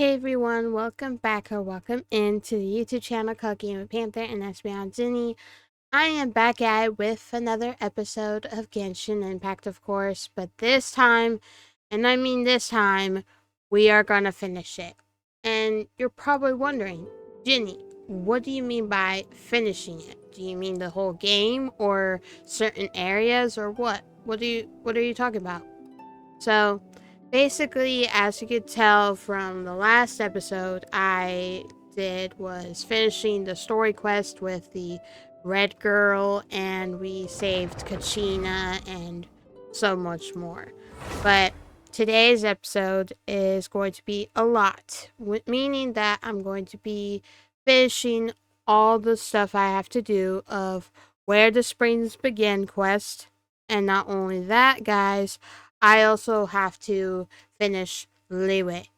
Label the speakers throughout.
Speaker 1: Hey everyone, welcome back or welcome into the YouTube channel called Game Panther and EspeonGinny. I am back at it with another episode of Genshin Impact, of course, but this time, and I mean this time, we are gonna finish it. And you're probably wondering, Ginny, what do you mean by finishing it? Do you mean the whole game or certain areas or what? What are you talking about? So, basically, as you could tell from the last episode, I did was finishing the story quest with the red girl, and we saved Kachina and so much more. But today's episode is going to be a lot, meaning that I'm going to be finishing all the stuff I have to do of Where the Springs Begin quest. And not only that, guys, I also have to finish Leeway.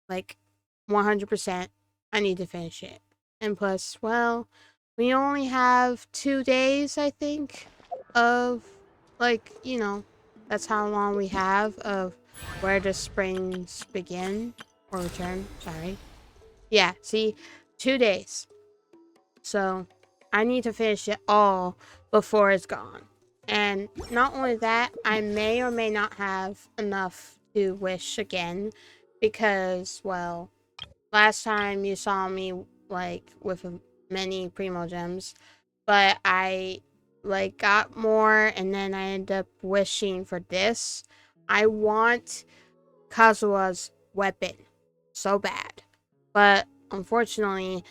Speaker 1: Like, 100%, I need to finish it. And plus, well, we only have 2 days, I think, of, like, that's how long we have of Where the Springs Begin, or Return, sorry. Yeah, see, 2 days. So, I need to finish it all before it's gone. And not only that, I may or may not have enough to wish again because, well, last time you saw me, like, with many Primo Gems, but I, like, got more and then I ended up wishing for this. I want Kazua's weapon so bad. But, unfortunately,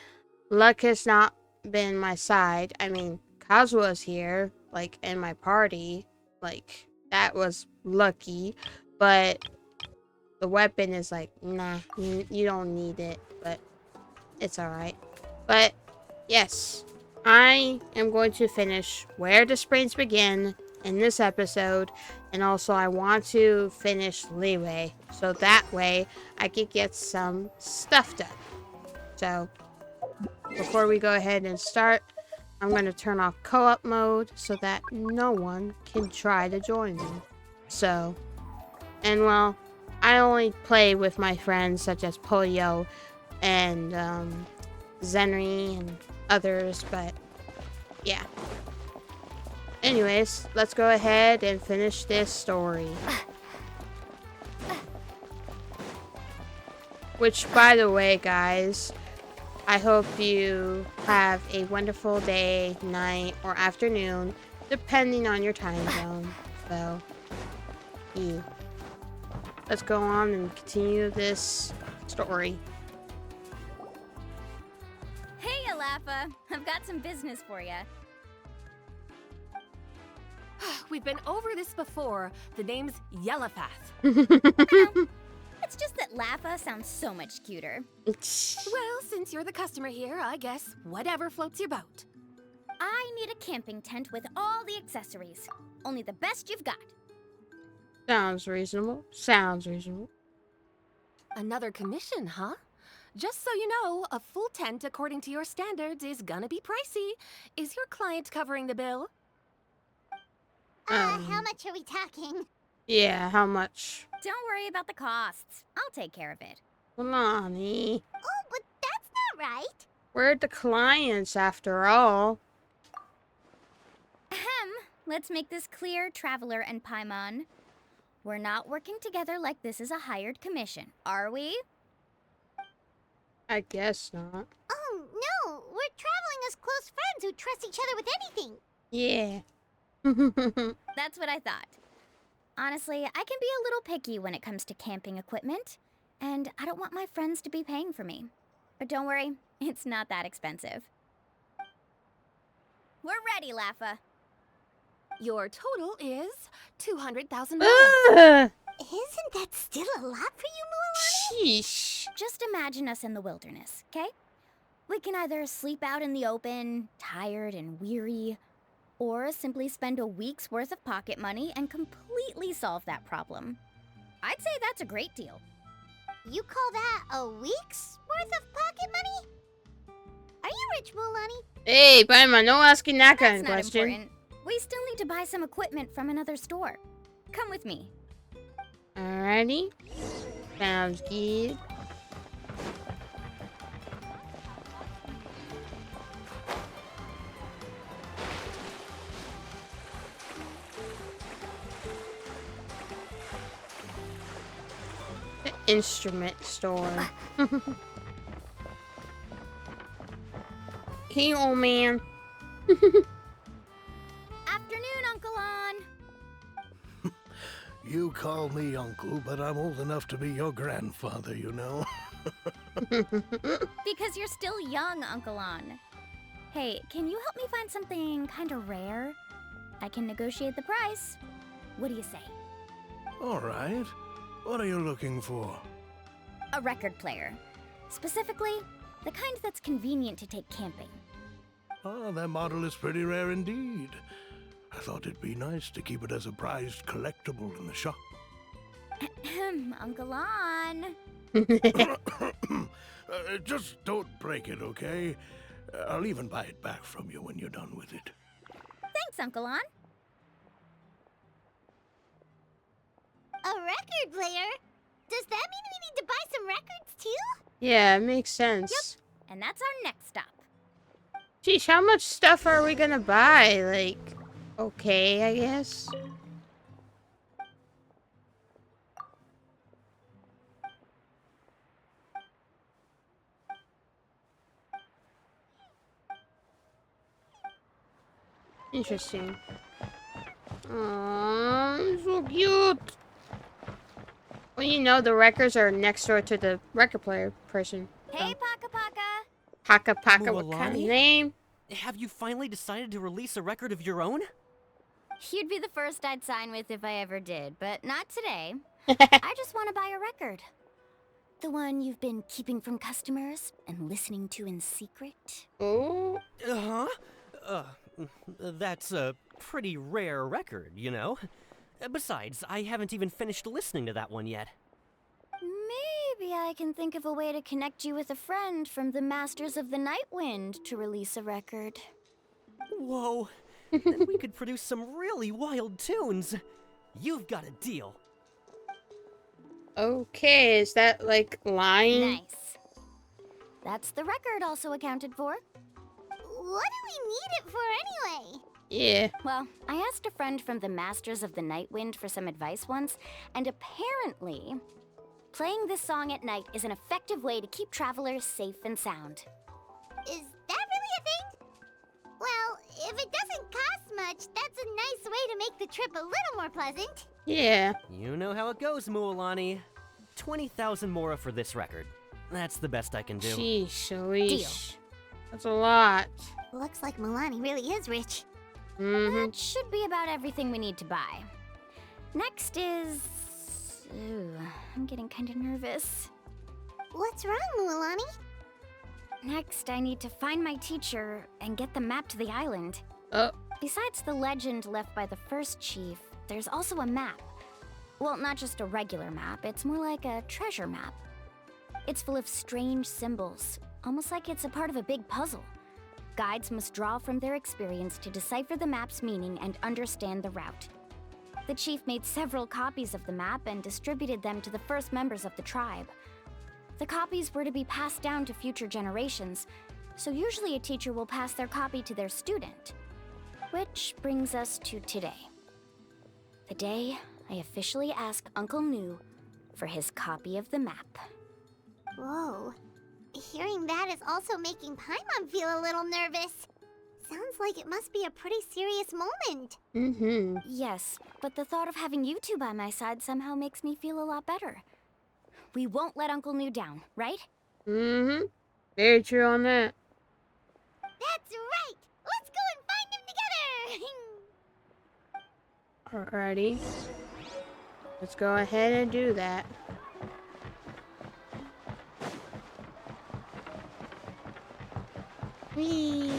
Speaker 1: luck has not been my side. I mean, Kazua's here, like, in my party. Like, that was lucky. But the weapon is like, nah, you don't need it. But it's alright. But, yes, I am going to finish Where the Springs Begin in this episode. And also, I want to finish Leeway. So that way, I can get some stuff done. So, before we go ahead and start, I'm going to turn off co-op mode so that no one can try to join me. So, and well, I only play with my friends such as Puyo and Zenry and others, but yeah. Anyways, let's go ahead and finish this story. Which, by the way, guys, I hope you have a wonderful day, night, or afternoon, depending on your time zone. So, yeah. Let's go on and continue this story.
Speaker 2: Hey, Alafa! I've got some business for you.
Speaker 3: We've been over this before. The name's Yellowpath.
Speaker 2: It's just that Lafa sounds so much cuter.
Speaker 3: Well, since you're the customer here, I guess whatever floats your boat.
Speaker 2: I need a camping tent with all the accessories. Only the best you've got.
Speaker 1: Sounds reasonable. Sounds reasonable.
Speaker 3: Another commission, huh? Just so you know, a full tent according to your standards is gonna be pricey. Is your client covering the bill?
Speaker 4: How much are we talking?
Speaker 1: Yeah, how much?
Speaker 2: Don't worry about the costs. I'll take care of it.
Speaker 1: Lonnie.
Speaker 4: Oh, but that's not right.
Speaker 1: We're the clients after all.
Speaker 2: Ahem. Let's make this clear, Traveler and Paimon. We're not working together like this is a hired commission, are we?
Speaker 1: I guess not.
Speaker 4: Oh, no. We're traveling as close friends who trust each other with anything.
Speaker 1: Yeah.
Speaker 2: That's what I thought. Honestly, I can be a little picky when it comes to camping equipment, and I don't want my friends to be paying for me. But don't worry, it's not that expensive. We're ready, Lafa.
Speaker 3: Your total is $200,000.
Speaker 1: Ugh.
Speaker 4: Isn't that still a lot for you, Mulan?
Speaker 1: Sheesh.
Speaker 2: Just imagine us in the wilderness, okay? We can either sleep out in the open, tired and weary, or simply spend a week's worth of pocket money and completely solve that problem. I'd say that's a great deal.
Speaker 4: You call that a week's worth of pocket money? Are you rich, Mulani?
Speaker 1: Hey, Paimon, no asking that kind
Speaker 2: That's
Speaker 1: of
Speaker 2: not
Speaker 1: question.
Speaker 2: important. We still need to buy some equipment from another store. Come with me.
Speaker 1: Alrighty. Sounds good. instrument store. Hey, old man.
Speaker 2: Afternoon, Uncle On.
Speaker 5: You call me uncle, but I'm old enough to be your grandfather, you know.
Speaker 2: Because you're still young, Uncle On. Hey, can you help me find something kind of rare? I can negotiate the price. What do you say?
Speaker 5: All right. What are you looking for?
Speaker 2: A record player. Specifically, the kind that's convenient to take camping.
Speaker 5: Oh, that model is pretty rare indeed. I thought it'd be nice to keep it as a prized collectible in the shop.
Speaker 2: Uncle On.
Speaker 5: Just don't break it, okay? I'll even buy it back from you when you're done with it.
Speaker 2: Thanks, Uncle On.
Speaker 4: A record player? Does that mean we need to buy some records too?
Speaker 1: Yeah, it makes sense.
Speaker 2: And that's our next stop.
Speaker 1: Geez, how much stuff are we gonna buy? Like, okay, I guess. Interesting. Aww, so cute. Well, you know, the records are next door to the record player person.
Speaker 2: Hey, Paka Paka.
Speaker 1: Paka Paka, what kind of
Speaker 6: Mualani?
Speaker 1: name?
Speaker 6: Have you finally decided to release a record of your own?
Speaker 2: You'd be the first I'd sign with if I ever did, but not today. I just want to buy a record. The one you've been keeping from customers and listening to in secret.
Speaker 1: Oh,
Speaker 6: Uh-huh. That's a pretty rare record, you know? Besides, I haven't even finished listening to that one yet.
Speaker 2: Maybe I can think of a way to connect you with a friend from the Masters of the Night Wind to release a record.
Speaker 6: Whoa. Then we could produce some really wild tunes. You've got a deal.
Speaker 1: okay. Is that like lying?
Speaker 2: Nice. That's the record also accounted for.
Speaker 4: What do we need it for anyway?
Speaker 1: Yeah.
Speaker 2: Well, I asked a friend from the Masters of the Night Wind for some advice once, and apparently, playing this song at night is an effective way to keep travelers safe and sound.
Speaker 4: Is that really a thing? Well, if it doesn't cost much, that's a nice way to make the trip a little more pleasant.
Speaker 1: Yeah.
Speaker 6: You know how it goes, Mualani. 20,000 mora for this record. That's the best I can do.
Speaker 1: Sheesh, Louise. That's a lot.
Speaker 4: Looks like Milani really is rich.
Speaker 1: Mm-hmm.
Speaker 2: That should be about everything we need to buy. Next is... Ooh, I'm getting kind of nervous.
Speaker 4: What's wrong, Mualani?
Speaker 2: Next, I need to find my teacher and get the map to the island.
Speaker 1: Oh,
Speaker 2: Besides the legend left by the first chief, there's also a map. Well, not just a regular map, it's more like a treasure map. It's full of strange symbols, almost like it's a part of a big puzzle. Guides must draw from their experience to decipher the map's meaning and understand the route. The chief made several copies of the map and distributed them to the first members of the tribe. The copies were to be passed down to future generations, so usually a teacher will pass their copy to their student. Which brings us to today. The day I officially ask Uncle Nu for his copy of the map.
Speaker 4: Whoa. Hearing that is also making Paimon feel a little nervous. Sounds like it must be a pretty serious moment.
Speaker 1: mm-hmm.
Speaker 2: Yes, but the thought of having you two by my side somehow makes me feel a lot better. We won't let Uncle Nu down, right?
Speaker 1: Mm-hmm. Very true on that.
Speaker 4: That's right! Let's go and find him together!
Speaker 1: Alrighty. Let's go ahead and do that. Whee!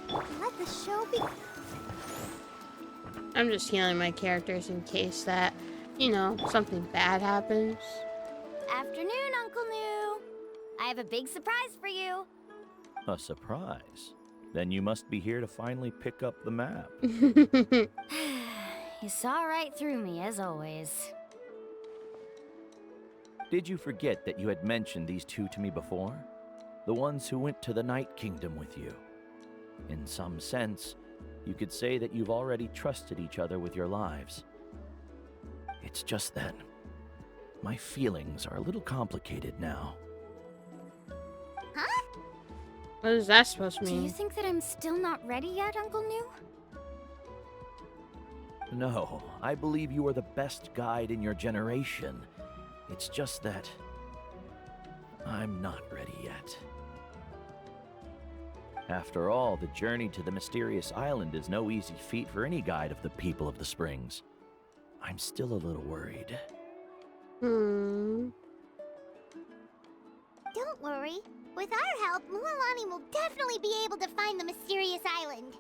Speaker 4: Let the show be.
Speaker 1: I'm just healing my characters in case that, you know, something bad happens.
Speaker 2: Afternoon, Uncle Nu. I have a big surprise for you.
Speaker 7: A surprise? Then you must be here to finally pick up the map.
Speaker 2: You saw right through me, as always.
Speaker 7: Did you forget that you had mentioned these two to me before? The ones who went to the Night Kingdom with you. In some sense, you could say that you've already trusted each other with your lives. It's just that my feelings are a little complicated now.
Speaker 4: Huh?
Speaker 1: What is that supposed to
Speaker 2: Do you
Speaker 1: mean?
Speaker 2: think that I'm still not ready yet, Uncle New?
Speaker 7: No, I believe you are the best guide in your generation. It's just that I'm not ready yet. After all, the journey to the mysterious island is no easy feat for any guide of the people of the Springs. I'm still a little worried.
Speaker 1: Hmm.
Speaker 4: Don't worry. With our help, Mualani will definitely be able to find the mysterious island.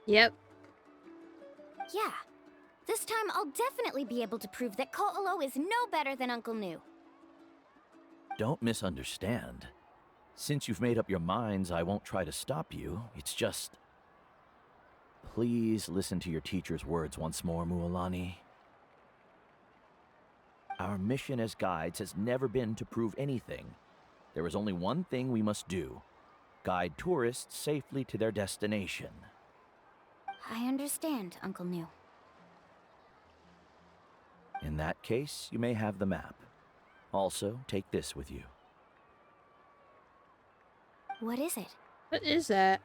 Speaker 1: Yep.
Speaker 2: Yeah. This time I'll definitely be able to prove that Ko'olo is no better than Uncle New.
Speaker 7: Don't misunderstand. Since you've made up your minds, I won't try to stop you. It's just... Please listen to your teacher's words once more, Mualani. Our mission as guides has never been to prove anything. There is only one thing we must do. Guide tourists safely to their destination.
Speaker 2: I understand, Uncle New.
Speaker 7: In that case, you may have the map. Also, take this with you.
Speaker 2: What is it?
Speaker 1: What is that?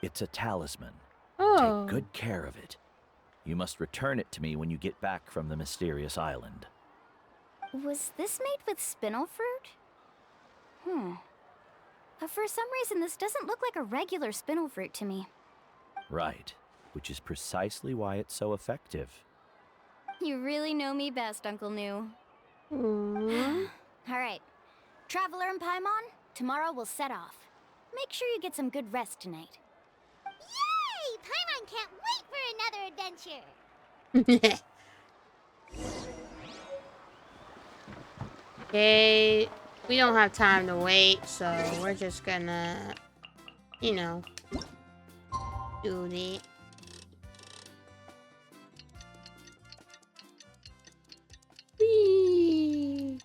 Speaker 7: It's a talisman.
Speaker 1: Oh.
Speaker 7: Take good care of it. You must return it to me when you get back from the mysterious island.
Speaker 2: Was this made with spinel fruit? For some reason, this doesn't look like a regular spinel fruit to me.
Speaker 7: Right, which is precisely why it's so effective.
Speaker 2: You really know me best, Uncle New.
Speaker 1: Hmm.
Speaker 2: All right. Traveler and Paimon, tomorrow we'll set off. Make sure you get some good rest tonight.
Speaker 4: Yay! Paimon can't wait for another adventure.
Speaker 1: Okay. We don't have time to wait, so we're just gonna, you know, do the. Whee!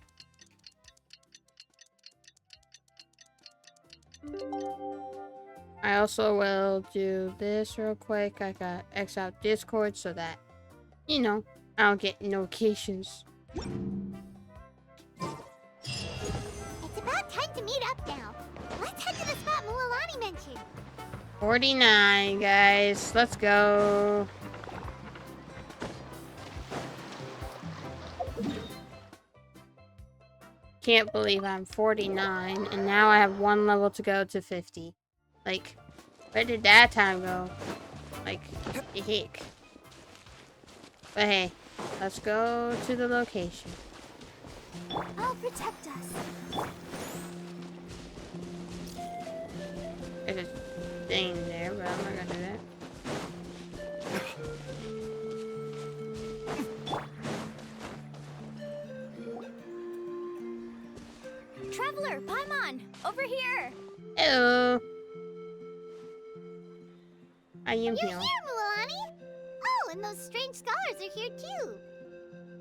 Speaker 1: I also will do this real quick. I got X out Discord so that, you know, I don't get notifications.
Speaker 4: It's about time to meet up now. Let's head to the spot Mualani mentioned.
Speaker 1: 49, guys. Let's go. Can't believe I'm 49, and now I have one level to go to 50. Like, where did that time go? Like, heck. But hey, let's go to the location.
Speaker 4: I'll protect us.
Speaker 1: There's a thing there, but I'm not gonna do that.
Speaker 2: Traveler, Paimon, over here.
Speaker 1: Hello. I am
Speaker 4: You're
Speaker 1: here.
Speaker 4: here, Mualani. Oh, and those strange scholars are here too.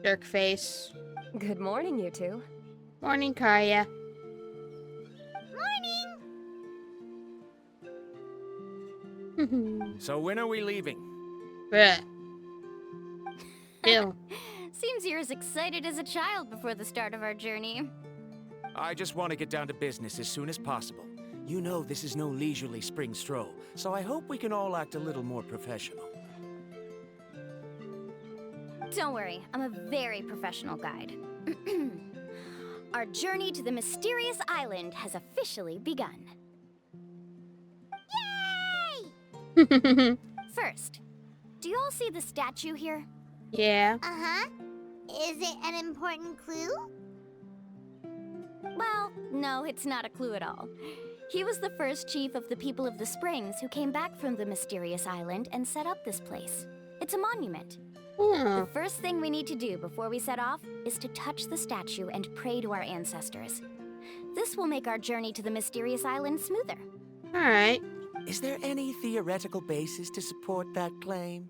Speaker 1: Jerk face.
Speaker 8: Good morning, you two.
Speaker 1: Morning, Karya.
Speaker 4: Morning.
Speaker 9: So when are we leaving?
Speaker 1: Bruh. Ew.
Speaker 2: Seems you're as excited as a child before the start of our journey.
Speaker 9: I just want to get down to business as soon as possible. You know this is no leisurely spring stroll, so I hope we can all act a little more professional.
Speaker 2: Don't worry, I'm a very professional guide. Our journey to the mysterious island has officially begun.
Speaker 4: Yay!
Speaker 2: First, do you all see the statue here?
Speaker 1: Yeah.
Speaker 4: Uh-huh. Is it an important clue?
Speaker 2: Well, no, it's not a clue at all. He was the first chief of the people of the Springs who came back from the mysterious island and set up this place. It's a monument.
Speaker 1: Oh.
Speaker 2: The first thing we need to do before we set off is to touch the statue and pray to our ancestors. This will make our journey to the mysterious island smoother.
Speaker 1: Alright.
Speaker 9: Is there any theoretical basis to support that claim?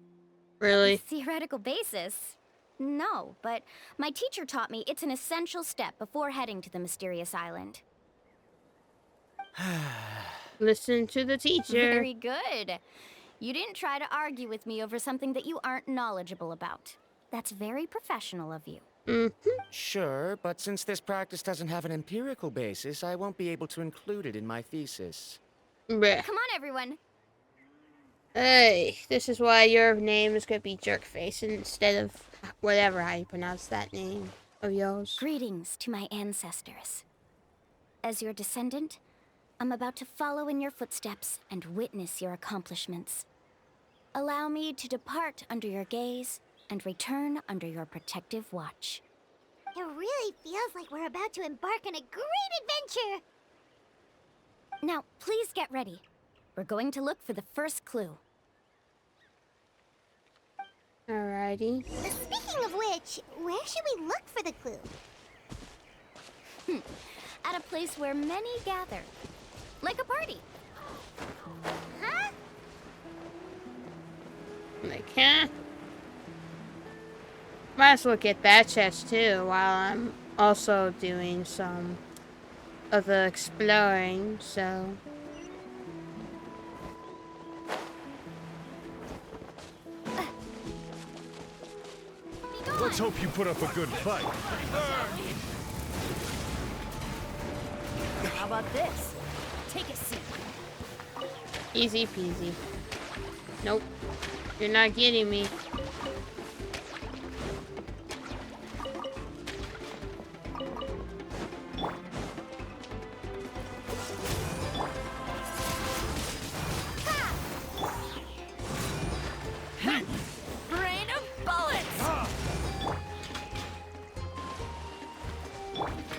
Speaker 1: Really?
Speaker 2: Theoretical basis? No, but my teacher taught me it's an essential step before heading to the mysterious island.
Speaker 1: Listen to the teacher.
Speaker 2: Very good. You didn't try to argue with me over something that you aren't knowledgeable about. That's very professional of you.
Speaker 9: Sure, but since this practice doesn't have an empirical basis, I won't be able to include it in my thesis.
Speaker 1: Bruh.
Speaker 2: Come on, everyone.
Speaker 1: Hey, this is why your name is gonna be Jerkface instead of whatever how you pronounce that name of yours.
Speaker 2: Greetings to my ancestors. As your descendant, I'm about to follow in your footsteps and witness your accomplishments. Allow me to depart under your gaze and return under your protective watch.
Speaker 4: It really feels like we're about to embark on a great adventure!
Speaker 2: Now, please get ready. We're going to look for the first clue.
Speaker 1: Alrighty.
Speaker 4: Speaking of which, where should we look for the clue?
Speaker 2: At a place where many gather. Like a party.
Speaker 4: Huh?
Speaker 1: Like, huh? Might as well get that chest too while I'm also doing some of the exploring, so.
Speaker 10: Let's hope you put up a good fight.
Speaker 2: How about this? Take a seat.
Speaker 1: Easy peasy. Nope. You're not getting me.
Speaker 2: Rain of bullets!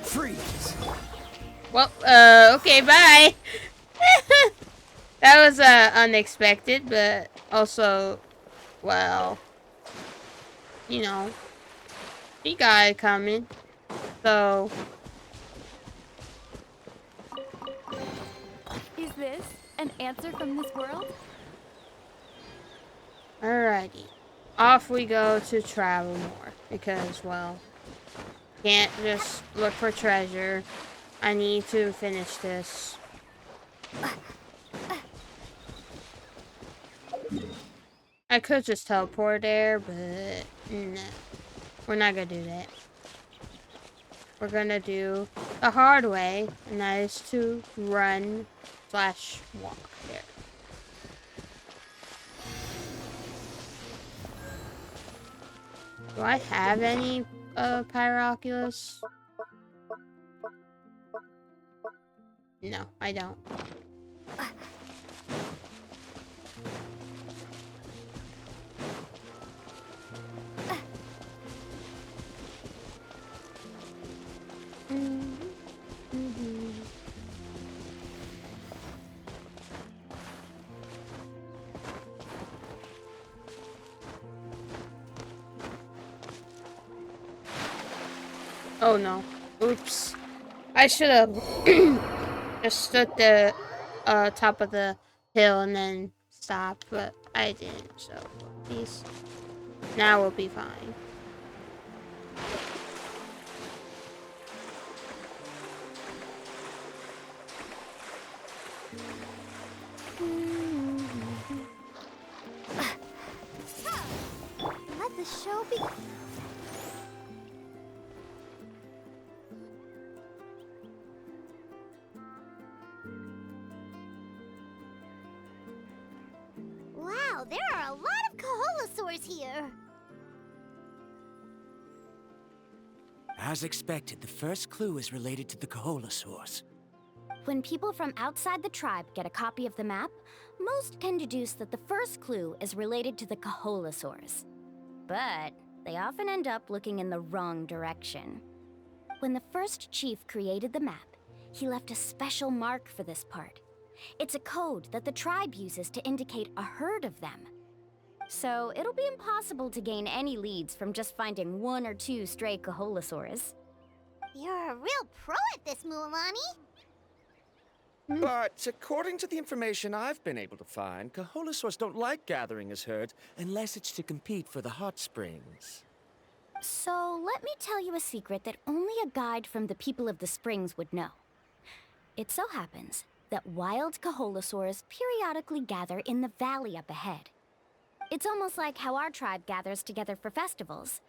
Speaker 10: Freeze!
Speaker 1: Well, okay, bye. That was unexpected, but also, well, you know, he got it coming. So,
Speaker 2: Is this an answer from this world?
Speaker 1: alrighty, off we go to travel more because, well, can't just look for treasure. I need to finish this. I could just teleport there, but no. We're not gonna do that. We're gonna do the hard way, and that is to run / walk there. Do I have any Pyroculus? No, I don't. Oh no. Oops. I should have just stood the top of the hill and then stopped, but I didn't, so please. Now we'll be fine.
Speaker 4: Let the show begin. Wow, there are a lot of Kaholosaurs here.
Speaker 9: As expected, the first clue is related to the Kaholosaurs.
Speaker 2: When people from outside the tribe get a copy of the map, most can deduce that the first clue is related to the Kaholosaurs. But they often end up looking in the wrong direction. When the first chief created the map, he left a special mark for this part. It's a code that the tribe uses to indicate a herd of them. So it'll be impossible to gain any leads from just finding 1 or 2 stray Kaholosaurs.
Speaker 4: You're a real pro at this, Mualani.
Speaker 9: But according to the information I've been able to find, Kaholosaurs don't like gathering as herds unless it's to compete for the hot springs.
Speaker 2: So let me tell you a secret that only a guide from the people of the springs would know. It so happens that wild Kaholosaurs periodically gather in the valley up ahead. It's almost like how our tribe gathers together for festivals.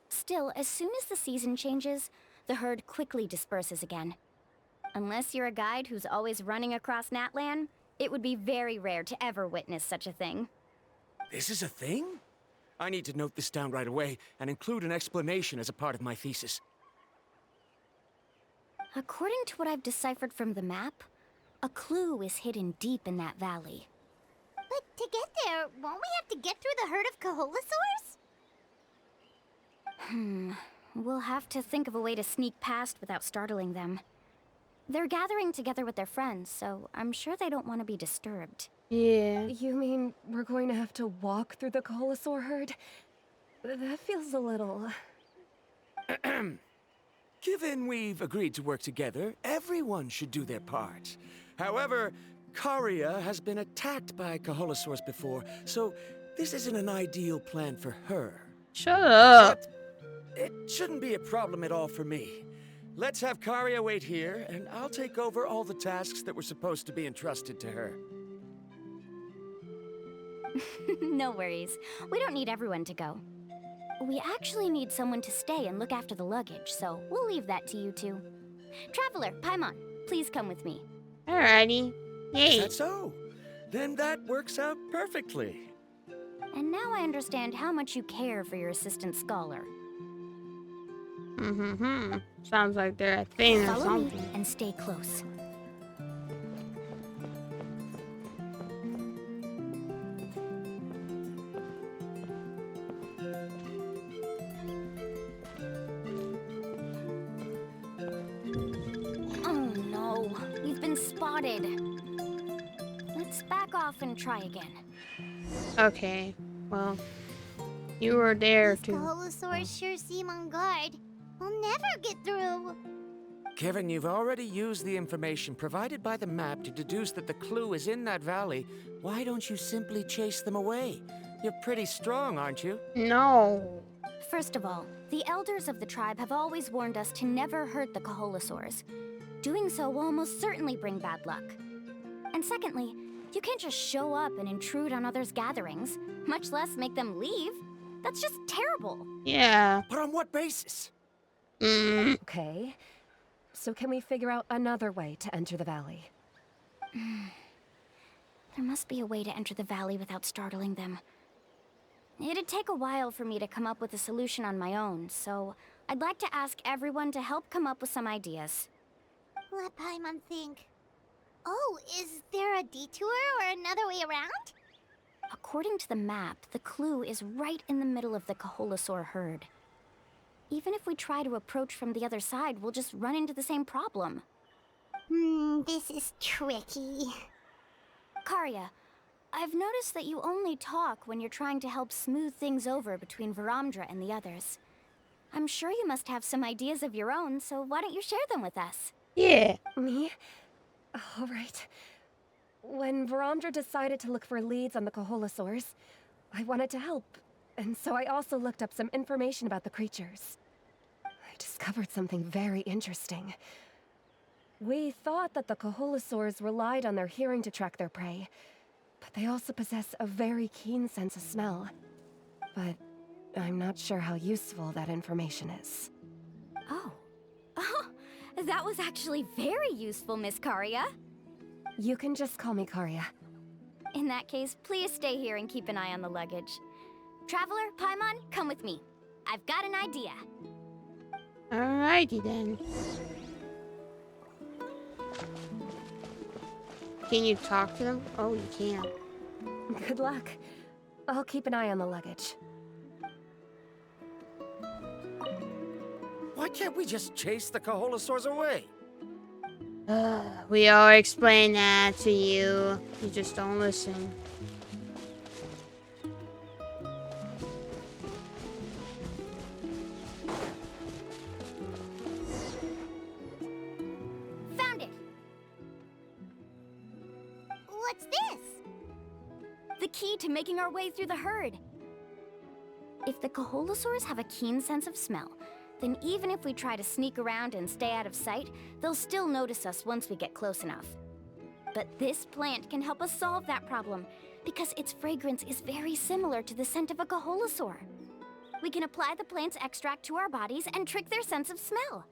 Speaker 2: Still, as soon as the season changes, the herd quickly disperses again. Unless you're a guide who's always running across Natlan, it would be very rare to ever witness such a thing.
Speaker 9: This is a thing? I need to note this down right away and include an explanation as a part of my thesis.
Speaker 2: According to what I've deciphered from the map, a clue is hidden deep in that valley.
Speaker 4: But to get there, won't we have to get through the herd of Kaholosaurs?
Speaker 2: We'll have to think of a way to sneak past without startling them. They're gathering together with their friends, so I'm sure they don't want to be disturbed.
Speaker 1: Yeah.
Speaker 8: You mean we're going to have to walk through the Kaholosaur herd? That feels a little...
Speaker 9: Given we've agreed to work together, everyone should do their part. However, Karia has been attacked by Kaholosaurs before, so this isn't an ideal plan for her.
Speaker 1: Shut up.
Speaker 9: But it shouldn't be a problem at all for me. Let's have Karia wait here, and I'll take over all the tasks that were supposed to be entrusted to her.
Speaker 2: No worries. We don't need everyone to go. We actually need someone to stay and look after the luggage, so we'll leave that to you two. Traveler, Paimon, please come with me.
Speaker 1: Alrighty. Yay.
Speaker 9: Is that so? Then that works out perfectly.
Speaker 2: And now I understand how much you care for your assistant scholar.
Speaker 1: Sounds like they're a thing or
Speaker 2: Follow me
Speaker 1: something.
Speaker 2: and stay close. Oh no, we've been spotted. Let's back off and try again.
Speaker 1: Okay. Well, you were there
Speaker 4: These
Speaker 1: to.
Speaker 4: Kaholosaurs sure seem on guard. We'll never get through.
Speaker 9: Kevin, you've already used the information provided by the map to deduce that the clue is in that valley. Why don't you simply chase them away? You're pretty strong, aren't you?
Speaker 1: No.
Speaker 2: First of all, the elders of the tribe have always warned us to never hurt the Kaholosaurs. Doing so will almost certainly bring bad luck. And secondly, you can't just show up and intrude on others' gatherings, much less make them leave. That's just terrible.
Speaker 1: Yeah.
Speaker 9: But on what basis?
Speaker 8: Okay. So can we figure out another way to enter the valley?
Speaker 2: There must be a way to enter the valley without startling them. It'd take a while for me to come up with a solution on my own, so I'd like to ask everyone to help come up with some ideas.
Speaker 4: Let Paimon think. Oh, is there a detour or another way around?
Speaker 2: According to the map, the clue is right in the middle of the Kaholosaur herd. Even if we try to approach from the other side, we'll just run into the same problem.
Speaker 4: This is tricky.
Speaker 2: Karia, I've noticed that you only talk when you're trying to help smooth things over between Varamdra and the others. I'm sure you must have some ideas of your own, so why don't you share them with us?
Speaker 1: Yeah.
Speaker 8: Me? All right. When Varamdra decided to look for leads on the Kaholosaurs, I wanted to help, and so I also looked up some information about the creatures. I discovered something very interesting. We thought that the Kaholosaurs relied on their hearing to track their prey, but they also possess a very keen sense of smell. But I'm not sure how useful that information is.
Speaker 2: Oh. Oh, that was actually very useful, Miss Karia.
Speaker 8: You can just call me Karia.
Speaker 2: In that case, please stay here and keep an eye on the luggage. Traveler, Paimon, come with me. I've got an idea.
Speaker 1: Alrighty then. Can you talk to them? Oh, you can.
Speaker 8: Good luck. I'll keep an eye on the luggage.
Speaker 9: Why can't we just chase the Kaholosaurs away?
Speaker 1: We all explain that to you. You just don't listen.
Speaker 2: Found it!
Speaker 4: What's this?
Speaker 2: The key to making our way through the herd. If the Coholosaurs have a keen sense of smell, then even if we try to sneak around and stay out of sight, they'll still notice us once we get close enough. But this plant can help us solve that problem, because its fragrance is very similar to the scent of a Coholosaur. We can apply the plant's extract to our bodies and trick their sense of smell.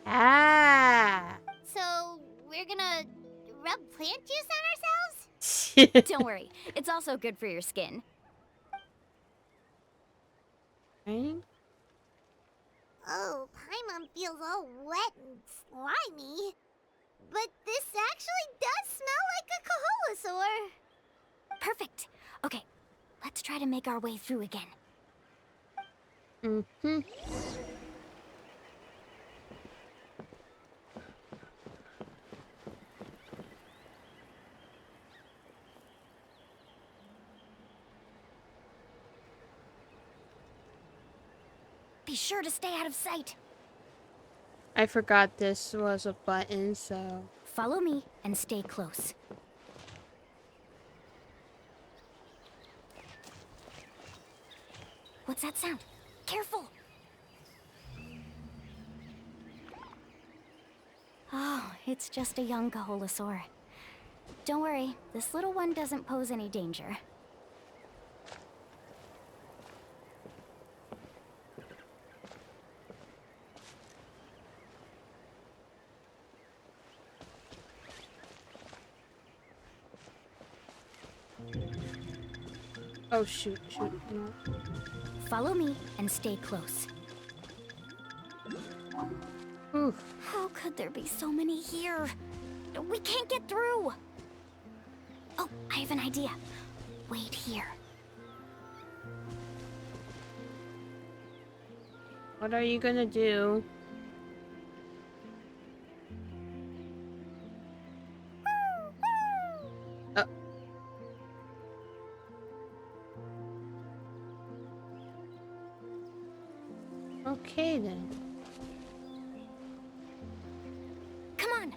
Speaker 1: Ah.
Speaker 4: So, we're gonna rub plant juice on ourselves?
Speaker 2: Don't worry, it's also good for your skin.
Speaker 1: Right?
Speaker 4: Oh, Paimon feels all wet and slimy. But this actually does smell like a Coholosaur.
Speaker 2: Perfect. Okay, let's try to make our way through again.
Speaker 1: Mm-hmm.
Speaker 2: Be sure to stay out of sight.
Speaker 1: I forgot this was a button, so...
Speaker 2: Follow me and stay close. What's that sound? Careful! Oh, it's just a young Coholosaur. Don't worry, this little one doesn't pose any danger.
Speaker 1: Oh, shoot, no.
Speaker 2: Follow me and stay close.
Speaker 1: Oof.
Speaker 2: How could there be so many here? We can't get through! Oh, I have an idea. Wait here.
Speaker 1: What are you gonna do? Okay then.
Speaker 2: Come on!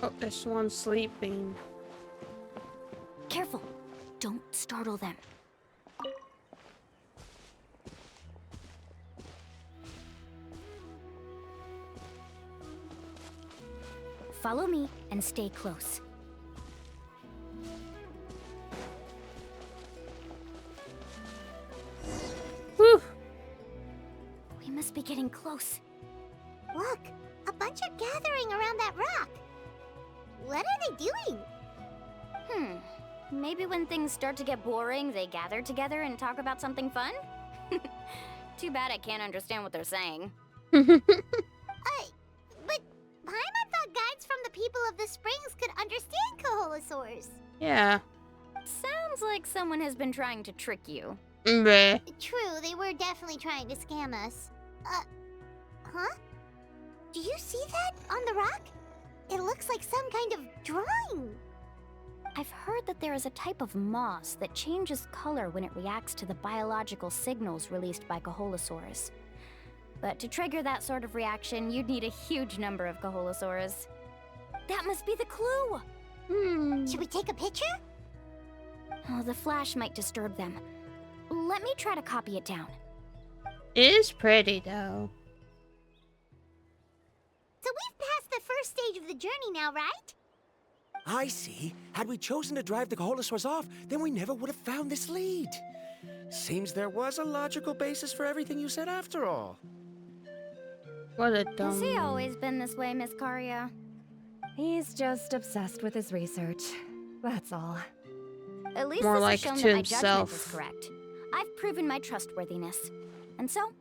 Speaker 1: Oh, there's one sleeping.
Speaker 2: Careful! Don't startle them. Follow me and stay close.
Speaker 1: Whew.
Speaker 2: We must be getting close.
Speaker 4: Look, a bunch are gathering around that rock. What are they doing?
Speaker 2: Maybe when things start to get boring, they gather together and talk about something fun? Too bad I can't understand what they're saying.
Speaker 4: But Paimon thought guides from the people of the springs could understand Coholosaurs.
Speaker 1: Yeah.
Speaker 2: Sounds like someone has been trying to trick you.
Speaker 1: Meh.
Speaker 4: True, they were definitely trying to scam us. Huh? Do you see that on the rock? It looks like some kind of drawing.
Speaker 2: I've heard that there is a type of moss that changes color when it reacts to the biological signals released by Coholosaurs. But to trigger that sort of reaction, you'd need a huge number of Coholosaurs. That must be the clue!
Speaker 4: Should we take a picture?
Speaker 2: Oh, the flash might disturb them. Let me try to copy it down.
Speaker 1: It is pretty though.
Speaker 4: So we've passed the first stage of the journey now, right?
Speaker 9: I see. Had we chosen to drive the Coholosaurs off, then we never would have found this lead. Seems there was a logical basis for everything you said after all.
Speaker 1: What a dumb...
Speaker 2: Has he always been this way, Miss Karia?
Speaker 8: He's just obsessed with his research. That's all.
Speaker 2: At least
Speaker 1: More
Speaker 2: this
Speaker 1: like
Speaker 2: has shown
Speaker 1: to
Speaker 2: that my judgment
Speaker 1: himself.
Speaker 2: is correct. I've proven my trustworthiness. And so,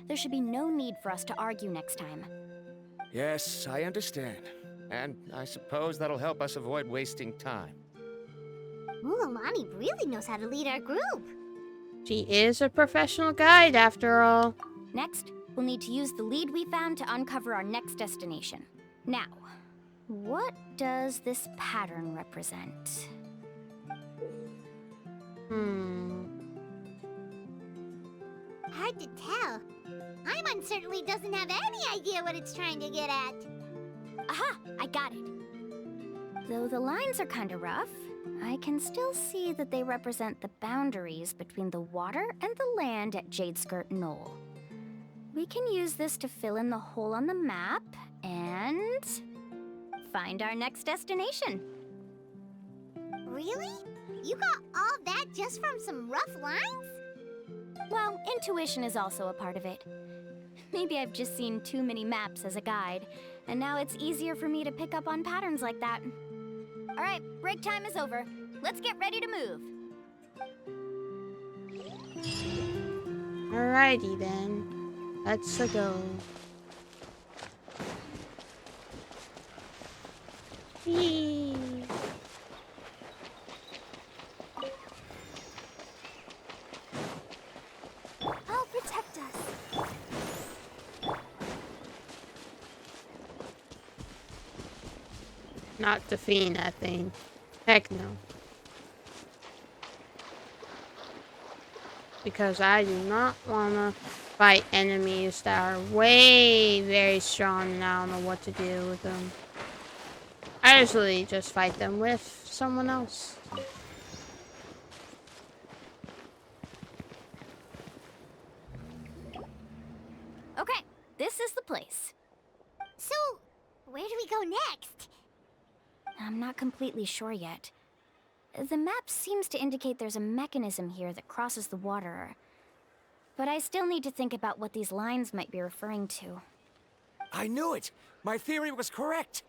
Speaker 2: there should be no need for us to argue next time.
Speaker 9: Yes, I understand. And I suppose that'll help us avoid wasting time.
Speaker 4: Mulamani really knows how to lead our group.
Speaker 1: She is a professional guide after all.
Speaker 2: Next, we'll need to use the lead we found to uncover our next destination. Now, what does this pattern represent?
Speaker 4: Hard to tell. Paimon certainly doesn't have any idea what it's trying to get at.
Speaker 2: Aha! I got it. Though the lines are kinda rough, I can still see that they represent the boundaries between the water and the land at Jadeskirt Knoll. We can use this to fill in the hole on the map and find our next destination.
Speaker 4: Really? You got all that just from some rough lines?
Speaker 2: Well, intuition is also a part of it. Maybe I've just seen too many maps as a guide, and now it's easier for me to pick up on patterns like that. All right, break time is over. Let's get ready to move.
Speaker 1: Alrighty then. Let's go. Yee.
Speaker 4: I'll protect us.
Speaker 1: Not defeating that thing. Heck no. Because I do not want to fight enemies that are way very strong and I don't know what to do with them. I usually just fight them with someone else.
Speaker 2: Okay, this is the place.
Speaker 4: So, where do we go next?
Speaker 2: I'm not completely sure yet. The map seems to indicate there's a mechanism here that crosses the water. But I still need to think about what these lines might be referring to.
Speaker 9: I knew it! My theory was correct!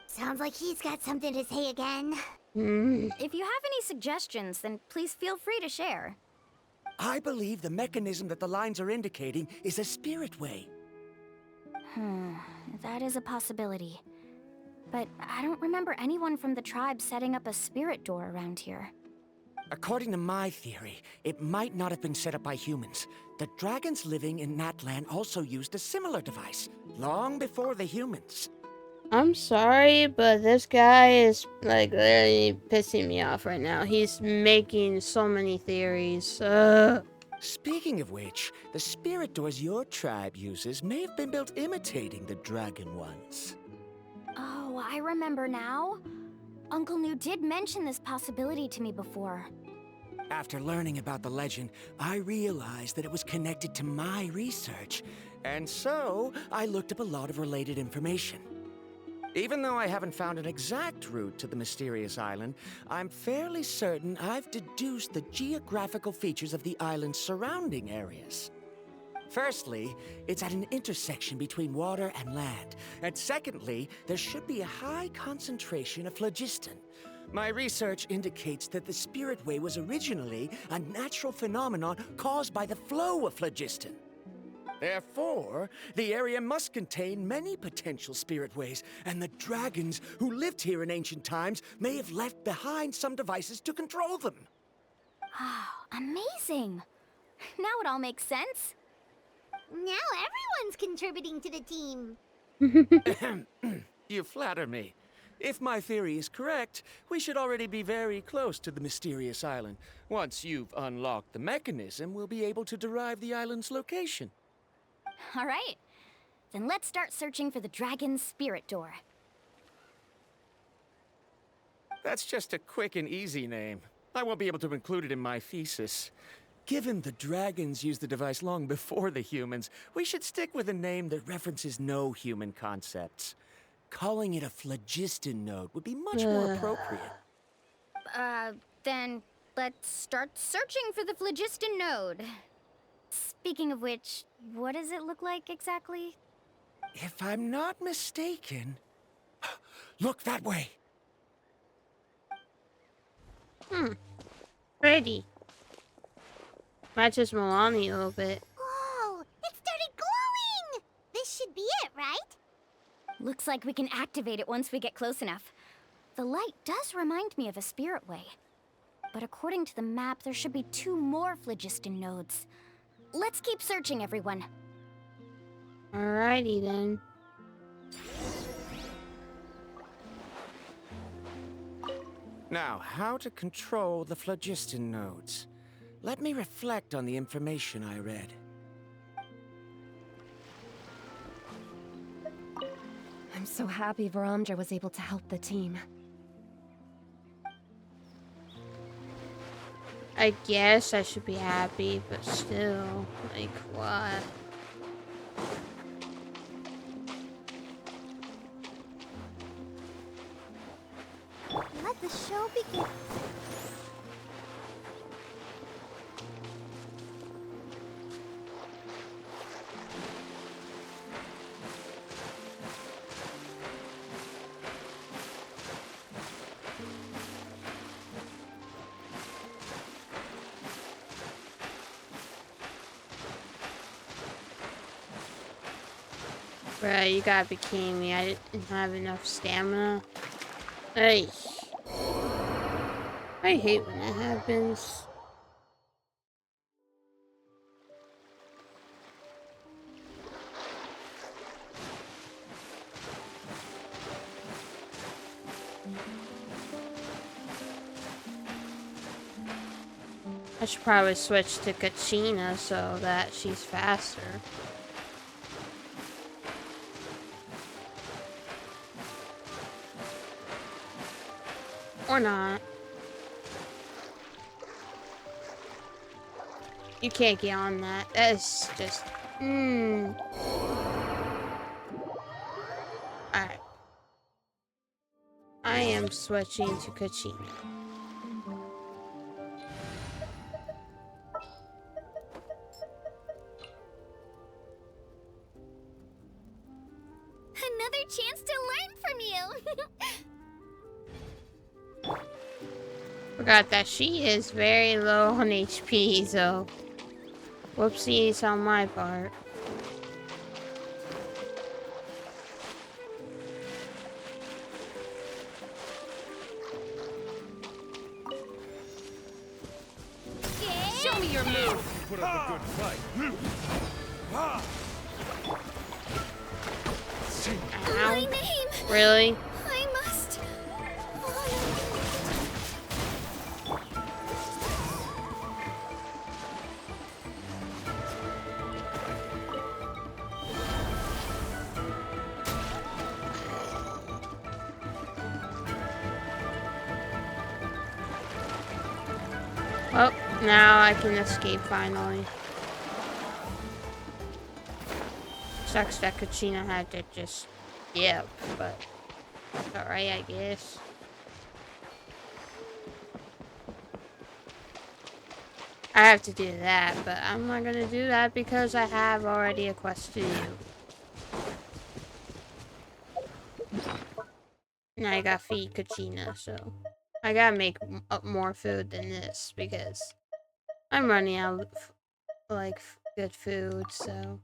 Speaker 4: Sounds like he's got something to say again.
Speaker 2: If you have any suggestions, then please feel free to share.
Speaker 9: I believe the mechanism that the lines are indicating is a spirit way.
Speaker 2: That is a possibility. But I don't remember anyone from the tribe setting up a spirit door around here.
Speaker 9: According to my theory, it might not have been set up by humans. The dragons living in Natlan also used a similar device, long before the humans.
Speaker 1: I'm sorry, but this guy is like literally pissing me off right now. He's making so many theories.
Speaker 9: Speaking of which, the spirit doors your tribe uses may have been built imitating the dragon ones.
Speaker 2: Oh, I remember now. Uncle New did mention this possibility to me before.
Speaker 9: After learning about the legend, I realized that it was connected to my research, and so I looked up a lot of related information. Even though I haven't found an exact route to the mysterious island, I'm fairly certain I've deduced the geographical features of the island's surrounding areas. Firstly, it's at an intersection between water and land, and secondly, there should be a high concentration of phlogiston. My research indicates that the Spirit Way was originally a natural phenomenon caused by the flow of phlogiston. Therefore, the area must contain many potential spirit ways, and the dragons who lived here in ancient times may have left behind some devices to control them.
Speaker 2: Oh, amazing! Now it all makes sense.
Speaker 4: Now everyone's contributing to the team.
Speaker 9: You flatter me. If my theory is correct, we should already be very close to the mysterious island. Once you've unlocked the mechanism, we'll be able to derive the island's location.
Speaker 2: All right. Then let's start searching for the dragon's spirit door.
Speaker 9: That's just a quick and easy name. I won't be able to include it in my thesis. Given the dragons used the device long before the humans, we should stick with a name that references no human concepts. Calling it a phlogiston node would be much more appropriate.
Speaker 2: Then let's start searching for the phlogiston node. Speaking of which, what does it look like exactly?
Speaker 9: If I'm not mistaken... Look that way!
Speaker 1: Pretty. Matches Milani a little bit.
Speaker 4: Whoa! It started glowing! This should be it, right?
Speaker 2: Looks like we can activate it once we get close enough. The light does remind me of a spirit way. But according to the map, there should be 2 more phlogiston nodes. Let's keep searching, everyone.
Speaker 1: Alrighty then.
Speaker 9: Now, how to control the phlogiston nodes. Let me reflect on the information I read.
Speaker 8: I'm so happy Varamdra was able to help the team.
Speaker 1: I guess I should be happy, but still, like, what?
Speaker 4: Let the show begin.
Speaker 1: Bruh, you gotta be kidding me. I didn't have enough stamina. Hey. I hate when that happens. I should probably switch to Kachina so that she's faster. Or not. You can't get on that. That's just... Alright. I am switching to Kachina.
Speaker 2: Another chance to learn from you!
Speaker 1: Forgot that she is very low on HP, so... Whoopsies on my part.
Speaker 3: Show me your move.
Speaker 10: Put up a good fight.
Speaker 2: My name!
Speaker 1: Really?
Speaker 2: I must...
Speaker 1: Oh, now I can escape finally. Sucks that Kachina had to just skip, but it's alright, I guess. I have to do that, but I'm not gonna do that because I have already a quest to do. Now I gotta feed Kachina, so I gotta make up more food than this because I'm running out of like good food, so.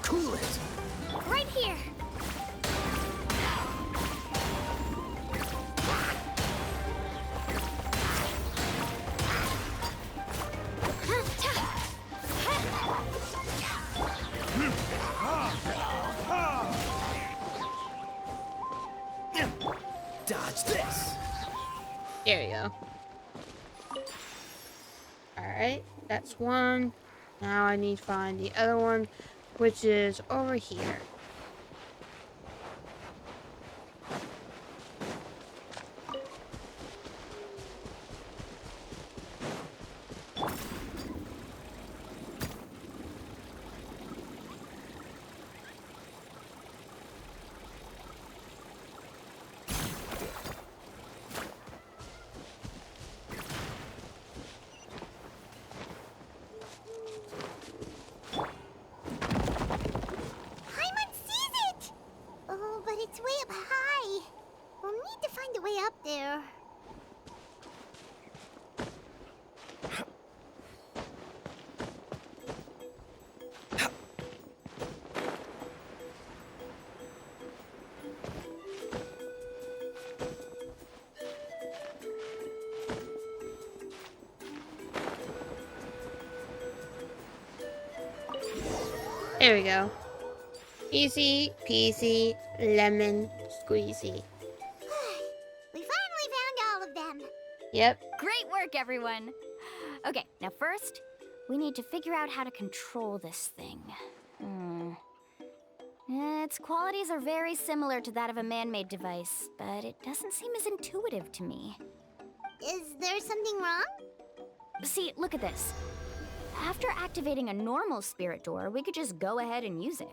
Speaker 9: Cool it.
Speaker 2: Right here!
Speaker 9: Dodge this.
Speaker 1: There we go. Alright, that's one. Now I need to find the other one, which is over here.
Speaker 4: It's way up high. We'll need to find a way up there.
Speaker 1: There we go. Easy peasy lemon squeezy.
Speaker 4: We finally found all of them.
Speaker 1: Yep.
Speaker 2: Great work, everyone. Okay, now first, we need to figure out how to control this thing. Its qualities are very similar to that of a man-made device, but it doesn't seem as intuitive to me.
Speaker 4: Is there something wrong?
Speaker 2: See, look at this. After activating a normal spirit door, we could just go ahead and use it.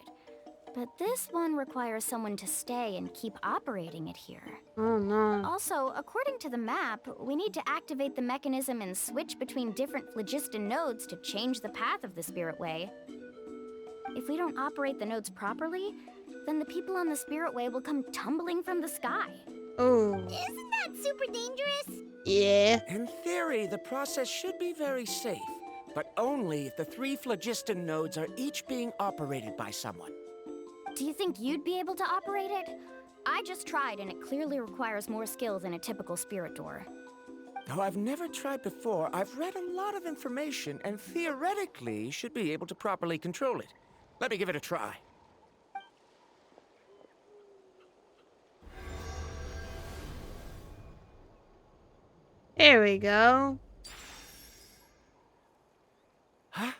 Speaker 2: But this one requires someone to stay and keep operating it here.
Speaker 1: Oh no.
Speaker 2: Also, according to the map, we need to activate the mechanism and switch between different phlogiston nodes to change the path of the spirit way. If we don't operate the nodes properly, then the people on the spirit way will come tumbling from the sky.
Speaker 1: Oh.
Speaker 4: Isn't that super dangerous?
Speaker 1: Yeah.
Speaker 9: In theory, the process should be very safe, but only if the 3 phlogiston nodes are each being operated by someone.
Speaker 2: Do you think you'd be able to operate it? I just tried, and it clearly requires more skill than a typical spirit door.
Speaker 9: Though I've never tried before, I've read a lot of information and theoretically should be able to properly control it. Let me give it a try.
Speaker 1: There we go.
Speaker 9: Huh?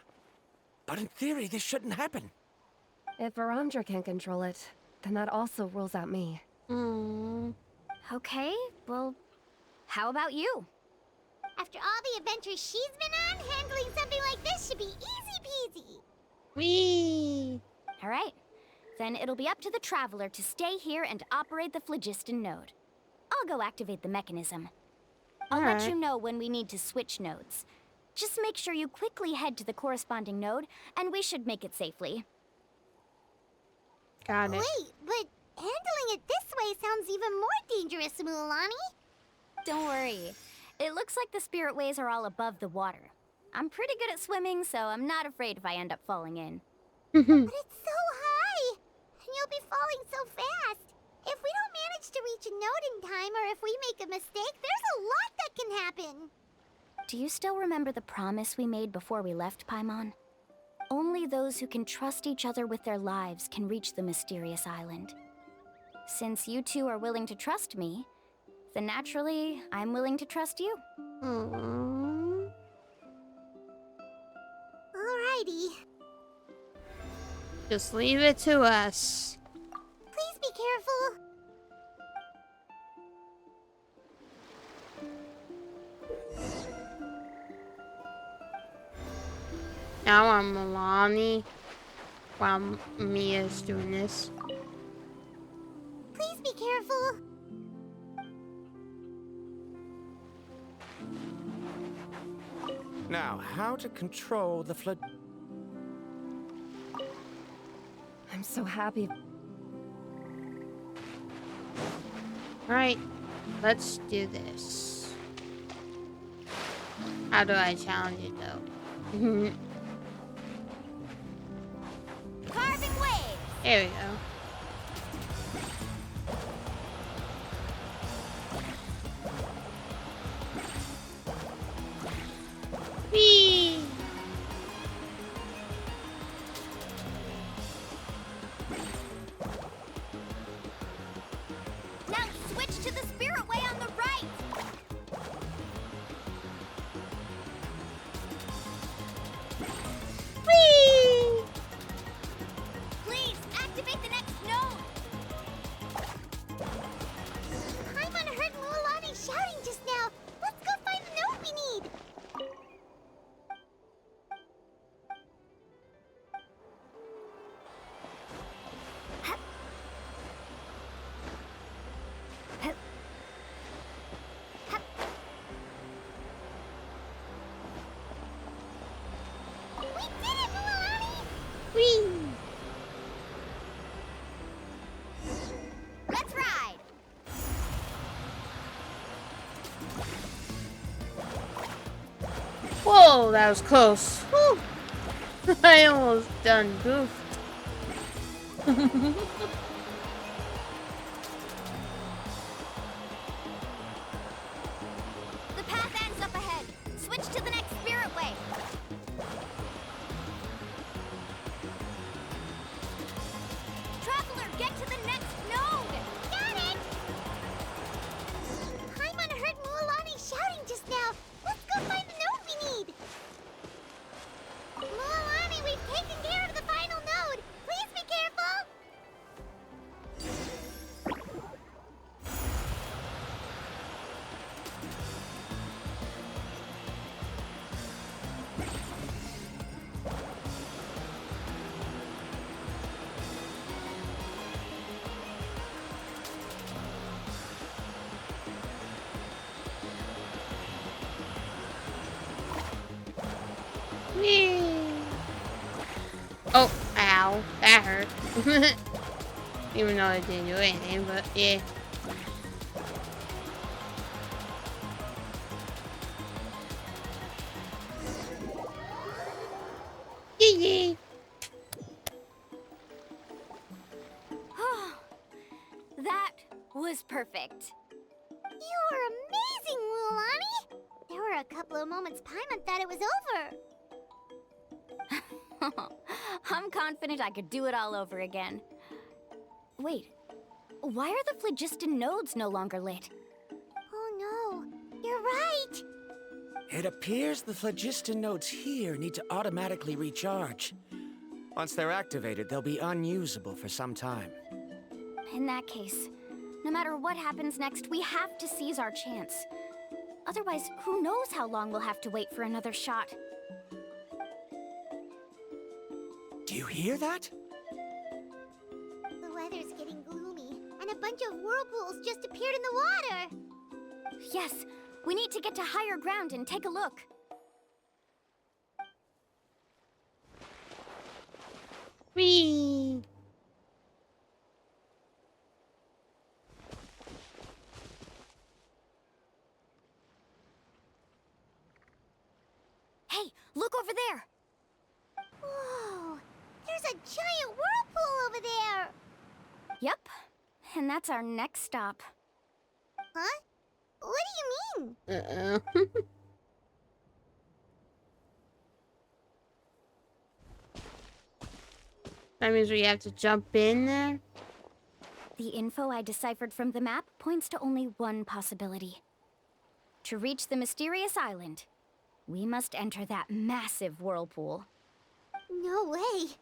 Speaker 9: But in theory, this shouldn't happen.
Speaker 8: If Verandra can control it, then that also rules out me.
Speaker 2: Okay, well, how about you?
Speaker 4: After all the adventures she's been on, handling something like this should be easy peasy.
Speaker 1: Whee!
Speaker 2: All right, then it'll be up to the Traveler to stay here and operate the phlogiston node. I'll go activate the mechanism. I'll let
Speaker 1: Alright.
Speaker 2: you know when we need to switch nodes. Just make sure you quickly head to the corresponding node, and we should make it safely.
Speaker 1: Got it.
Speaker 4: Wait, but handling it this way sounds even more dangerous, Mualani.
Speaker 2: Don't worry. It looks like the spirit ways are all above the water. I'm pretty good at swimming, so I'm not afraid if I end up falling in.
Speaker 4: But it's so high, and you'll be falling so fast. If we don't manage to reach a node in time, or if we make a mistake, there's a lot that can happen.
Speaker 2: Do you still remember the promise we made before we left Paimon? Only those who can trust each other with their lives can reach the mysterious island. Since you two are willing to trust me, then naturally, I'm willing to trust you.
Speaker 1: Aww.
Speaker 4: Alrighty.
Speaker 1: Just leave it to us.
Speaker 4: Please be careful.
Speaker 1: Now I'm Milani while Mia's doing this.
Speaker 4: Please be careful.
Speaker 9: Now, how to control the flood...
Speaker 8: I'm so happy.
Speaker 1: Alright, let's do this. How do I challenge it though?
Speaker 2: Carving waves!
Speaker 1: There we go. Whee!
Speaker 2: Now switch to the spirit way on the right!
Speaker 1: Whee!
Speaker 2: Please, activate the next node!
Speaker 4: Paimon heard Mualani shouting just now. Let's go find the node we need. We did it, Mualani!
Speaker 1: Whee!
Speaker 2: Let's ride!
Speaker 1: Whoa, that was close. Whew. I almost done goofed.
Speaker 2: The path ends up ahead. Switch to the next spirit way.
Speaker 1: Oh, ow. That hurt. Even though it didn't do anything, but yeah. Yee.
Speaker 2: That was perfect.
Speaker 4: You were amazing, Lulani! There were a couple of moments Paimon thought it was over.
Speaker 2: I'm confident I could do it all over again. Wait, why are the phlogiston nodes no longer lit?
Speaker 4: Oh no, you're right!
Speaker 9: It appears the phlogiston nodes here need to automatically recharge. Once they're activated, they'll be unusable for some time.
Speaker 2: In that case, no matter what happens next, we have to seize our chance. Otherwise, who knows how long we'll have to wait for another shot.
Speaker 9: Do you hear that?
Speaker 4: The weather's getting gloomy, and a bunch of whirlpools just appeared in the water!
Speaker 2: Yes, we need to get to higher ground and take a look.
Speaker 1: Whee!
Speaker 2: Hey, look over there!
Speaker 4: Whoa! There's a giant whirlpool over there!
Speaker 2: Yep, and that's our next stop.
Speaker 4: Huh? What do you mean?
Speaker 1: Uh-oh. That means we have to jump in there?
Speaker 2: The info I deciphered from the map points to only one possibility. To reach the mysterious island, we must enter that massive whirlpool.
Speaker 4: No way!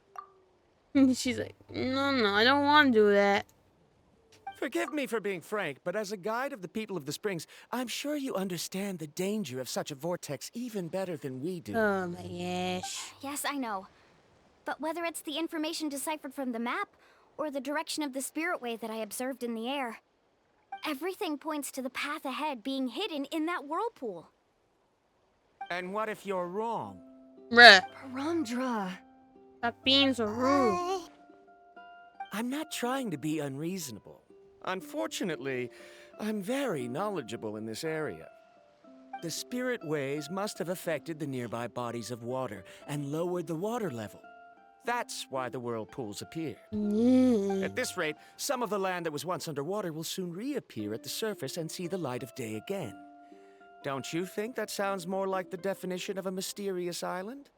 Speaker 1: She's like, no, I don't want to do that.
Speaker 9: Forgive me for being frank, but as a guide of the people of the Springs, I'm sure you understand the danger of such a vortex even better than we do.
Speaker 1: Oh my gosh.
Speaker 2: Yes, I know. But whether it's the information deciphered from the map, or the direction of the spirit way that I observed in the air, everything points to the path ahead being hidden in that whirlpool.
Speaker 9: And what if you're wrong?
Speaker 1: Bruh.
Speaker 8: Parandra.
Speaker 1: That beans are rude.
Speaker 9: I'm not trying to be unreasonable. Unfortunately, I'm very knowledgeable in this area. The spirit ways must have affected the nearby bodies of water and lowered the water level. That's why the whirlpools appeared. At this rate, some of the land that was once underwater will soon reappear at the surface and see the light of day again. Don't you think that sounds more like the definition of a mysterious island?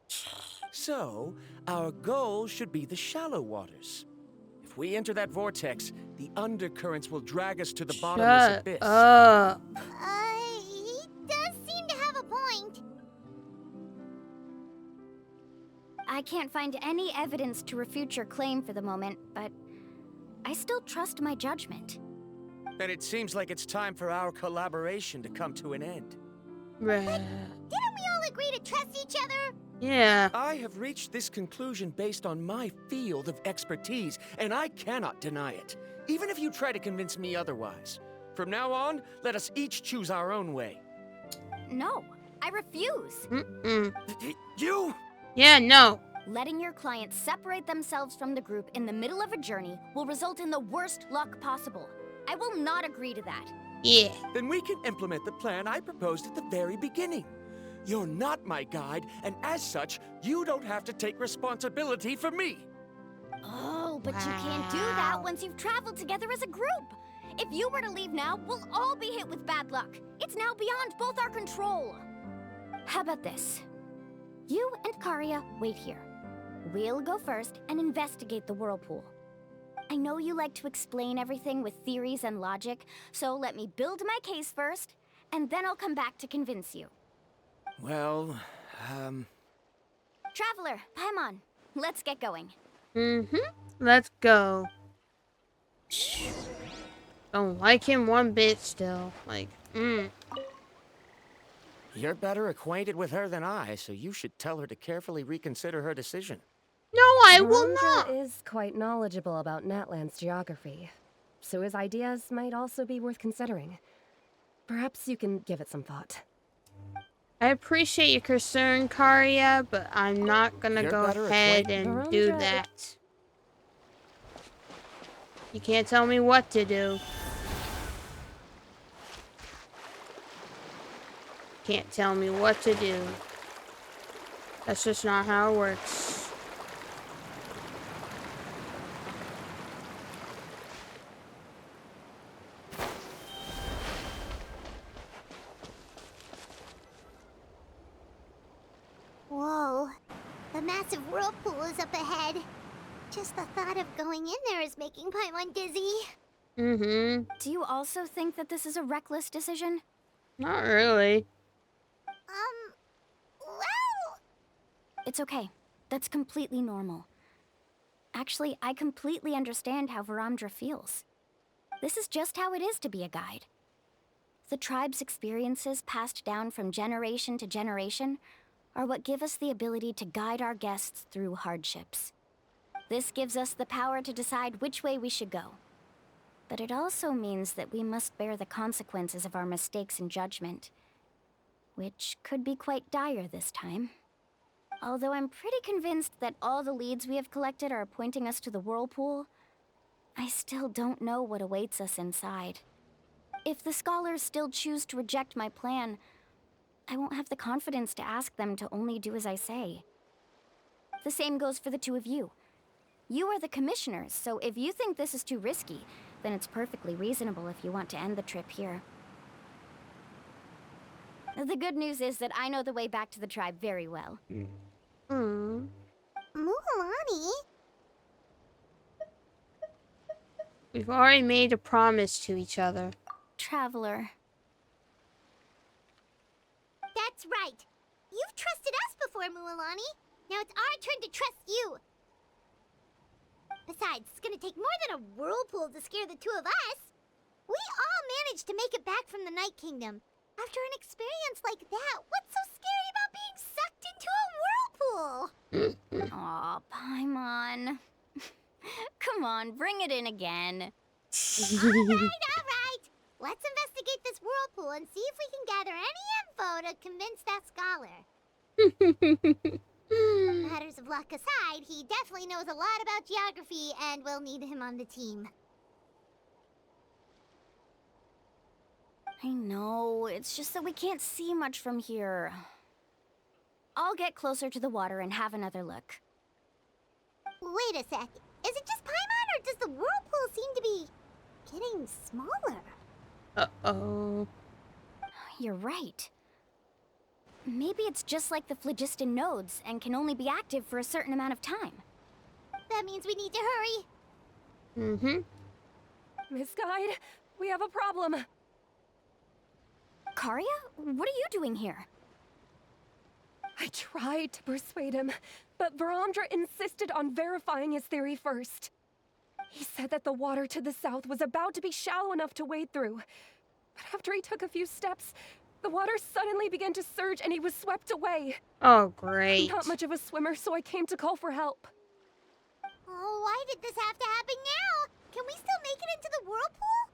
Speaker 9: So, our goal should be the shallow waters. If we enter that vortex, the undercurrents will drag us to the bottomless abyss.
Speaker 1: Shut up.
Speaker 4: He does seem to have a point.
Speaker 2: I can't find any evidence to refute your claim for the moment, but I still trust my judgment.
Speaker 9: Then it seems like it's time for our collaboration to come to an end.
Speaker 1: Bruh.
Speaker 4: Didn't we all agree to trust each other?
Speaker 1: Yeah.
Speaker 9: I have reached this conclusion based on my field of expertise, and I cannot deny it, even if you try to convince me otherwise. From now on, let us each choose our own way.
Speaker 2: No, I refuse.
Speaker 9: You?
Speaker 1: Yeah, no.
Speaker 2: Letting your clients separate themselves from the group in the middle of a journey will result in the worst luck possible. I will not agree to that.
Speaker 1: Yeah.
Speaker 9: Then we can implement the plan I proposed at the very beginning. You're not my guide, and as such, you don't have to take responsibility for me.
Speaker 2: Oh, but you can't do that once you've traveled together as a group. If you were to leave now, we'll all be hit with bad luck. It's now beyond both our control. How about this? You and Karia wait here. We'll go first and investigate the whirlpool. I know you like to explain everything with theories and logic, so let me build my case first, and then I'll come back to convince you.
Speaker 9: Well,
Speaker 2: Traveler, Paimon, let's get going.
Speaker 1: Let's go. Don't like him one bit still. Like,
Speaker 9: You're better acquainted with her than I, so you should tell her to carefully reconsider her decision.
Speaker 1: No, I will
Speaker 8: Parandra
Speaker 1: not.
Speaker 8: is quite knowledgeable about Natland's geography, so his ideas might also be worth considering. Perhaps you can give it some thought.
Speaker 1: I appreciate your concern, Karia, but I'm not gonna go ahead and do that. You can't tell me what to do. Can't tell me what to do. That's just not how it works.
Speaker 4: Whoa. The massive whirlpool is up ahead. Just the thought of going in there is making Paimon dizzy.
Speaker 1: Mm-hmm.
Speaker 2: Do you also think that this is a reckless decision?
Speaker 1: Not really.
Speaker 4: Well...
Speaker 2: It's okay. That's completely normal. Actually, I completely understand how Varamdra feels. This is just how it is to be a guide. The tribe's experiences passed down from generation to generation are what give us the ability to guide our guests through hardships. This gives us the power to decide which way we should go. But it also means that we must bear the consequences of our mistakes and judgment, which could be quite dire this time. Although I'm pretty convinced that all the leads we have collected are pointing us to the whirlpool, I still don't know what awaits us inside. If the scholars still choose to reject my plan, I won't have the confidence to ask them to only do as I say. The same goes for the two of you. You are the commissioners, so if you think this is too risky, then it's perfectly reasonable if you want to end the trip here. The good news is that I know the way back to the tribe very well.
Speaker 4: Mualani?
Speaker 1: We've already made a promise to each other.
Speaker 2: Traveler.
Speaker 4: That's right. You've trusted us before, Mualani. Now it's our turn to trust you. Besides, it's gonna take more than a whirlpool to scare the two of us. We all managed to make it back from the Night Kingdom. After an experience like that, what's so scary about being sucked into a whirlpool?
Speaker 2: Aw, Paimon. Come on, bring it in again.
Speaker 4: Alright! Let's investigate this whirlpool and see if we can gather any info to convince that scholar. Matters of luck aside, he definitely knows a lot about geography, and we'll need him on the team.
Speaker 2: I know, it's just that we can't see much from here. I'll get closer to the water and have another look.
Speaker 4: Wait a sec. Is it just Paimon, or does the whirlpool seem to be getting smaller?
Speaker 1: Uh-oh.
Speaker 2: You're right. Maybe it's just like the phlogiston nodes and can only be active for a certain amount of time.
Speaker 4: That means we need to hurry.
Speaker 1: Mm-hmm.
Speaker 8: Miss Guide, we have a problem.
Speaker 2: Karia? What are you doing here?
Speaker 8: I tried to persuade him, but Varamdra insisted on verifying his theory first. He said that the water to the south was about to be shallow enough to wade through. But after he took a few steps, the water suddenly began to surge and he was swept away.
Speaker 1: Oh, great.
Speaker 8: I'm not much of a swimmer, so I came to call for help.
Speaker 4: Oh, why did this have to happen now? Can we still make it into the whirlpool?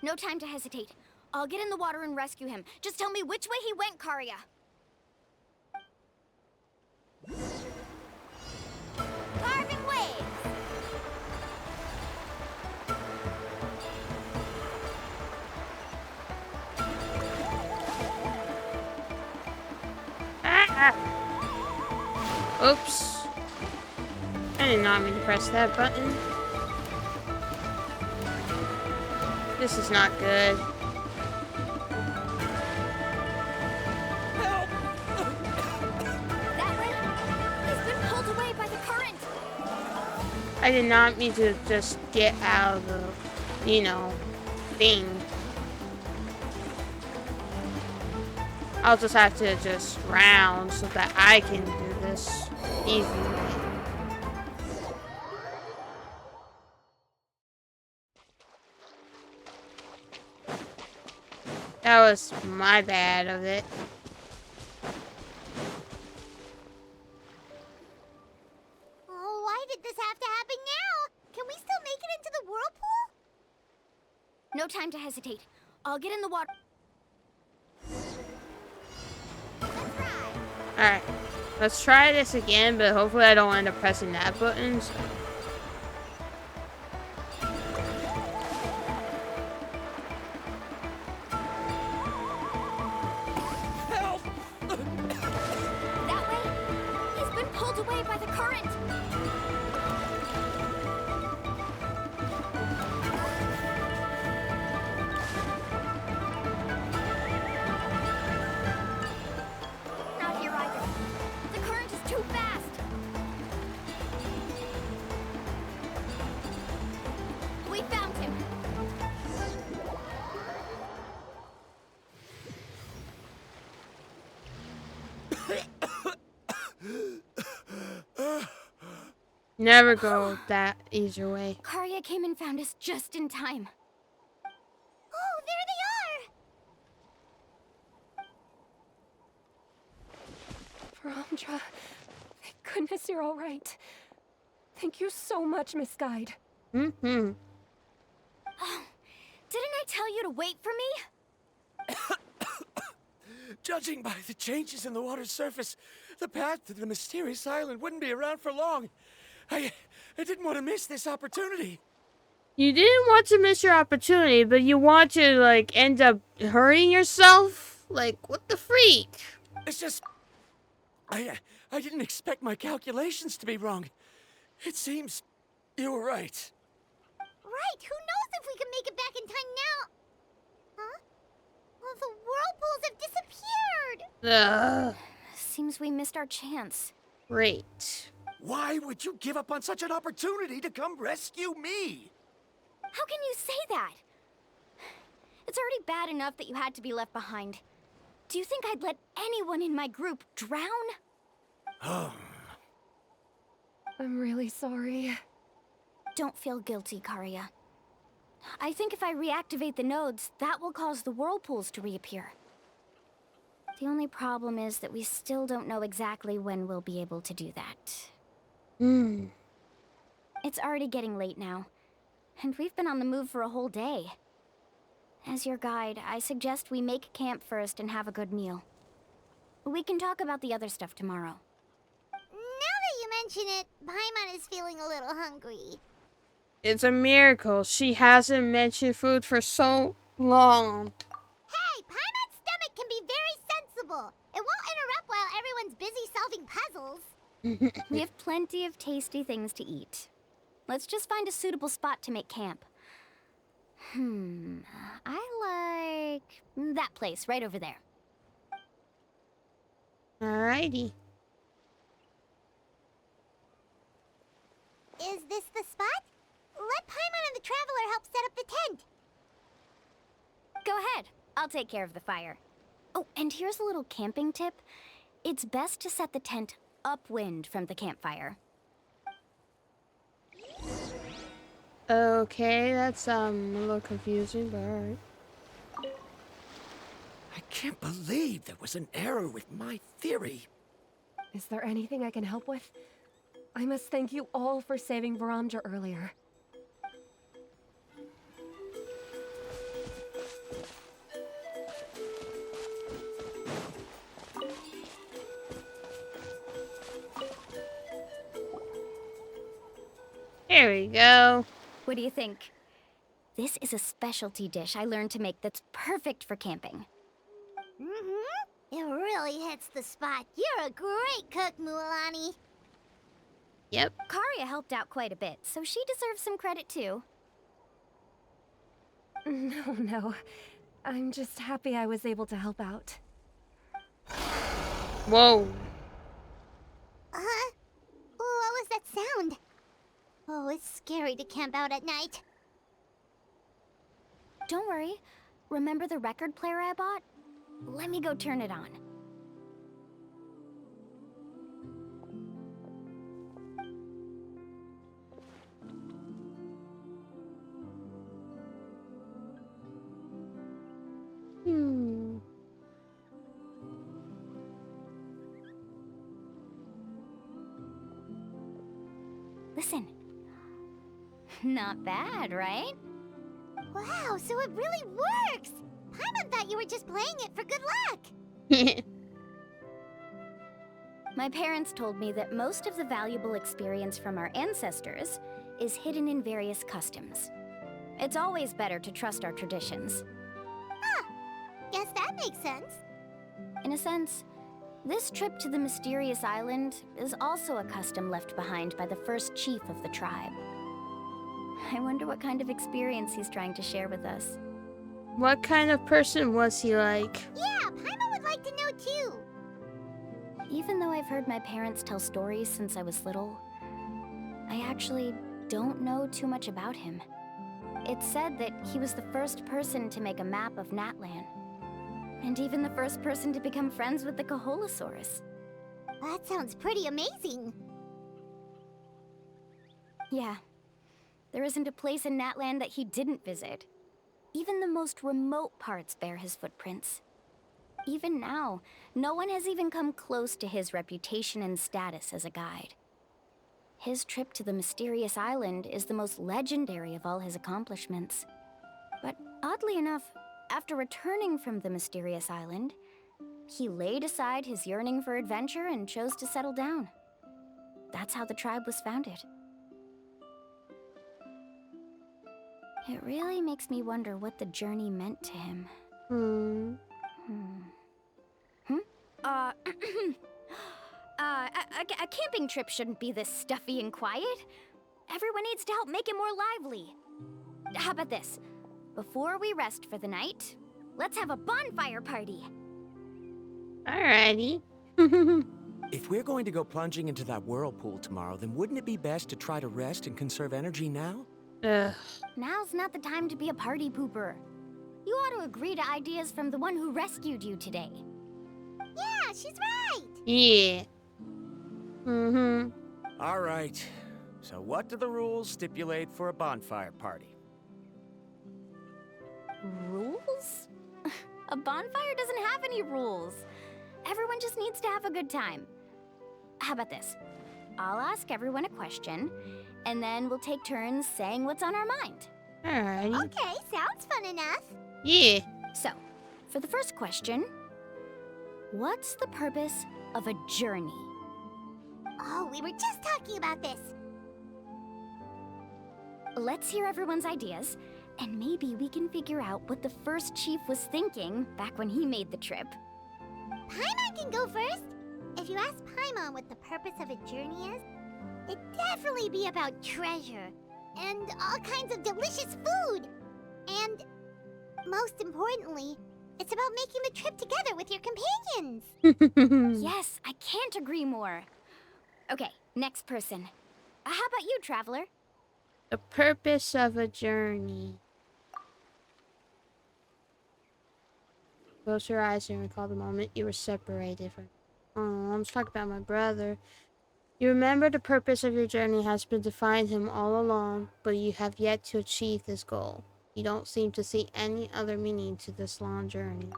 Speaker 2: No time to hesitate. I'll get in the water and rescue him. Just tell me which way he went, Karia.
Speaker 4: Carving waves!
Speaker 1: Oops. I did not mean to press that button. This is not good.
Speaker 2: That way? He's been pulled away by the current.
Speaker 1: I did not mean to just get out of the, thing. I'll just have to just round so that I can do this easily. That was my bad of it.
Speaker 4: Oh, why did this have to happen now? Can we still make it into the whirlpool?
Speaker 2: No time to hesitate. I'll get in the water.
Speaker 1: Alright. Let's try this again, but hopefully I don't end up pressing that button. So.
Speaker 9: Help!
Speaker 2: That way? He's been pulled away by the current. Not here either. The current is too fast. We found him.
Speaker 1: Never go that easier way.
Speaker 2: Karya came and found us just in time.
Speaker 4: Oh, there they are!
Speaker 8: Verandra, thank goodness you're all right. Thank you so much, Miss Guide.
Speaker 1: Mm-hmm.
Speaker 2: Oh, didn't I tell you to wait for me?
Speaker 9: Judging by the changes in the water's surface, the path to the mysterious island wouldn't be around for long. I didn't want to miss this opportunity.
Speaker 1: You didn't want to miss your opportunity, but you want to, like, end up hurting yourself? Like, what the freak?
Speaker 9: It's just... I didn't expect my calculations to be wrong. It seems you were right.
Speaker 4: Right, who knows if we can make it back in time now? Huh? Well, the whirlpools have disappeared!
Speaker 1: Ugh.
Speaker 2: Seems we missed our chance.
Speaker 1: Great.
Speaker 9: Why would you give up on such an opportunity to come rescue me?
Speaker 2: How can you say that? It's already bad enough that you had to be left behind. Do you think I'd let anyone in my group drown?
Speaker 8: I'm really sorry.
Speaker 2: Don't feel guilty, Karya. I think if I reactivate the nodes, that will cause the whirlpools to reappear. The only problem is that we still don't know exactly when we'll be able to do that.
Speaker 1: Hmm.
Speaker 2: It's already getting late now, and we've been on the move for a whole day. As your guide, I suggest we make camp first and have a good meal. We can talk about the other stuff tomorrow.
Speaker 4: Now that you mention it, Paimon is feeling a little hungry.
Speaker 1: It's a miracle. She hasn't mentioned food for so long.
Speaker 4: Hey, Paimon's stomach can be very sensible. It won't interrupt while everyone's busy solving puzzles.
Speaker 2: We have plenty of tasty things to eat. Let's just find a suitable spot to make camp. I like that place right over there.
Speaker 1: Alrighty.
Speaker 4: Is this the spot? Let Paimon and the Traveler help set up the tent.
Speaker 2: Go ahead. I'll take care of the fire. Oh, and here's a little camping tip. It's best to set the tent upwind from the campfire.
Speaker 1: Okay, that's a little confusing, but alright.
Speaker 9: I can't believe there was an error with my theory.
Speaker 8: Is there anything I can help with? I must thank you all for saving Verandra earlier.
Speaker 1: Here we go.
Speaker 2: What do you think? This is a specialty dish I learned to make that's perfect for camping.
Speaker 4: Mm-hmm. It really hits the spot. You're a great cook, Mualani.
Speaker 1: Yep.
Speaker 2: Karya helped out quite a bit, so she deserves some credit too.
Speaker 8: No. I'm just happy I was able to help out.
Speaker 1: Whoa.
Speaker 4: Huh? What was that sound? Oh, it's scary to camp out at night.
Speaker 2: Don't worry. Remember the record player I bought? Let me go turn it on. Listen. Not bad, right?
Speaker 4: Wow, so it really works! Paimon thought you were just playing it for good luck!
Speaker 2: My parents told me that most of the valuable experience from our ancestors is hidden in various customs. It's always better to trust our traditions.
Speaker 4: Guess that makes sense.
Speaker 2: In a sense, this trip to the mysterious island is also a custom left behind by the first chief of the tribe. I wonder what kind of experience he's trying to share with us.
Speaker 1: What kind of person was he like?
Speaker 4: Yeah, Paimon would like to know too.
Speaker 2: Even though I've heard my parents tell stories since I was little, I actually don't know too much about him. It's said that he was the first person to make a map of Natlan, and even the first person to become friends with the Kaholosaurus.
Speaker 4: That sounds pretty amazing.
Speaker 2: Yeah. There isn't a place in Natlan that he didn't visit. Even the most remote parts bear his footprints. Even now, no one has even come close to his reputation and status as a guide. His trip to the mysterious island is the most legendary of all his accomplishments. But oddly enough, after returning from the mysterious island, he laid aside his yearning for adventure and chose to settle down. That's how the tribe was founded. It really makes me wonder what the journey meant to him. A camping trip shouldn't be this stuffy and quiet. Everyone needs to help make it more lively. How about this? Before we rest for the night, let's have a bonfire party.
Speaker 1: Alrighty.
Speaker 9: If we're going to go plunging into that whirlpool tomorrow, then wouldn't it be best to try to rest and conserve energy now?
Speaker 1: Ugh.
Speaker 2: Now's not the time to be a party pooper. You ought to agree to ideas from the one who rescued you today.
Speaker 4: Yeah, she's right.
Speaker 1: Yeah.
Speaker 9: All right. So what do the rules stipulate for a bonfire party?
Speaker 2: Rules? A bonfire doesn't have any rules. Everyone just needs to have a good time. How about this? I'll ask everyone a question, and then we'll take turns saying what's on our mind.
Speaker 1: Alrighty.
Speaker 4: Okay, sounds fun enough.
Speaker 1: Yeah.
Speaker 2: So, for the first question, what's the purpose of a journey?
Speaker 4: Oh, we were just talking about this.
Speaker 2: Let's hear everyone's ideas, and maybe we can figure out what the first chief was thinking back when he made the trip.
Speaker 4: Paimon can go first. If you ask Paimon what the purpose of a journey is, it'd definitely be about treasure and all kinds of delicious food. And most importantly, it's about making the trip together with your companions.
Speaker 2: Yes, I can't agree more. Okay, next person. How about you, Traveler?
Speaker 1: The purpose of a journey. Close your eyes and recall the moment you were separated from. Oh, I'm talking about my brother. You remember the purpose of your journey has been to find him all along, but you have yet to achieve this goal. You don't seem to see any other meaning to this long journey.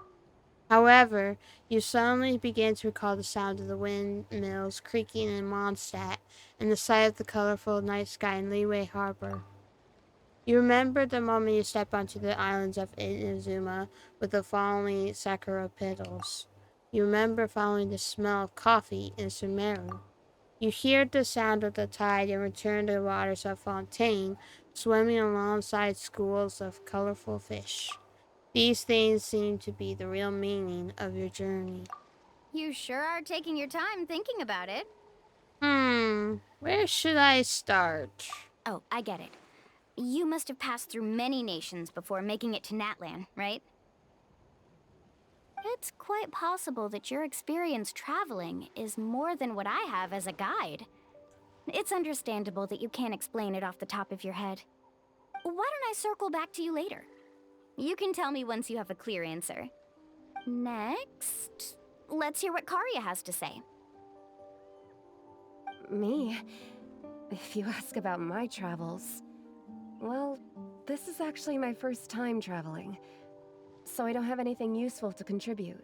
Speaker 1: However, you suddenly begin to recall the sound of the windmills creaking in Mondstadt and the sight of the colorful night sky in Leeway Harbor. You remember the moment you stepped onto the islands of Inazuma with the falling sakura petals. You remember following the smell of coffee in Sumeru. You hear the sound of the tide and return to the waters of Fontaine, swimming alongside schools of colorful fish. These things seem to be the real meaning of your journey.
Speaker 2: You sure are taking your time thinking about it.
Speaker 1: Where should I start?
Speaker 2: Oh, I get it. You must have passed through many nations before making it to Natlan, right? It's quite possible that your experience traveling is more than what I have as a guide. It's understandable that you can't explain it off the top of your head. Why don't I circle back to you later? You can tell me once you have a clear answer. Next, let's hear what Karia has to say.
Speaker 8: Me? If you ask about my travels... Well, this is actually my first time traveling, so I don't have anything useful to contribute.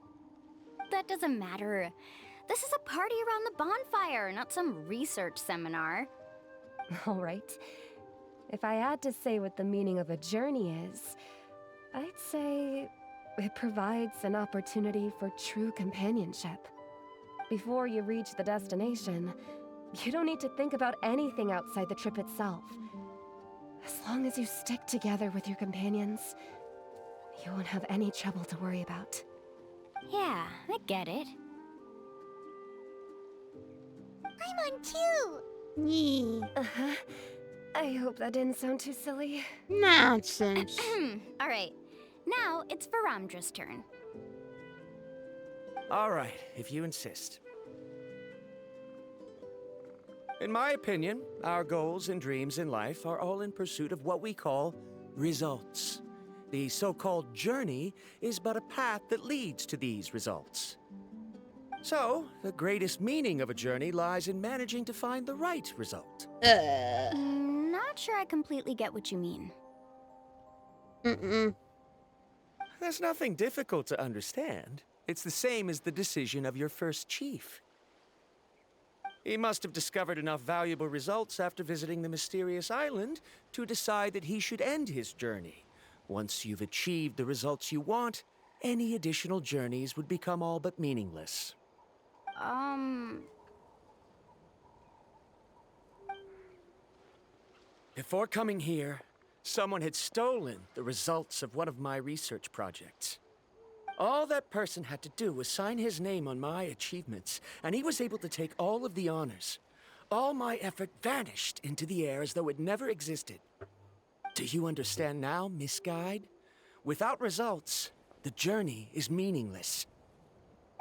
Speaker 2: That doesn't matter. This is a party around the bonfire, not some research seminar.
Speaker 8: All right. If I had to say what the meaning of a journey is, I'd say it provides an opportunity for true companionship. Before you reach the destination, you don't need to think about anything outside the trip itself. As long as you stick together with your companions, you won't have any trouble to worry about.
Speaker 2: Yeah, I get it.
Speaker 4: I'm on too!
Speaker 1: Yee.
Speaker 8: Uh-huh. I hope that didn't sound too silly.
Speaker 1: Nonsense.
Speaker 2: Alright, now it's Varamdra's turn.
Speaker 9: All right, if you insist. In my opinion, our goals and dreams in life are all in pursuit of what we call results. The so-called journey is but a path that leads to these results. So, the greatest meaning of a journey lies in managing to find the right result.
Speaker 2: Not sure I completely get what you mean.
Speaker 9: There's nothing difficult to understand. It's the same as the decision of your first chief. He must have discovered enough valuable results after visiting the mysterious island to decide that he should end his journey. Once you've achieved the results you want, any additional journeys would become all but meaningless. Before coming here, someone had stolen the results of one of my research projects. All that person had to do was sign his name on my achievements, and he was able to take all of the honors. All my effort vanished into the air as though it never existed. Do you understand now, Miss Guide? Without results, the journey is meaningless.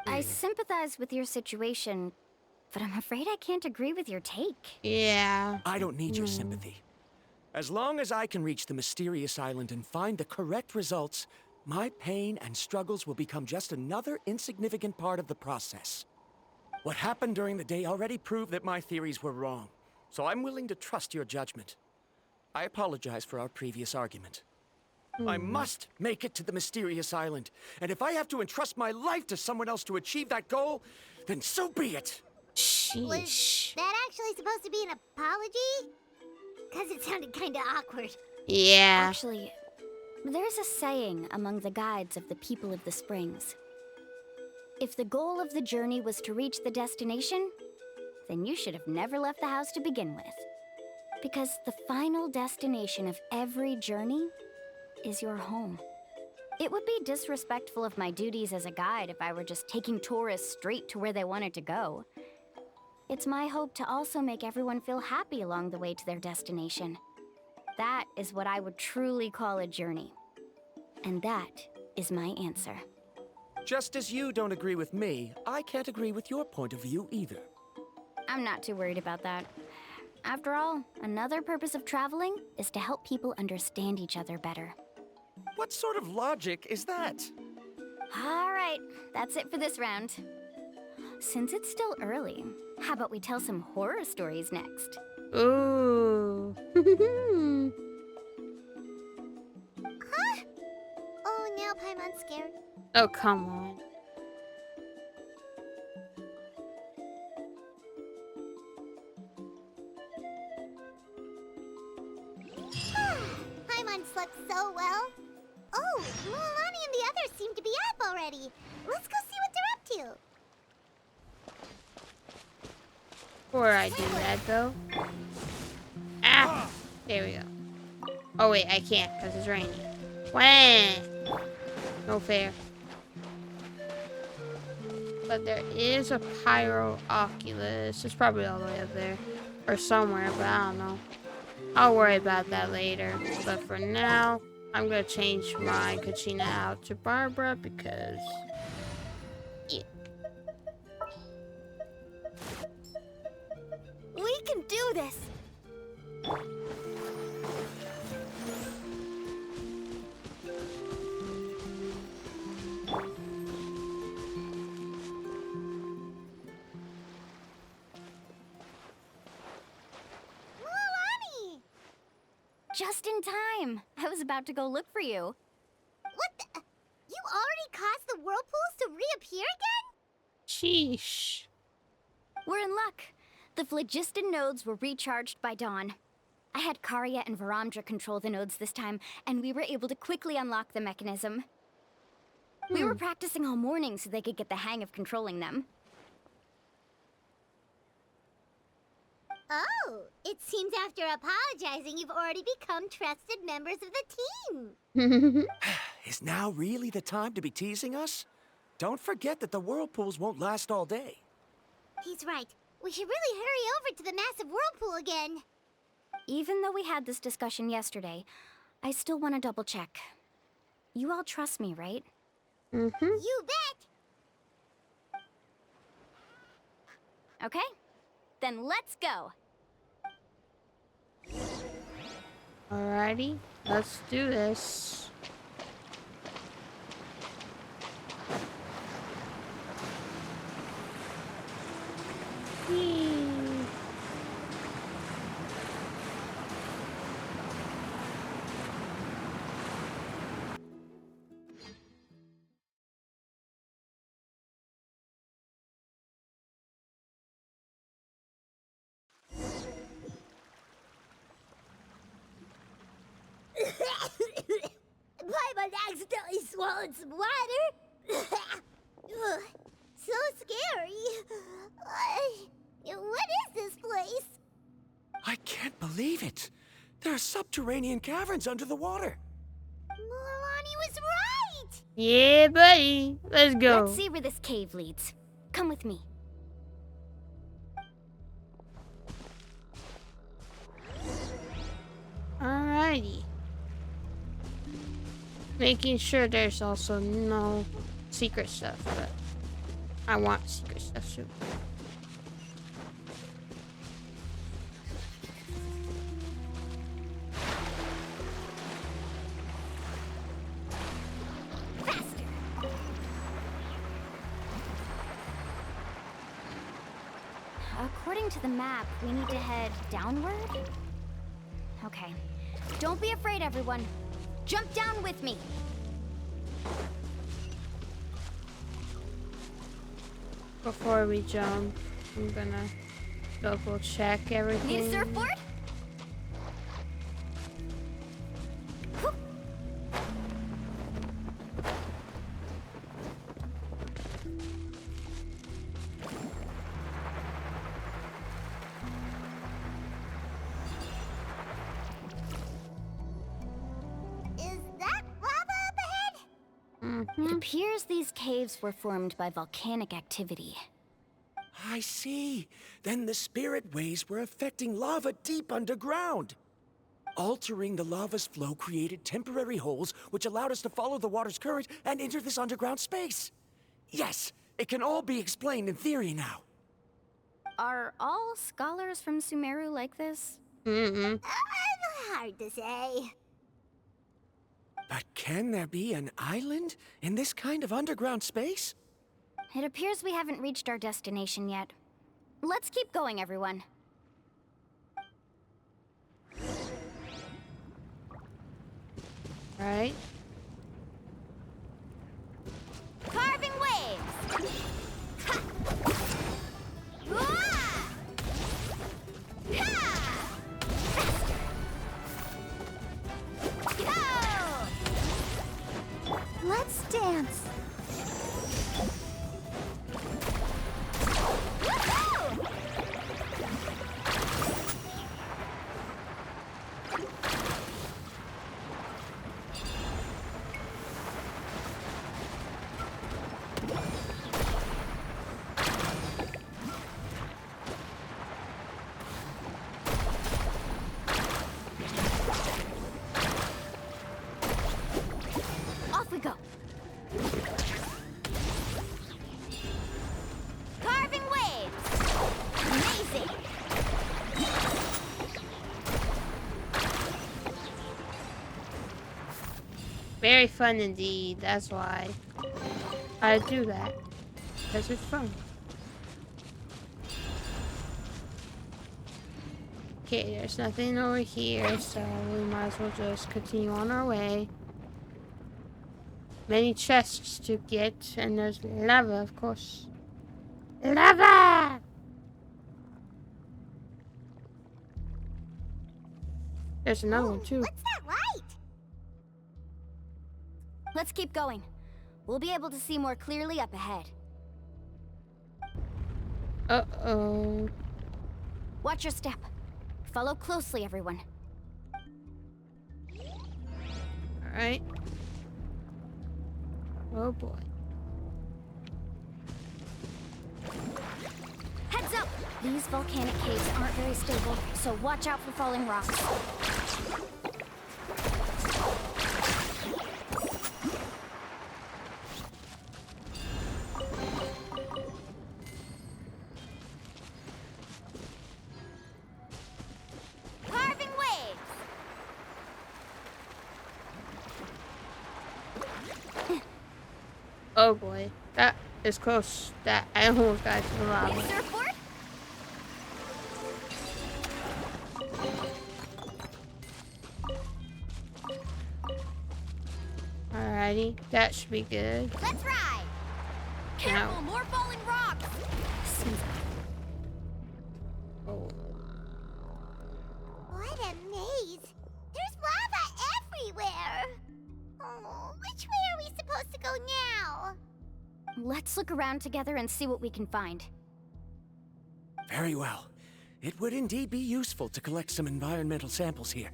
Speaker 2: I sympathize with your situation, but I'm afraid I can't agree with your take.
Speaker 1: Yeah.
Speaker 9: I don't need your sympathy. As long as I can reach the mysterious island and find the correct results, my pain and struggles will become just another insignificant part of the process. What happened during the day already proved that my theories were wrong, so I'm willing to trust your judgment. I apologize for our previous argument. I must make it to the mysterious island, and if I have to entrust my life to someone else to achieve that goal, then so be it.
Speaker 4: Was
Speaker 1: Sheesh.
Speaker 4: that actually supposed to be an apology? Because it sounded kinda awkward.
Speaker 1: Yeah.
Speaker 2: Actually, there's a saying among the guides of the people of the springs. If the goal of the journey was to reach the destination, then you should have never left the house to begin with. Because the final destination of every journey is your home. It would be disrespectful of my duties as a guide if I were just taking tourists straight to where they wanted to go. It's my hope to also make everyone feel happy along the way to their destination. That is what I would truly call a journey. And that is my answer.
Speaker 9: Just as you don't agree with me, I can't agree with your point of view either.
Speaker 2: I'm not too worried about that. After all, another purpose of traveling is to help people understand each other better.
Speaker 9: What sort of logic is that?
Speaker 2: All right, that's it for this round. Since it's still early, how about we tell some horror stories next?
Speaker 1: Ooh.
Speaker 4: Huh? Oh, now Paimon's scared.
Speaker 1: Oh, come on.
Speaker 4: Paimon slept so well. Oh, Mualani and the others seem to be up already. Let's go see what they're up to.
Speaker 1: Before I do that, though. Ah! There we go. Oh, wait, I can't because it's raining. Wah! No fair. But there is a Pyro Oculus. It's probably all the way up there. Or somewhere, but I don't know. I'll worry about that later. But for now, I'm going to change my Kachina out to Barbara because... yeah.
Speaker 2: We can do this!
Speaker 4: Mualani!
Speaker 2: Just in time! I was about to go look for you.
Speaker 4: What the? You already caused the whirlpools to reappear again?
Speaker 1: Sheesh.
Speaker 2: We're in luck. The phlogiston nodes were recharged by dawn. I had Karya and Varamdra control the nodes this time, and we were able to quickly unlock the mechanism. We were practicing all morning so they could get the hang of controlling them.
Speaker 4: Oh, it seems after apologizing, you've already become trusted members of the team.
Speaker 9: Is now really the time to be teasing us? Don't forget that the whirlpools won't last all day.
Speaker 4: He's right. We should really hurry over to the massive whirlpool again.
Speaker 2: Even though we had this discussion yesterday, I still want to double check. You all trust me, right?
Speaker 1: Mm-hmm.
Speaker 4: You bet!
Speaker 2: Okay, then let's go.
Speaker 1: Alrighty, let's do this. Whee.
Speaker 4: Paimon accidentally swallowed some water. Ugh, so scary. What is this place?
Speaker 9: I can't believe it. There are subterranean caverns under the water.
Speaker 4: Milani was right!
Speaker 1: Yeah, buddy. Let's go.
Speaker 2: Let's see where this cave leads. Come with me.
Speaker 1: Alrighty. Making sure there's also no secret stuff, but I want secret stuff too.
Speaker 2: Faster! According to the map, we need to head downward? Okay. Don't be afraid, everyone. Jump down with me.
Speaker 1: Before we jump, I'm gonna double check everything.
Speaker 2: Need a surfboard? Whoop.
Speaker 4: Is that lava up ahead?
Speaker 2: It appears these caves were formed by volcanic activity.
Speaker 9: I see. Then the spirit waves were affecting lava deep underground. Altering the lava's flow created temporary holes which allowed us to follow the water's current and enter this underground space. Yes, it can all be explained in theory now.
Speaker 2: Are all scholars from Sumeru like this?
Speaker 4: Hard to say.
Speaker 9: But can there be an island in this kind of underground space?
Speaker 2: It appears we haven't reached our destination yet. Let's keep going, everyone.
Speaker 1: Right?
Speaker 2: Carving waves! Ha! Wah! Ha! Faster! Go! Let's dance. Woohoo! Off we go. Carving waves. Amazing.
Speaker 1: Very fun indeed. That's why I do that. Because it's fun. Okay, there's nothing over here, so we might as well just continue on our way. Many chests to get, and there's lava, of course. Lava! There's another one too.
Speaker 4: What's that light?
Speaker 2: Let's keep going. We'll be able to see more clearly up ahead.
Speaker 1: Uh-oh.
Speaker 2: Watch your step. Follow closely, everyone.
Speaker 1: Alright. Oh boy.
Speaker 2: Heads up! These volcanic caves aren't very stable, so watch out for falling rocks.
Speaker 4: Carving waves!
Speaker 1: Oh boy. That is close. That I almost got to the lava.
Speaker 2: Surfboard?
Speaker 1: Alrighty. That should be good.
Speaker 4: Let's ride!
Speaker 2: Careful, more falling rocks!
Speaker 1: Oh.
Speaker 4: What a maze! There's lava everywhere! Oh, which way are we supposed to go now?
Speaker 2: Let's look around together and see what we can find.
Speaker 9: Very well. It would indeed be useful to collect some environmental samples here.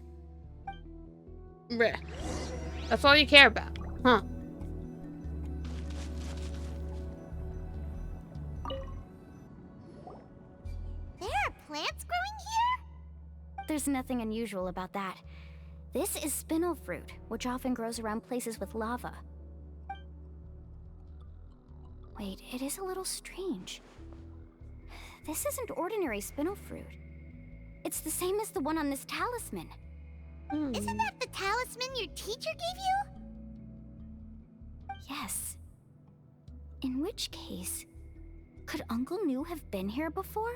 Speaker 1: Bruh. That's all you care about, huh?
Speaker 4: There are plants growing here?
Speaker 2: There's nothing unusual about that. This is spinel fruit, which often grows around places with lava. Wait, it is a little strange. This isn't ordinary spinel fruit. It's the same as the one on this talisman.
Speaker 4: Isn't that the talisman your teacher gave you?
Speaker 2: Yes. In which case, could Uncle New have been here before?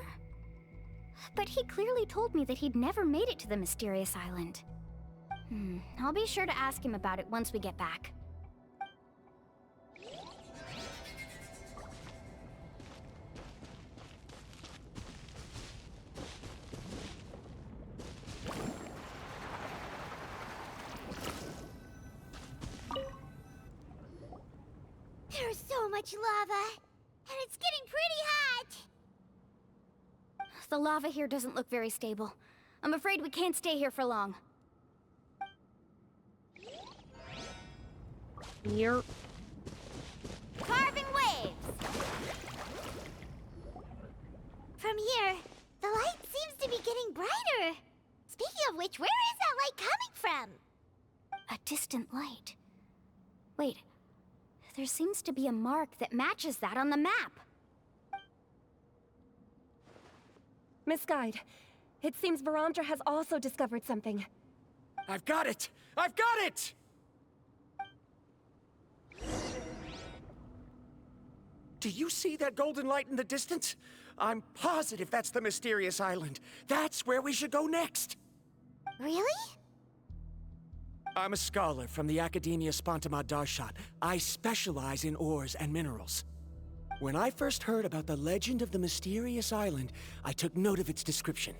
Speaker 2: But he clearly told me that he'd never made it to the mysterious island. I'll be sure to ask him about it once we get back.
Speaker 4: There's so much lava, and it's getting pretty hot.
Speaker 2: The lava here doesn't look very stable. I'm afraid we can't stay here for long.
Speaker 1: Yep.
Speaker 4: Carving waves! From here, the light seems to be getting brighter. Speaking of which, where is that light coming from?
Speaker 2: A distant light. Wait, there seems to be a mark that matches that on the map.
Speaker 8: Miss Guide, it seems Verandra has also discovered something.
Speaker 9: I've got it! I've got it! Do you see that golden light in the distance? I'm positive that's the mysterious island. That's where we should go next.
Speaker 4: Really?
Speaker 9: I'm a scholar from the Academia Spontima Darshat. I specialize in ores and minerals. When I first heard about the legend of the mysterious island, I took note of its description.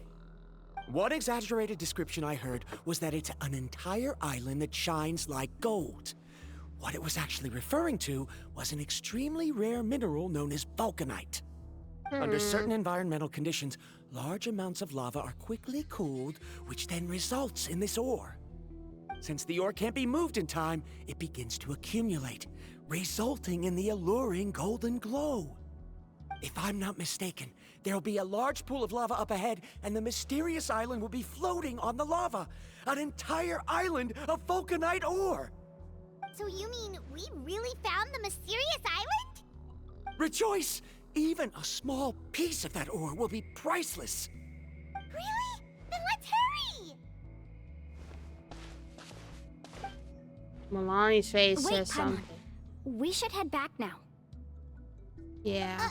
Speaker 9: One exaggerated description I heard was that it's an entire island that shines like gold. What it was actually referring to was an extremely rare mineral known as vulcanite. Under certain environmental conditions, large amounts of lava are quickly cooled, which then results in this ore. Since the ore can't be moved in time, it begins to accumulate, resulting in the alluring golden glow. If I'm not mistaken, there'll be a large pool of lava up ahead, and the mysterious island will be floating on the lava. An entire island of vulcanite ore!
Speaker 4: So you mean we really found the mysterious island?
Speaker 9: Rejoice! Even a small piece of that ore will be priceless.
Speaker 4: Really? Then let's hurry!
Speaker 1: Milani's face
Speaker 2: Wait,
Speaker 1: says something.
Speaker 2: We should head back now.
Speaker 1: Yeah.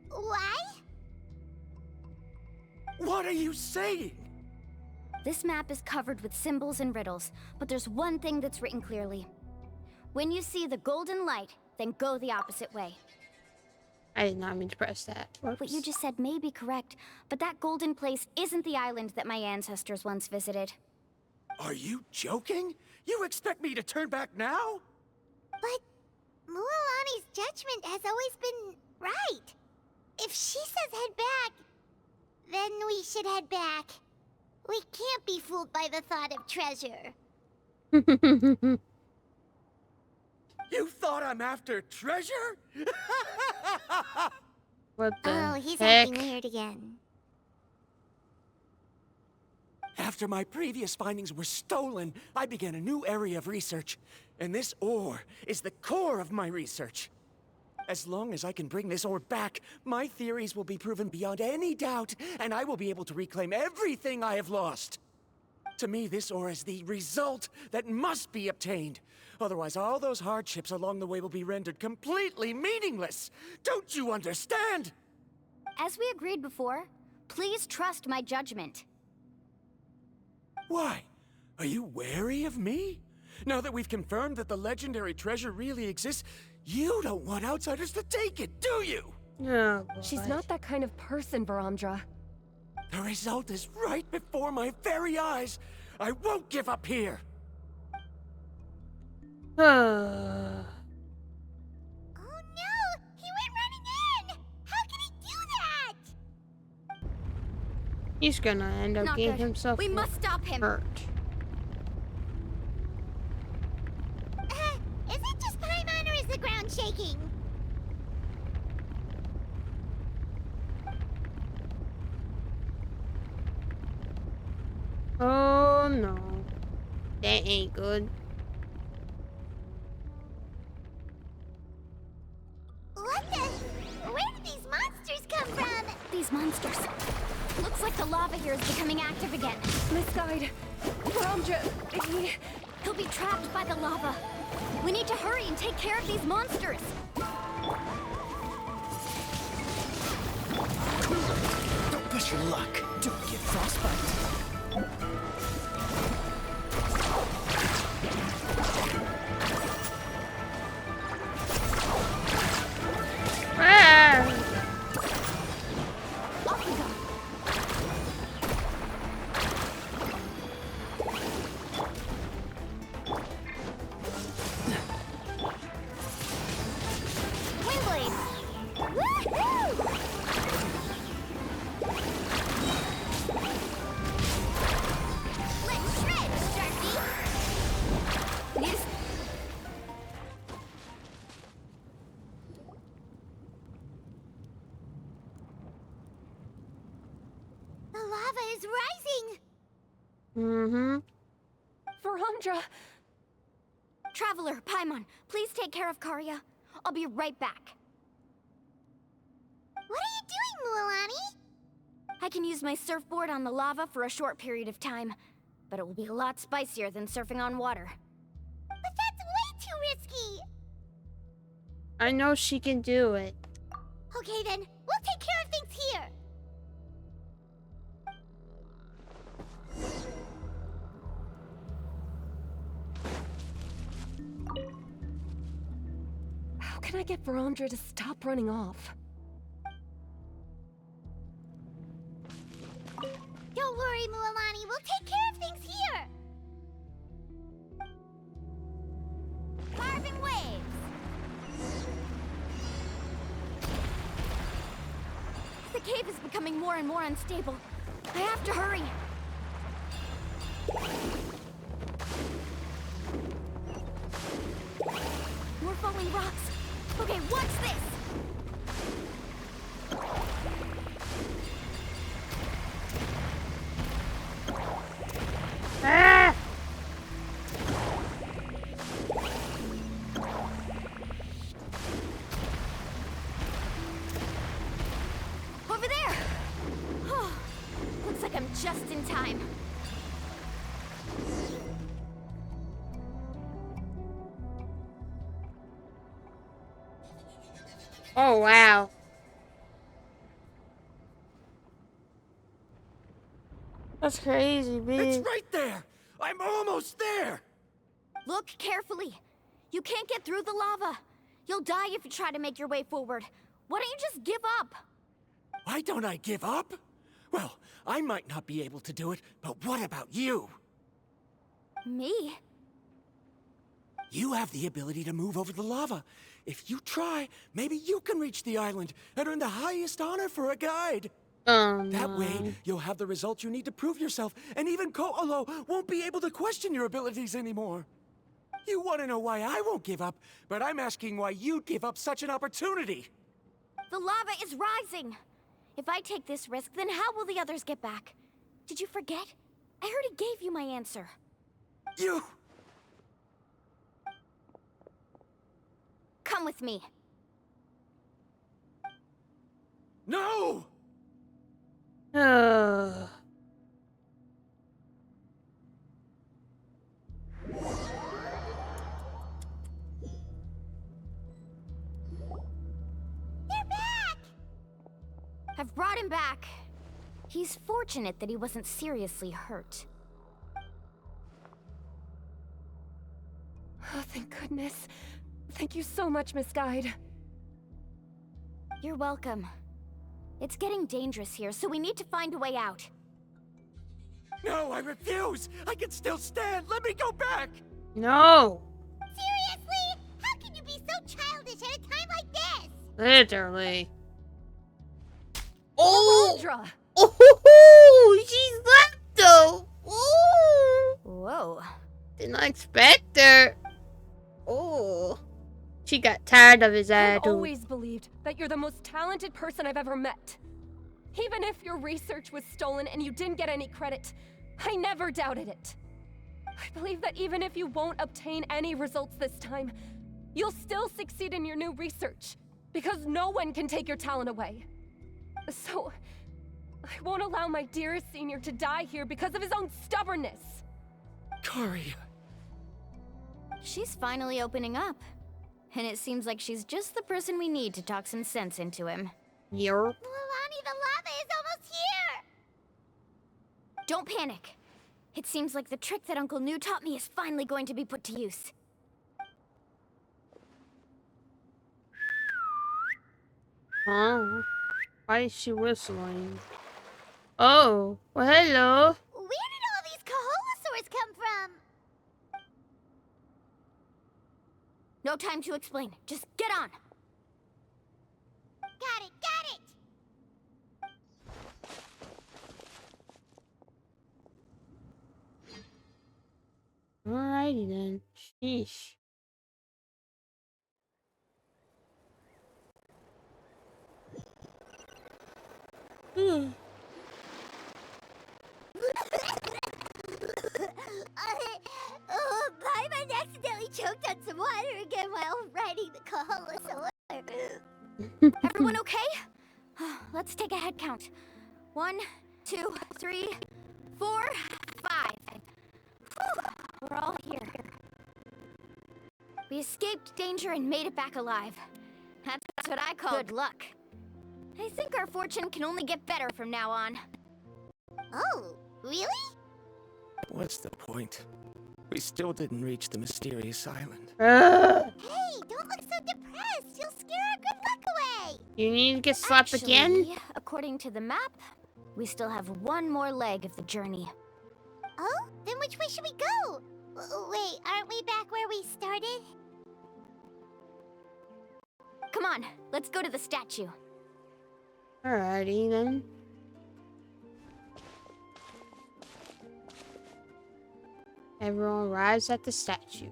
Speaker 4: Why?
Speaker 9: What are you saying?
Speaker 2: This map is covered with symbols and riddles, but there's one thing that's written clearly. When you see the golden light, then go the opposite way.
Speaker 1: I did not mean to press that. Whoops.
Speaker 2: What you just said may be correct, but that golden place isn't the island that my ancestors once visited.
Speaker 9: Are you joking? You expect me to turn back now?
Speaker 4: But Mualani's judgment has always been right. If she says head back, then we should head back. We can't be fooled by the thought of treasure.
Speaker 9: You thought I'm after treasure?
Speaker 1: What the
Speaker 4: Oh, he's
Speaker 1: heck?
Speaker 4: acting weird again.
Speaker 9: After my previous findings were stolen, I began a new area of research. And this ore is the core of my research. As long as I can bring this ore back, my theories will be proven beyond any doubt, and I will be able to reclaim everything I have lost. To me, this ore is the result that must be obtained. Otherwise, all those hardships along the way will be rendered completely meaningless. Don't you understand?
Speaker 2: As we agreed before, please trust my judgment.
Speaker 9: Why? Are you wary of me? Now that we've confirmed that the legendary treasure really exists, you don't want outsiders to take it, do you?
Speaker 1: Oh,
Speaker 8: She's
Speaker 1: boy.
Speaker 8: not that kind of person, Varamdra.
Speaker 9: The result is right before my very eyes. I won't give up here.
Speaker 4: Oh no! He went running in! How can he do that?
Speaker 1: He's gonna end up
Speaker 2: Not
Speaker 1: getting
Speaker 2: good.
Speaker 1: himself
Speaker 2: We must stop him.
Speaker 1: hurt.
Speaker 4: Is it just Paimon or is the ground shaking?
Speaker 1: Oh no. That ain't good.
Speaker 4: What the? Where did these monsters come from?
Speaker 2: These monsters. Looks like the lava here is becoming active again.
Speaker 8: Misguide. Varamdra,
Speaker 2: He'll be trapped by the lava. We need to hurry and take care of these monsters.
Speaker 11: Don't push your luck. Don't get frostbite.
Speaker 1: Ah!
Speaker 2: Off we go.
Speaker 4: Windblade! Woohoo! Let's shred, Sharky! The lava is rising!
Speaker 1: Mm-hmm.
Speaker 8: Varamdra.
Speaker 2: Traveler, Paimon, please take care of Karya. I'll be right back.
Speaker 4: What are you doing, Mualani?
Speaker 2: I can use my surfboard on the lava for a short period of time, but it will be a lot spicier than surfing on water.
Speaker 4: But that's way too risky!
Speaker 1: I know she can do it.
Speaker 4: Okay then, we'll take care of things here!
Speaker 8: How can I get Varamdra to stop running off?
Speaker 4: Don't worry, Mualani, we'll take care of things here! Carving waves!
Speaker 2: The cave is becoming more and more unstable. I have to hurry. More falling rocks. Okay, watch this!
Speaker 1: Ah!
Speaker 2: Over there! Looks like I'm just in time.
Speaker 1: Oh wow. That's crazy,
Speaker 9: It's
Speaker 1: bitch.
Speaker 9: right there! I'm almost there!
Speaker 2: Look carefully. You can't get through the lava. You'll die if you try to make your way forward. Why don't you just give up?
Speaker 9: Why don't I give up? Well, I might not be able to do it, but what about you?
Speaker 2: Me?
Speaker 9: You have the ability to move over the lava. If you try, maybe you can reach the island and earn the highest honor for a guide. That
Speaker 1: no.
Speaker 9: way, you'll have the results you need to prove yourself, and even Ko'olo won't be able to question your abilities anymore. You want to know why I won't give up, but I'm asking why you'd give up such an opportunity.
Speaker 2: The lava is rising. If I take this risk, then how will the others get back? Did you forget? I already gave you my answer.
Speaker 9: You...
Speaker 2: Come with me.
Speaker 9: No!
Speaker 1: Ugh.
Speaker 4: They're back!
Speaker 2: I've brought him back. He's fortunate that he wasn't seriously hurt.
Speaker 8: Oh, thank goodness. Thank you so much, Miss Guide.
Speaker 2: You're welcome. It's getting dangerous here, so we need to find a way out.
Speaker 9: No, I refuse! I can still stand! Let me go back!
Speaker 1: No.
Speaker 4: Seriously? How can you be so childish at a time like this?
Speaker 1: Literally. Oh!
Speaker 8: Sandra!
Speaker 1: Oh! She's left though! Oh!
Speaker 2: Whoa.
Speaker 1: Did not expect her. Oh. She got tired of his
Speaker 8: I've
Speaker 1: attitude.
Speaker 8: always believed that you're the most talented person I've ever met. Even if your research was stolen and you didn't get any credit, I never doubted it. I believe that even if you won't obtain any results this time, you'll still succeed in your new research, because no one can take your talent away. So, I won't allow my dearest senior to die here because of his own stubbornness.
Speaker 9: Karia.
Speaker 2: She's finally opening up. And it seems like she's just the person we need to talk some sense into him.
Speaker 1: Yerp.
Speaker 4: Lilani, the lava is almost here!
Speaker 2: Don't panic. It seems like the trick that Uncle New taught me is finally going to be put to use.
Speaker 1: Huh? Why is she whistling? Oh, well, hello.
Speaker 4: Where did all these Kaholosaurs come from?
Speaker 2: No time to explain. Just get on.
Speaker 4: Got it, got it!
Speaker 1: Alrighty then. Sheesh. Hmm.
Speaker 4: Paimon accidentally choked on some water again while riding the Kaholosaur.
Speaker 2: Everyone okay? Let's take a head count. 1, 2, 3, 4, 5. Whew, we're all here. We escaped danger and made it back alive. That's what I call good luck. I think our fortune can only get better from now on.
Speaker 4: Oh, really?
Speaker 9: What's the point? We still didn't reach the mysterious island.
Speaker 4: Hey, don't look so depressed. You'll scare our good luck away.
Speaker 1: You need to get slapped again?
Speaker 2: Actually, according to the map, we still have one more leg of the journey.
Speaker 4: Oh, then which way should we go? Wait, aren't we back where we started?
Speaker 2: Come on, let's go to the statue.
Speaker 1: Alrighty then. Everyone arrives at the statue.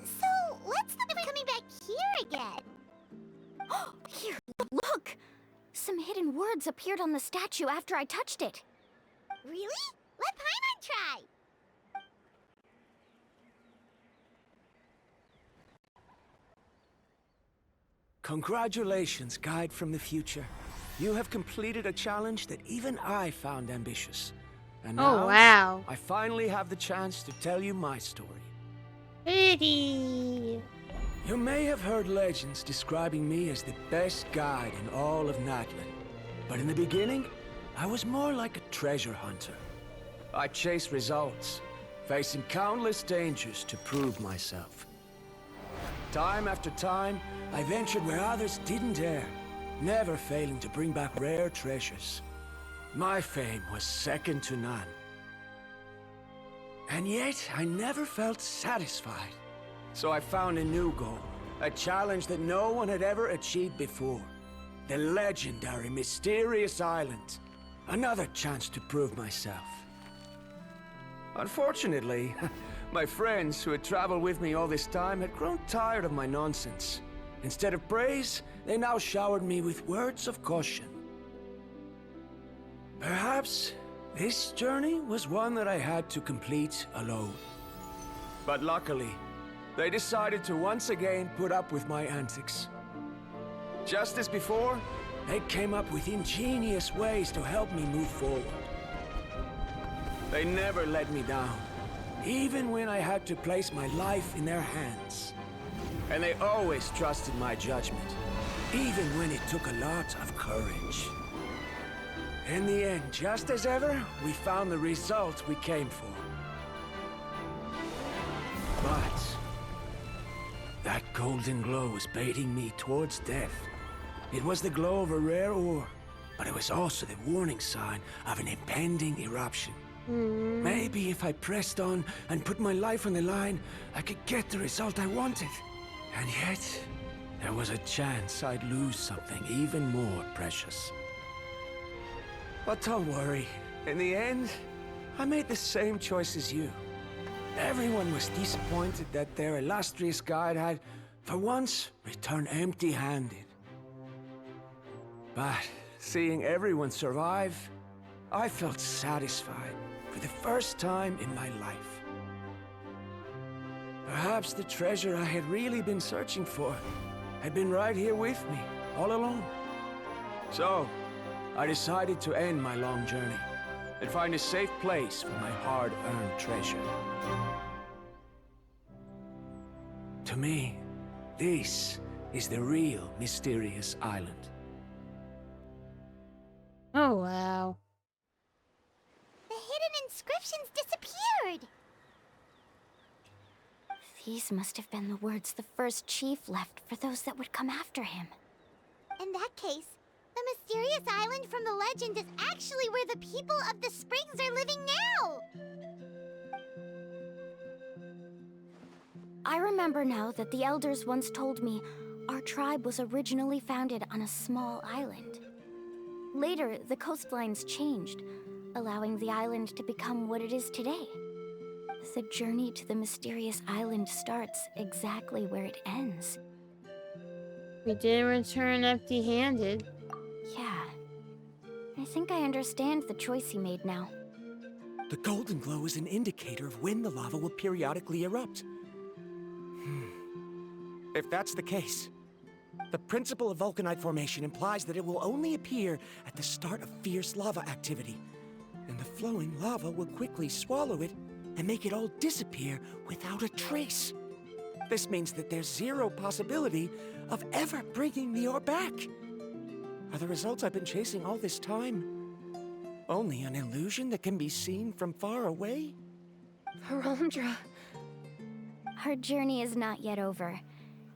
Speaker 4: So, what's the point coming back here again?
Speaker 2: Here, look! Some hidden words appeared on the statue after I touched it.
Speaker 4: Really? Let Paimon try.
Speaker 9: Congratulations, Guide from the Future. You have completed a challenge that even I found ambitious. And now,
Speaker 1: Oh, wow.
Speaker 9: I finally have the chance to tell you my story.
Speaker 1: Pretty.
Speaker 9: You may have heard legends describing me as the best guide in all of Natlan. But in the beginning, I was more like a treasure hunter. I chased results, facing countless dangers to prove myself. Time after time, I ventured where others didn't dare, never failing to bring back rare treasures. My fame was second to none. And yet, I never felt satisfied. So I found a new goal, a challenge that no one had ever achieved before. The legendary Mysterious Island. Another chance to prove myself. Unfortunately, my friends who had traveled with me all this time had grown tired of my nonsense. Instead of praise, they now showered me with words of caution. Perhaps this journey was one that I had to complete alone. But luckily, they decided to once again put up with my antics. Just as before, they came up with ingenious ways to help me move forward. They never let me down, even when I had to place my life in their hands. And they always trusted my judgment, even when it took a lot of courage. In the end, just as ever, we found the result we came for. But that golden glow was baiting me towards death. It was the glow of a rare ore, but it was also the warning sign of an impending eruption. Maybe if I pressed on and put my life on the line, I could get the result I wanted. And yet, there was a chance I'd lose something even more precious. But don't worry. In the end, I made the same choice as you. Everyone was disappointed that their illustrious guide had, for once, returned empty-handed. But seeing everyone survive, I felt satisfied for the first time in my life. Perhaps the treasure I had really been searching for had been right here with me, all along. So, I decided to end my long journey and find a safe place for my hard-earned treasure. To me, this is the real Mysterious Island.
Speaker 1: Oh, wow.
Speaker 4: The hidden inscriptions disappeared!
Speaker 2: These must have been the words the first chief left for those that would come after him.
Speaker 4: In that case, the Mysterious Island from the legend is actually where the people of the Springs are living now!
Speaker 2: I remember now that the elders once told me our tribe was originally founded on a small island. Later, the coastlines changed, allowing the island to become what it is today. The journey to the Mysterious Island starts exactly where it ends.
Speaker 1: We didn't return empty-handed.
Speaker 2: Yeah. I think I understand the choice he made now.
Speaker 9: The golden glow is an indicator of when the lava will periodically erupt. If that's the case, the principle of vulcanite formation implies that it will only appear at the start of fierce lava activity, and the flowing lava will quickly swallow it and make it all disappear without a trace. This means that there's zero possibility of ever bringing the ore back. Are the results I've been chasing all this time only an illusion that can be seen from far away?
Speaker 8: Verandra.
Speaker 2: Our journey is not yet over.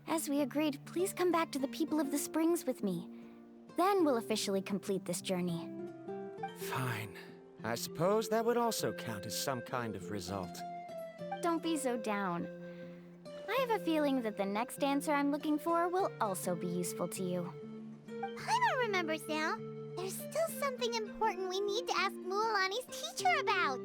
Speaker 2: As we agreed, please come back to the people of the Springs with me. Then we'll officially complete this journey.
Speaker 9: Fine. I suppose that would also count as some kind of result.
Speaker 2: Don't be so down. I have a feeling that the next answer I'm looking for will also be useful to you.
Speaker 4: Paimon remembers now. There's still something important we need to ask Mualani's teacher about.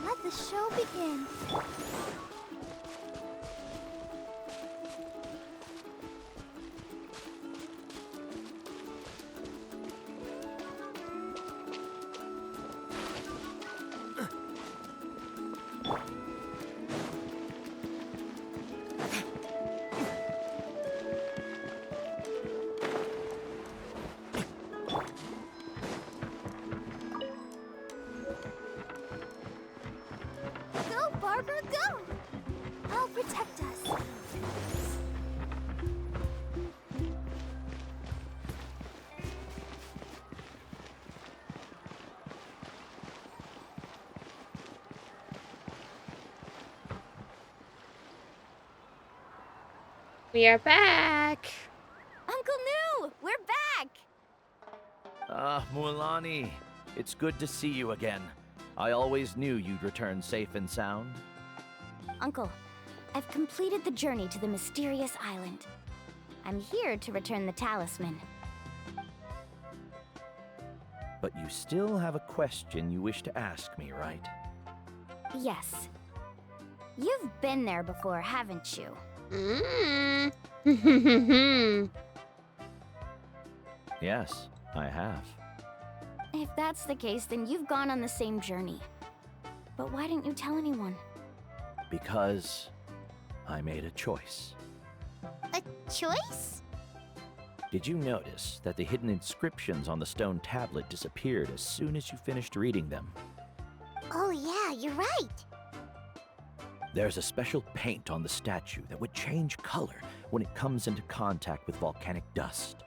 Speaker 4: Let the show begin. Go, Barbara, go!
Speaker 1: We are back.
Speaker 2: Uncle New, we're back!
Speaker 7: Ah, Mualani. It's good to see you again. I always knew you'd return safe and sound.
Speaker 2: Uncle, I've completed the journey to the mysterious island. I'm here to return the talisman.
Speaker 7: But you still have a question you wish to ask me, right?
Speaker 2: Yes. You've been there before, haven't you?
Speaker 7: Yes, I have.
Speaker 2: If that's the case, then you've gone on the same journey. But why didn't you tell anyone?
Speaker 7: Because I made a choice.
Speaker 4: A choice?
Speaker 7: Did you notice that the hidden inscriptions on the stone tablet disappeared as soon as you finished reading them?
Speaker 4: Oh yeah, you're right.
Speaker 7: There's a special paint on the statue that would change color when it comes into contact with volcanic dust.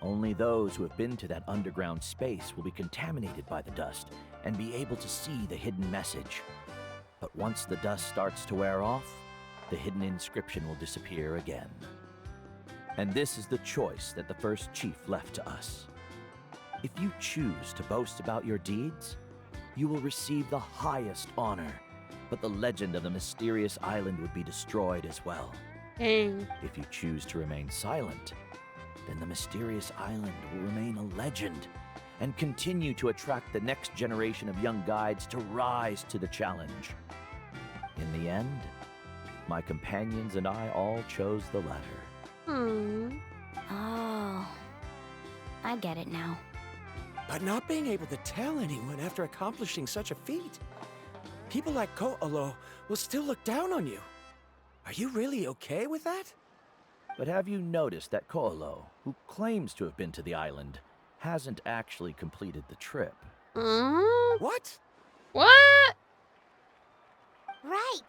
Speaker 7: Only those who have been to that underground space will be contaminated by the dust and be able to see the hidden message. But once the dust starts to wear off, the hidden inscription will disappear again. And this is the choice that the first chief left to us. If you choose to boast about your deeds, you will receive the highest honor, but the legend of the mysterious island would be destroyed as well.
Speaker 1: Dang.
Speaker 7: If you choose to remain silent, then the mysterious island will remain a legend and continue to attract the next generation of young guides to rise to the challenge. In the end, my companions and I all chose the latter.
Speaker 2: Oh, I get it now.
Speaker 9: But not being able to tell anyone after accomplishing such a feat. People like Ko'olo will still look down on you. Are you really okay with that?
Speaker 7: But have you noticed that Ko'olo, who claims to have been to the island, hasn't actually completed the trip?
Speaker 9: What?
Speaker 1: What?
Speaker 4: Right.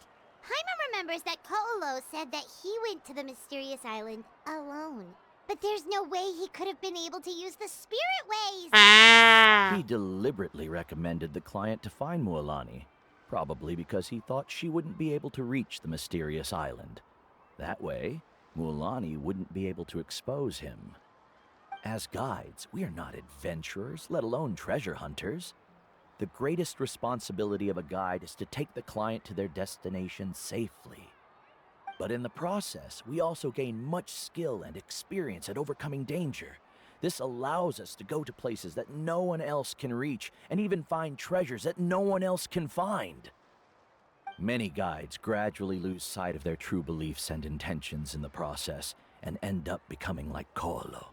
Speaker 4: Paimon remembers that Ko'olo said that he went to the mysterious island alone. But there's no way he could have been able to use the spirit ways!
Speaker 1: Ah!
Speaker 7: He deliberately recommended the client to find Mualani, probably because he thought she wouldn't be able to reach the mysterious island. That way, Mualani wouldn't be able to expose him. As guides, we are not adventurers, let alone treasure hunters. The greatest responsibility of a guide is to take the client to their destination safely. But in the process, we also gain much skill and experience at overcoming danger. This allows us to go to places that no one else can reach, and even find treasures that no one else can find. Many guides gradually lose sight of their true beliefs and intentions in the process, and end up becoming like Ko'olo.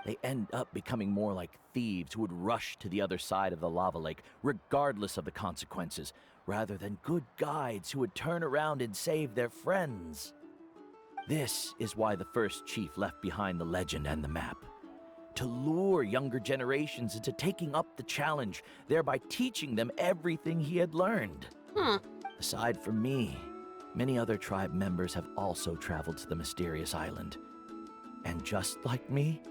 Speaker 7: They end up becoming more like thieves who would rush to the other side of the lava lake, regardless of the consequences, rather than good guides who would turn around and save their friends. This is why the first chief left behind the legend and the map. To lure younger generations into taking up the challenge, thereby teaching them everything he had learned. Aside from me, many other tribe members have also traveled to the mysterious island. And just like me,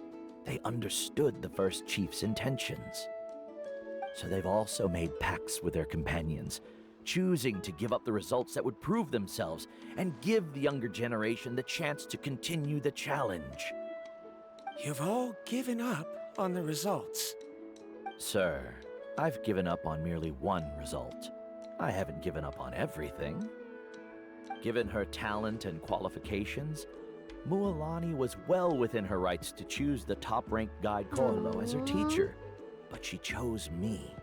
Speaker 7: they understood the first chief's intentions. So they've also made pacts with their companions, choosing to give up the results that would prove themselves and give the younger generation the chance to continue the challenge.
Speaker 9: You've all given up on the results.
Speaker 7: Sir, I've given up on merely one result. I haven't given up on everything. Given her talent and qualifications, Mualani was well within her rights to choose the top-ranked guide Ko'olo as her teacher, but she chose me.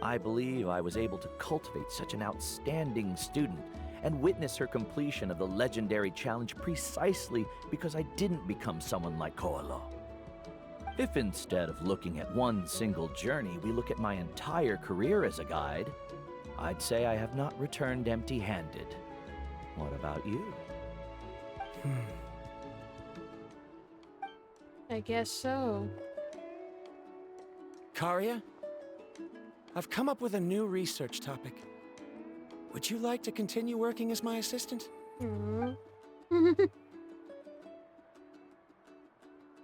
Speaker 7: I believe I was able to cultivate such an outstanding student and witness her completion of the legendary challenge precisely because I didn't become someone like Ko'olo. If instead of looking at one single journey, we look at my entire career as a guide, I'd say I have not returned empty-handed. What about you?
Speaker 1: I guess so.
Speaker 9: Karia, I've come up with a new research topic. Would you like to continue working as my assistant?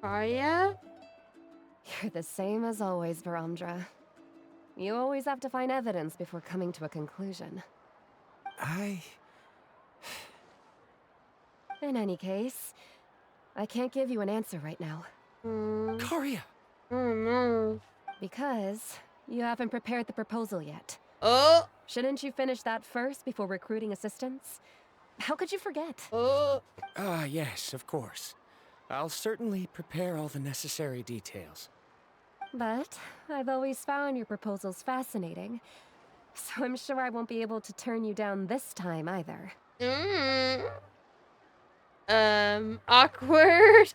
Speaker 1: Arya?
Speaker 8: You're the same as always, Varamdra. You always have to find evidence before coming to a conclusion. In any case, I can't give you an answer right now.
Speaker 9: Karia!
Speaker 1: Oh no.
Speaker 8: Because you haven't prepared the proposal yet.
Speaker 1: Oh.
Speaker 8: Shouldn't you finish that first before recruiting assistants? How could you forget?
Speaker 1: Oh.
Speaker 9: Ah, yes, of course. I'll certainly prepare all the necessary details.
Speaker 8: But I've always found your proposals fascinating, so I'm sure I won't be able to turn you down this time either.
Speaker 1: Awkward.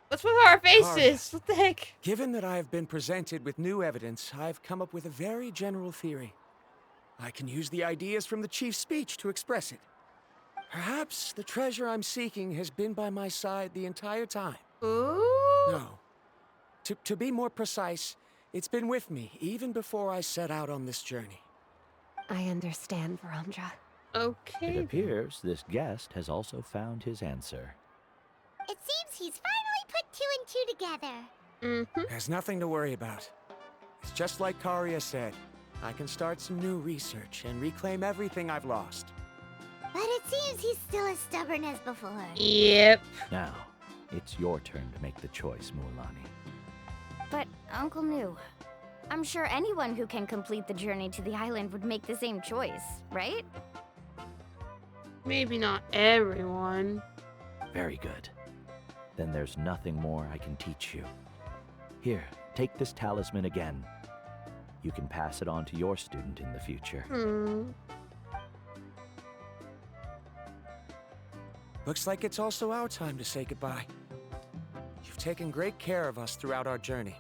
Speaker 1: What's with our faces? What the heck?
Speaker 9: Given that I have been presented with new evidence, I've come up with a very general theory. I can use the ideas from the chief's speech to express it. Perhaps the treasure I'm seeking has been by my side the entire time.
Speaker 1: Ooh.
Speaker 9: No. To be more precise, it's been with me even before I set out on this journey.
Speaker 8: I understand, Verandra.
Speaker 1: Okay.
Speaker 7: It appears this guest has also found his answer.
Speaker 4: It seems he's finally put two and two together.
Speaker 9: There's nothing to worry about. It's just like Karia said. I can start some new research and reclaim everything I've lost.
Speaker 4: But it seems he's still as stubborn as before.
Speaker 1: Yep.
Speaker 7: Now, it's your turn to make the choice, Mualani.
Speaker 2: But, Uncle New, I'm sure anyone who can complete the journey to the island would make the same choice, right?
Speaker 1: Maybe not everyone.
Speaker 7: Very good. Then there's nothing more I can teach you. Here, take this talisman again. You can pass it on to your student in the future.
Speaker 9: Looks like it's also our time to say goodbye. You've taken great care of us throughout our journey.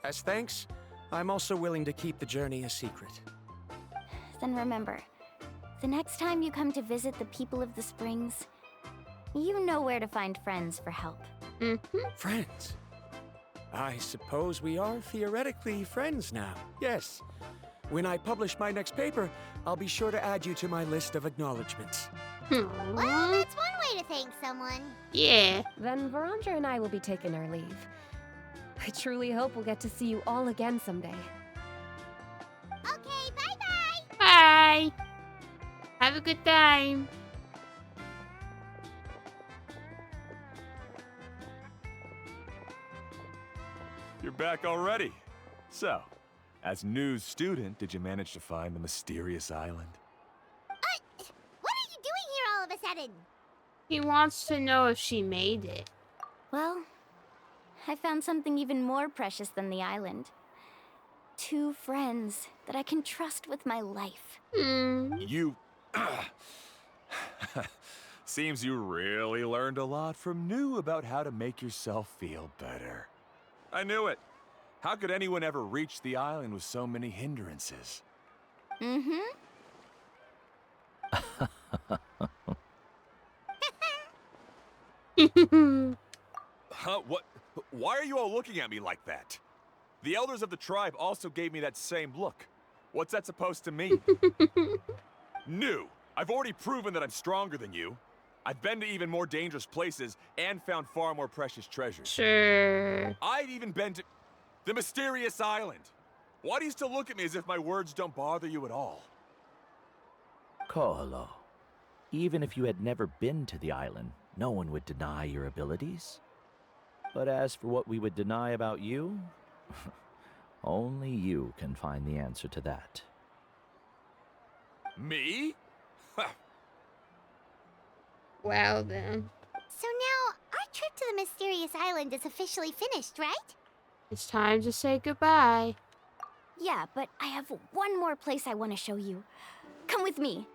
Speaker 9: As thanks, I'm also willing to keep the journey a secret.
Speaker 2: Then remember, the next time you come to visit the people of the Springs, you know where to find friends for help.
Speaker 9: Friends? I suppose we are theoretically friends now. Yes. When I publish my next paper, I'll be sure to add you to my list of acknowledgements.
Speaker 4: Well, that's one way to thank someone.
Speaker 1: Yeah.
Speaker 8: Then Verandra and I will be taking our leave. I truly hope we'll get to see you all again someday.
Speaker 4: Okay, bye-bye!
Speaker 1: Bye. Have a good time.
Speaker 10: You're back already. So, as new student, did you manage to find the mysterious island?
Speaker 4: What are you doing here all of a sudden?
Speaker 1: He wants to know if she made it.
Speaker 2: Well, I found something even more precious than the island. 2 friends that I can trust with my life.
Speaker 10: You... Seems you really learned a lot from New about how to make yourself feel better. I knew it. How could anyone ever reach the island with so many hindrances? Huh? What? Why are you all looking at me like that? The elders of the tribe also gave me that same look. What's that supposed to mean? New, I've already proven that I'm stronger than you. I've been to even more dangerous places and found far more precious treasures.
Speaker 1: Sure.
Speaker 10: I've even been to the mysterious island. Why do you still look at me as if my words don't bother you at all?
Speaker 7: Koholo, even if you had never been to the island, no one would deny your abilities. But as for what we would deny about you, only you can find the answer to that.
Speaker 10: Me?
Speaker 1: Well then.
Speaker 4: So now, our trip to the mysterious island is officially finished, right?
Speaker 1: It's time to say goodbye.
Speaker 2: Yeah, but I have one more place I want to show you. Come with me.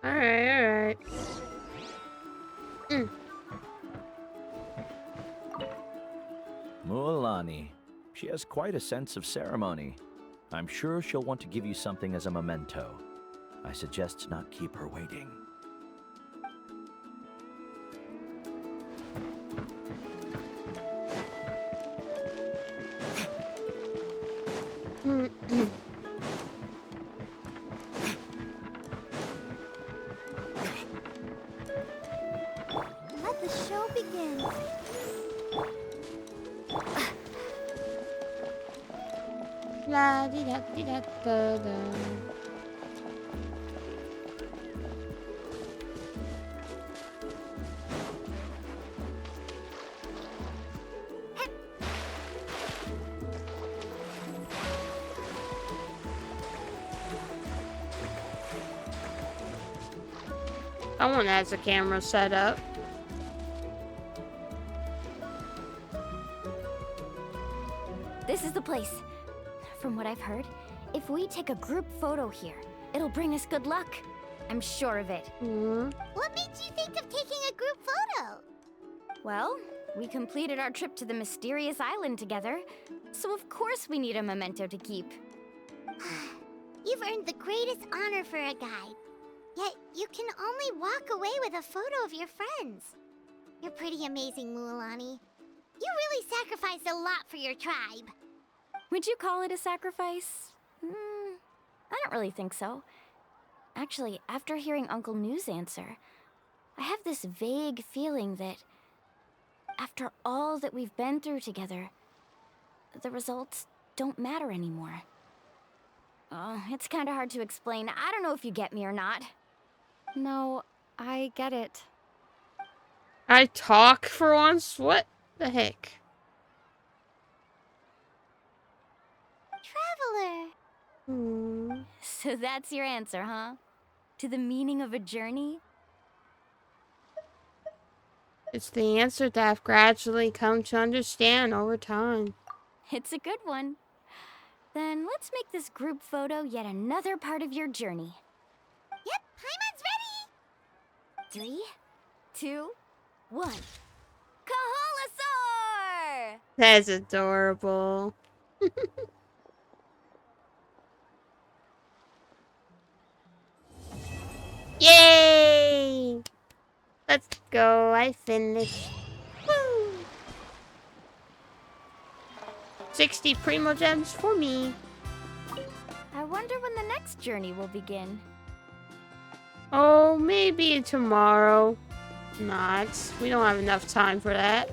Speaker 1: Alright.
Speaker 7: Mualani, she has quite a sense of ceremony. I'm sure she'll want to give you something as a memento. I suggest not keep her waiting.
Speaker 4: Let the show begin.
Speaker 1: La di da di da da da. Someone has a camera set up.
Speaker 2: This is the place. From what I've heard, if we take a group photo here, it'll bring us good luck. I'm sure of it.
Speaker 4: What made you think of taking a group photo?
Speaker 2: Well, we completed our trip to the mysterious island together, so of course we need a memento to keep.
Speaker 4: You've earned the greatest honor for a guide. Yet, you can only walk away with a photo of your friends. You're pretty amazing, Mualani. You really sacrificed a lot for your tribe.
Speaker 2: Would you call it a sacrifice? I don't really think so. Actually, after hearing Uncle New's answer, I have this vague feeling that after all that we've been through together, the results don't matter anymore. Oh, it's kind of hard to explain. I don't know if you get me or not.
Speaker 8: No, I get it.
Speaker 1: I talk for once? What the heck?
Speaker 4: Traveler.
Speaker 2: So that's your answer, huh? To the meaning of a journey?
Speaker 1: It's the answer that I've gradually come to understand over time.
Speaker 2: It's a good one. Then let's make this group photo yet another part of your journey.
Speaker 4: Yep, Paimon's ready!
Speaker 2: 3, 2, 1. Kaholasaur!
Speaker 1: That's adorable. Yay! Let's go. I finished. Woo! 60 Primo Gems for me.
Speaker 2: I wonder when the next journey will begin.
Speaker 1: Oh, maybe tomorrow. Not. We don't have enough time for that.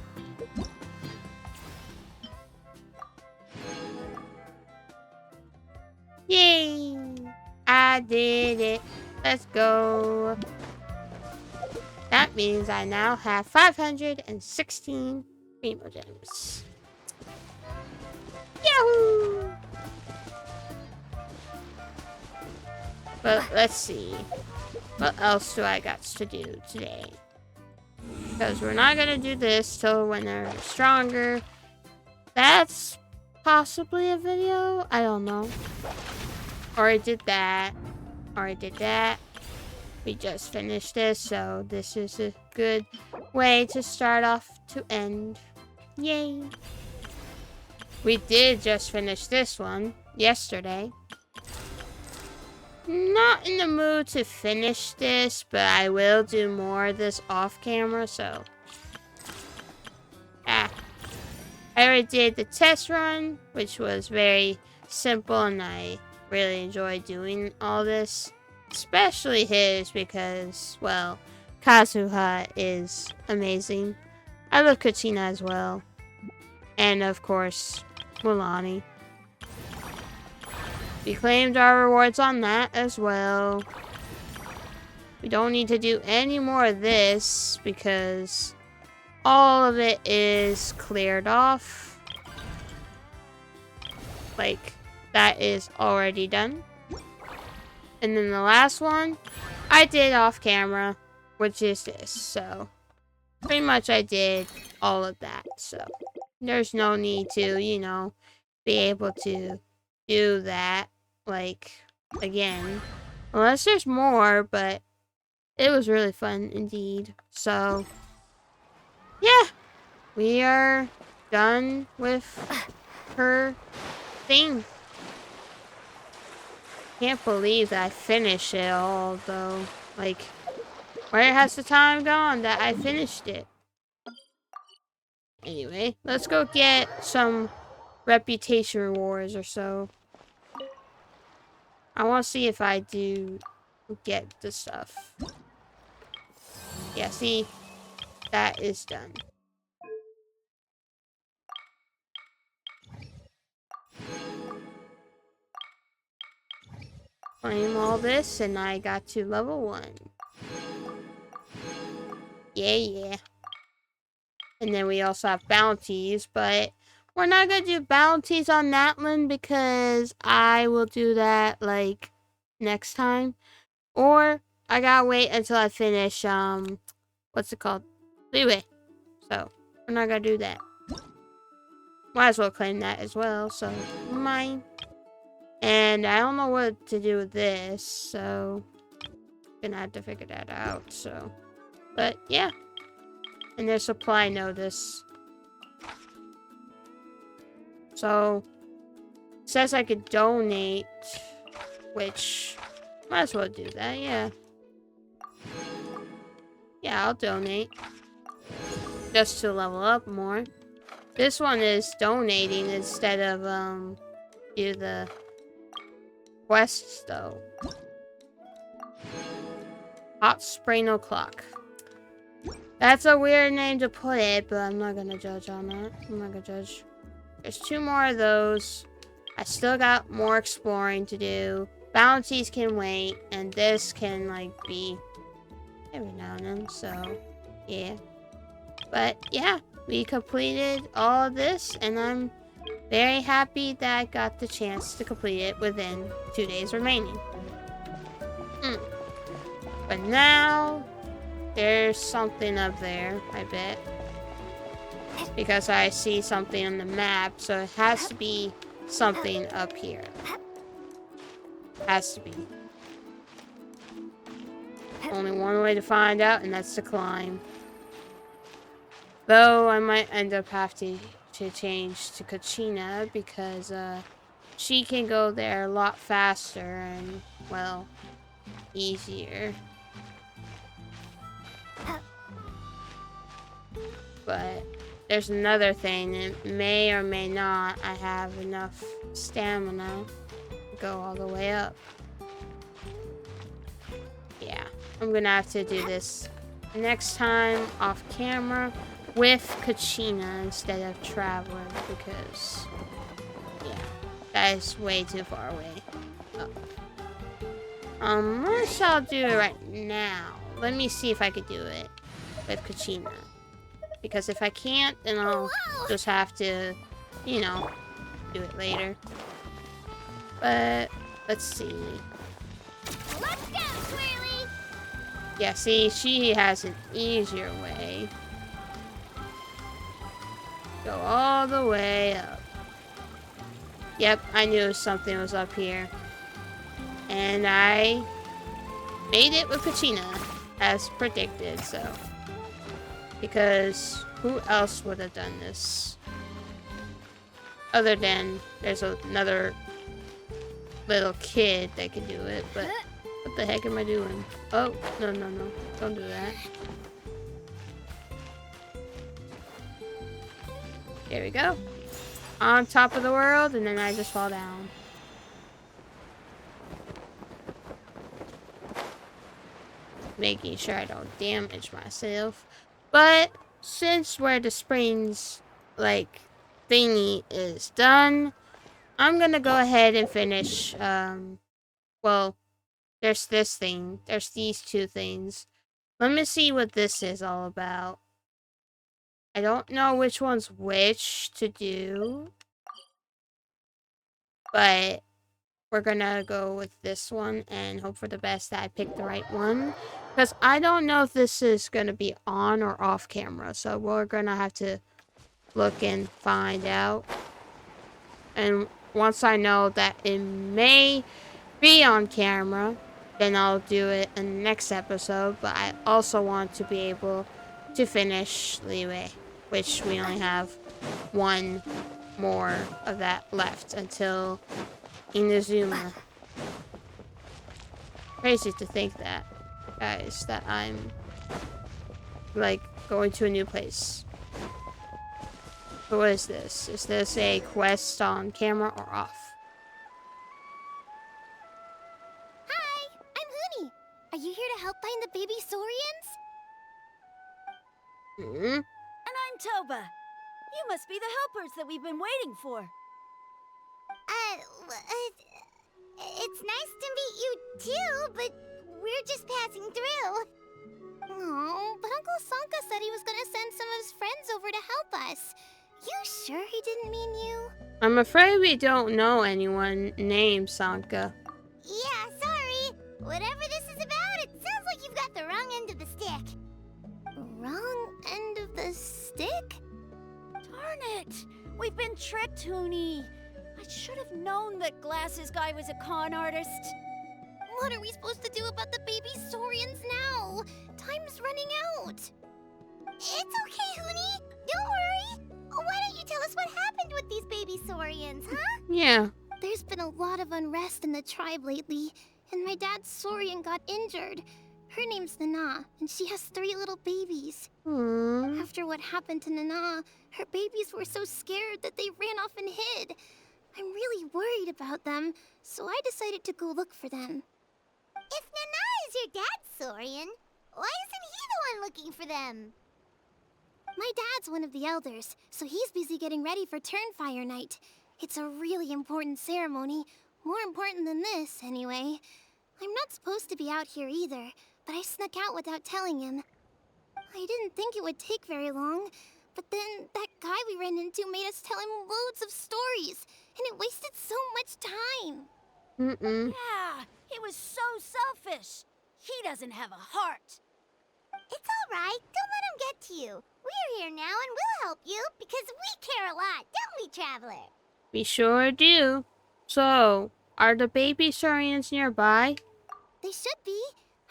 Speaker 1: Yay! I did it. Let's go. That means I now have 516 Primo Gems. Yahoo! But let's see. What else do I got to do today? Because we're not going to do this till when they're stronger. That's possibly a video? I don't know. Or I did that. Or I did that. We just finished this, so this is a good way to start off to end. Yay! We did just finish this one yesterday. Not in the mood to finish this, but I will do more of this off camera, so. I already did the test run, which was very simple, and I really enjoyed doing all this. Especially his, because, well, Kazuha is amazing. I love Katina as well. And, of course, Mualani. We claimed our rewards on that as well. We don't need to do any more of this because all of it is cleared off. Like, that is already done. And then the last one, I did off camera, which is this. So, pretty much I did all of that. So, there's no need to, you know, be able to do that, like, again. Unless there's more, but it was really fun indeed. So, yeah, we are done with her thing. Can't believe that I finished it all, though. Like, where has the time gone that I finished it? Anyway, let's go get some reputation rewards or so. I want to see if I do get the stuff. Yeah, see? That is done. Claim all this, and I got to level 1. Yeah. And then we also have bounties, but we're not going to do bounties on that one because I will do that, like, next time. Or I gotta wait until I finish, what's it called? Leeway. So, we're not gonna do that. Might as well claim that as well, so, mine. And I don't know what to do with this, so, gonna have to figure that out, so. But, yeah. And there's supply notice. So, it says I could donate, which, might as well do that, yeah. Yeah, I'll donate. Just to level up more. This one is donating instead of, do the quests, though. Hot Spring O'Clock. That's a weird name to put it, but I'm not gonna judge on that. I'm not gonna judge. There's 2 more of those. I still got more exploring to do. Bounties can wait, and this can, like, be every now and then, so, yeah. But, yeah, we completed all of this, and I'm very happy that I got the chance to complete it within 2 days remaining. But now, there's something up there, I bet. Because I see something on the map, so it has to be something up here. Has to be. Only one way to find out, and that's to climb. Though I might end up having to change to Kachina because she can go there a lot faster and, well, easier. But there's another thing, it may or may not I have enough stamina to go all the way up. Yeah, I'm gonna have to do this next time off camera with Kachina instead of Traveler because, yeah, that is way too far away. Unless I'll do it right now. Let me see if I could do it with Kachina. Because if I can't, then I'll just have to, you know, do it later. But, let's see.
Speaker 4: Let's go, Twirly!
Speaker 1: Yeah, see, she has an easier way. Go all the way up. Yep, I knew something was up here. And I made it with Kachina, as predicted, so. Because who else would have done this? Other than there's another little kid that can do it, but what the heck am I doing? Oh, no, no, no. Don't do that. There we go. On top of the world, and then I just fall down. Making sure I don't damage myself. But since where the springs, like, thingy is done, I'm gonna go ahead and finish, well, there's this thing. There's these 2 things. Let me see what this is all about. I don't know which one's which to do. But we're gonna go with this one and hope for the best that I pick the right one. Because I don't know if this is gonna be on or off camera. So we're gonna have to look and find out. And once I know that it may be on camera, then I'll do it in the next episode. But I also want to be able to finish Leeway, which we only have 1 more of that left until Inazuma. Crazy to think that, guys, that I'm, like, going to a new place. So what is this? Is this a quest on camera or off?
Speaker 4: Hi, I'm Huni. Are you here to help find the baby Saurians?
Speaker 1: Hmm?
Speaker 12: And I'm Toba. You must be the helpers that we've been waiting for.
Speaker 4: It's nice to meet you too, but we're just passing through. Oh, but Uncle Sanka said he was gonna send some of his friends over to help us. You sure he didn't mean you?
Speaker 1: I'm afraid we don't know anyone named Sanka.
Speaker 4: Yeah, sorry. Whatever this is about, it sounds stick?
Speaker 12: Darn it! We've been tricked, Hoonie. I should have known that Glasses Guy was a con artist.
Speaker 4: What are we supposed to do about the baby saurians now? Time's running out. It's okay, Hoonie. Don't worry. Why don't you tell us what happened with these baby saurians, huh?
Speaker 1: Yeah.
Speaker 4: There's been a lot of unrest in the tribe lately, and my dad's saurian got injured. Her name's Nana, and she has 3 little babies.
Speaker 1: Hmm.
Speaker 4: After what happened to Nana, her babies were so scared that they ran off and hid. I'm really worried about them, so I decided to go look for them. If Nana is your dad's saurian, why isn't he the one looking for them? My dad's one of the elders, so he's busy getting ready for Turnfire Night. It's a really important ceremony, more important than this, anyway. I'm not supposed to be out here either, but I snuck out without telling him. I didn't think it would take very long, but then that guy we ran into made us tell him loads of stories, and it wasted so much time.
Speaker 12: Yeah, he was so selfish. He doesn't have a heart.
Speaker 4: It's all right. Don't let him get to you. We're here now and we'll help you because we care a lot, don't we, Traveler?
Speaker 1: We sure do. So, are the baby saurians nearby?
Speaker 4: They should be.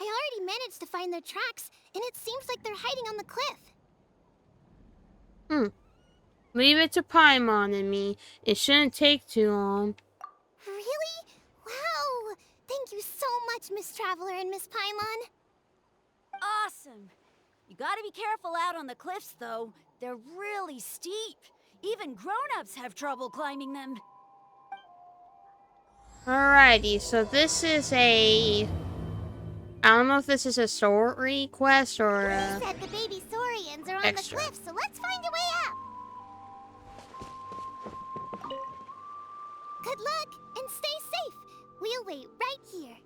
Speaker 4: I already managed to find their tracks, and it seems like they're hiding on the cliff.
Speaker 1: Leave it to Paimon and me. It shouldn't take too long.
Speaker 4: Really? Wow! Thank you so much, Miss Traveler and Miss Paimon.
Speaker 12: Awesome. You gotta be careful out on the cliffs, though. They're really steep. Even grown-ups have trouble climbing them.
Speaker 1: Alrighty, so this is a... I don't know if this is a story quest or
Speaker 4: You said the baby saurians are on
Speaker 1: extra.
Speaker 4: the cliff, so let's find a way up. Good luck, and stay safe. We'll wait right here.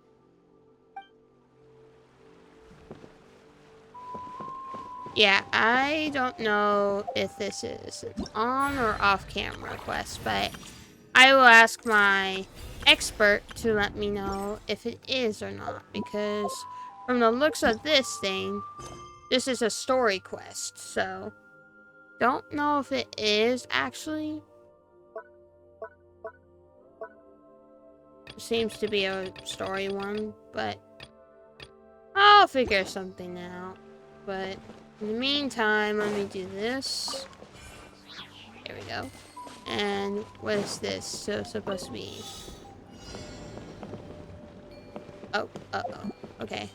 Speaker 1: Yeah, I don't know if this is an on or off camera quest, but I will ask my expert to let me know if it is or not, because from the looks of this thing, this is a story quest, so don't know if it is actually. Seems to be a story one, but I'll figure something out. But in the meantime, let me do this. There we go. And what is this supposed to be? Oh, uh-oh. Okay.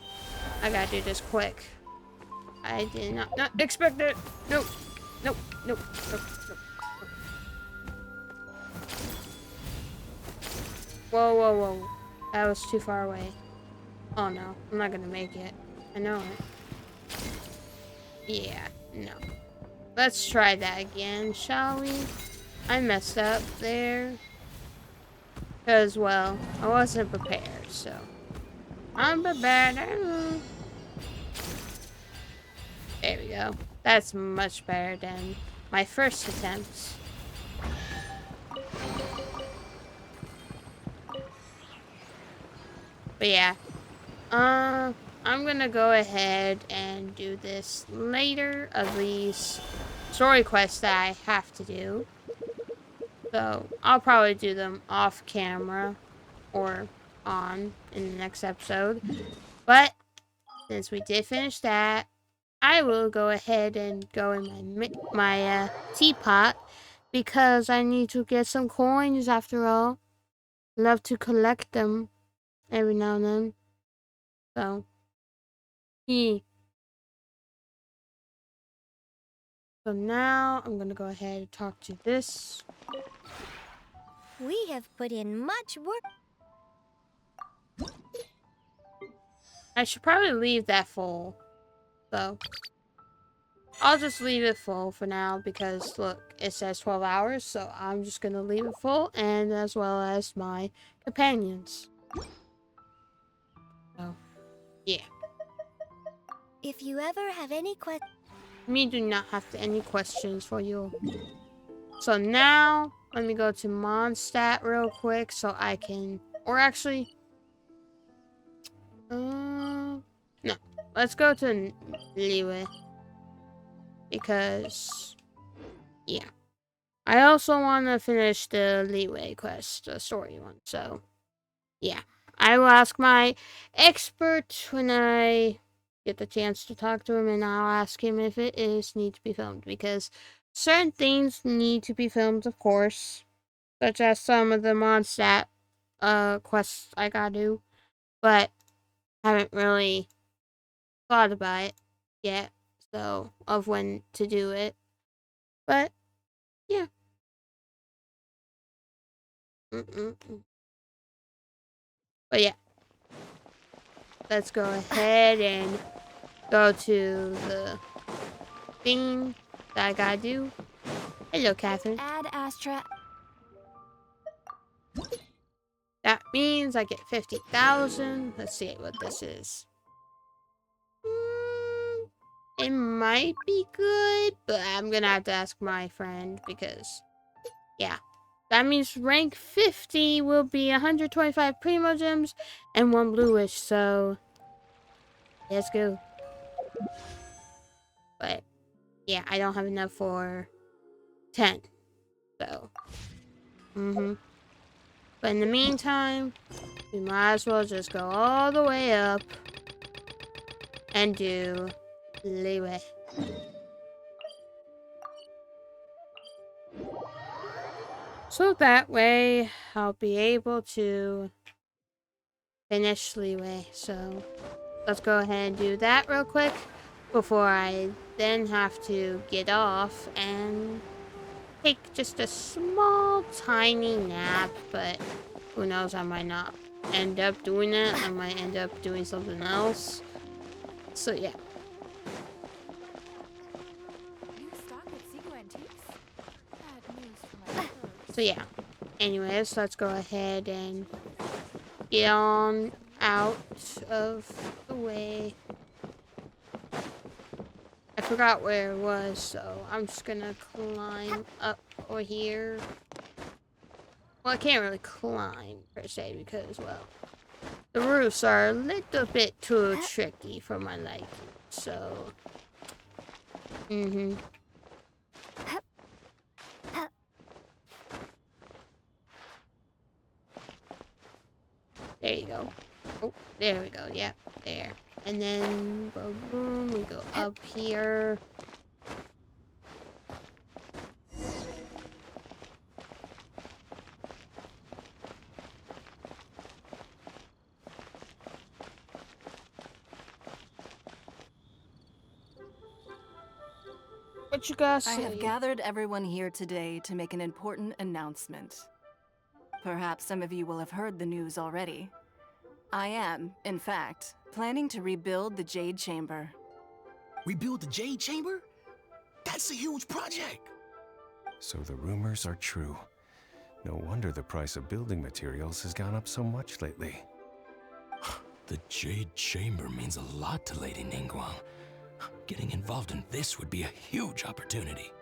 Speaker 1: I gotta do this quick. I did not expect it. Nope. Nope. Nope. Nope. Nope. Whoa, whoa, whoa. That was too far away. Oh no, I'm not gonna make it. I know it. Yeah, no. Let's try that again, shall we? I messed up there. Because, well, I wasn't prepared, so. I'm prepared. There we go. That's much better than my first attempt. But yeah. I'm gonna go ahead and do this later of these story quests that I have to do. So, I'll probably do them off camera or on in the next episode. But, since we did finish that, I will go ahead and go in my teapot because I need to get some coins after all. Love to collect them every now and then. So, yeah. So now I'm gonna go ahead and talk to this.
Speaker 2: We have put in much work.
Speaker 1: I should probably leave that full. So I'll just leave it full for now because look, it says 12 hours, so I'm just gonna leave it full, and as well as my companions. So yeah.
Speaker 2: If you ever have any questions,
Speaker 1: Me do not have any questions for you. So now let me go to Mondstadt real quick so I can, or actually, no, let's go to Liwe because yeah. I also want to finish the Leeway quest, the story one. So, yeah. I will ask my expert when I get the chance to talk to him, and I'll ask him if it is need to be filmed, because certain things need to be filmed, of course, such as some of the Mondstadt quests I gotta do, but haven't really thought about it yet, so of when to do it. But yeah. But yeah, let's go ahead and go to the thing that I gotta do. Hello, Catherine.
Speaker 2: Add Astra.
Speaker 1: That means I get 50,000. Let's see what this is. It might be good, but I'm gonna have to ask my friend because, yeah. That means rank 50 will be 125 Primo Gems and 1 Bluish, so let's go. But, yeah, I don't have enough for 10, so. But in the meantime, we might as well just go all the way up and do Leeway. So that way, I'll be able to finish Leeway. So let's go ahead and do that real quick before I then have to get off and take just a small, tiny nap. But who knows, I might not end up doing it. I might end up doing something else. So yeah. So yeah. Anyways, let's go ahead and get on out of the way. I forgot where it was, so I'm just gonna climb up over here. Well, I can't really climb per se because, well, the roofs are a little bit too tricky for my liking. So, there you go. Oh, there we go. Yep, there. And then, boom, boom, we go up here. What you guys say?
Speaker 13: I have gathered everyone here today to make an important announcement. Perhaps some of you will have heard the news already. I am, in fact, planning to rebuild the Jade Chamber.
Speaker 11: Rebuild the Jade Chamber? That's a huge project!
Speaker 14: So the rumors are true. No wonder the price of building materials has gone up so much lately.
Speaker 11: The Jade Chamber means a lot to Lady Ningguang. Getting involved in this would be a huge opportunity.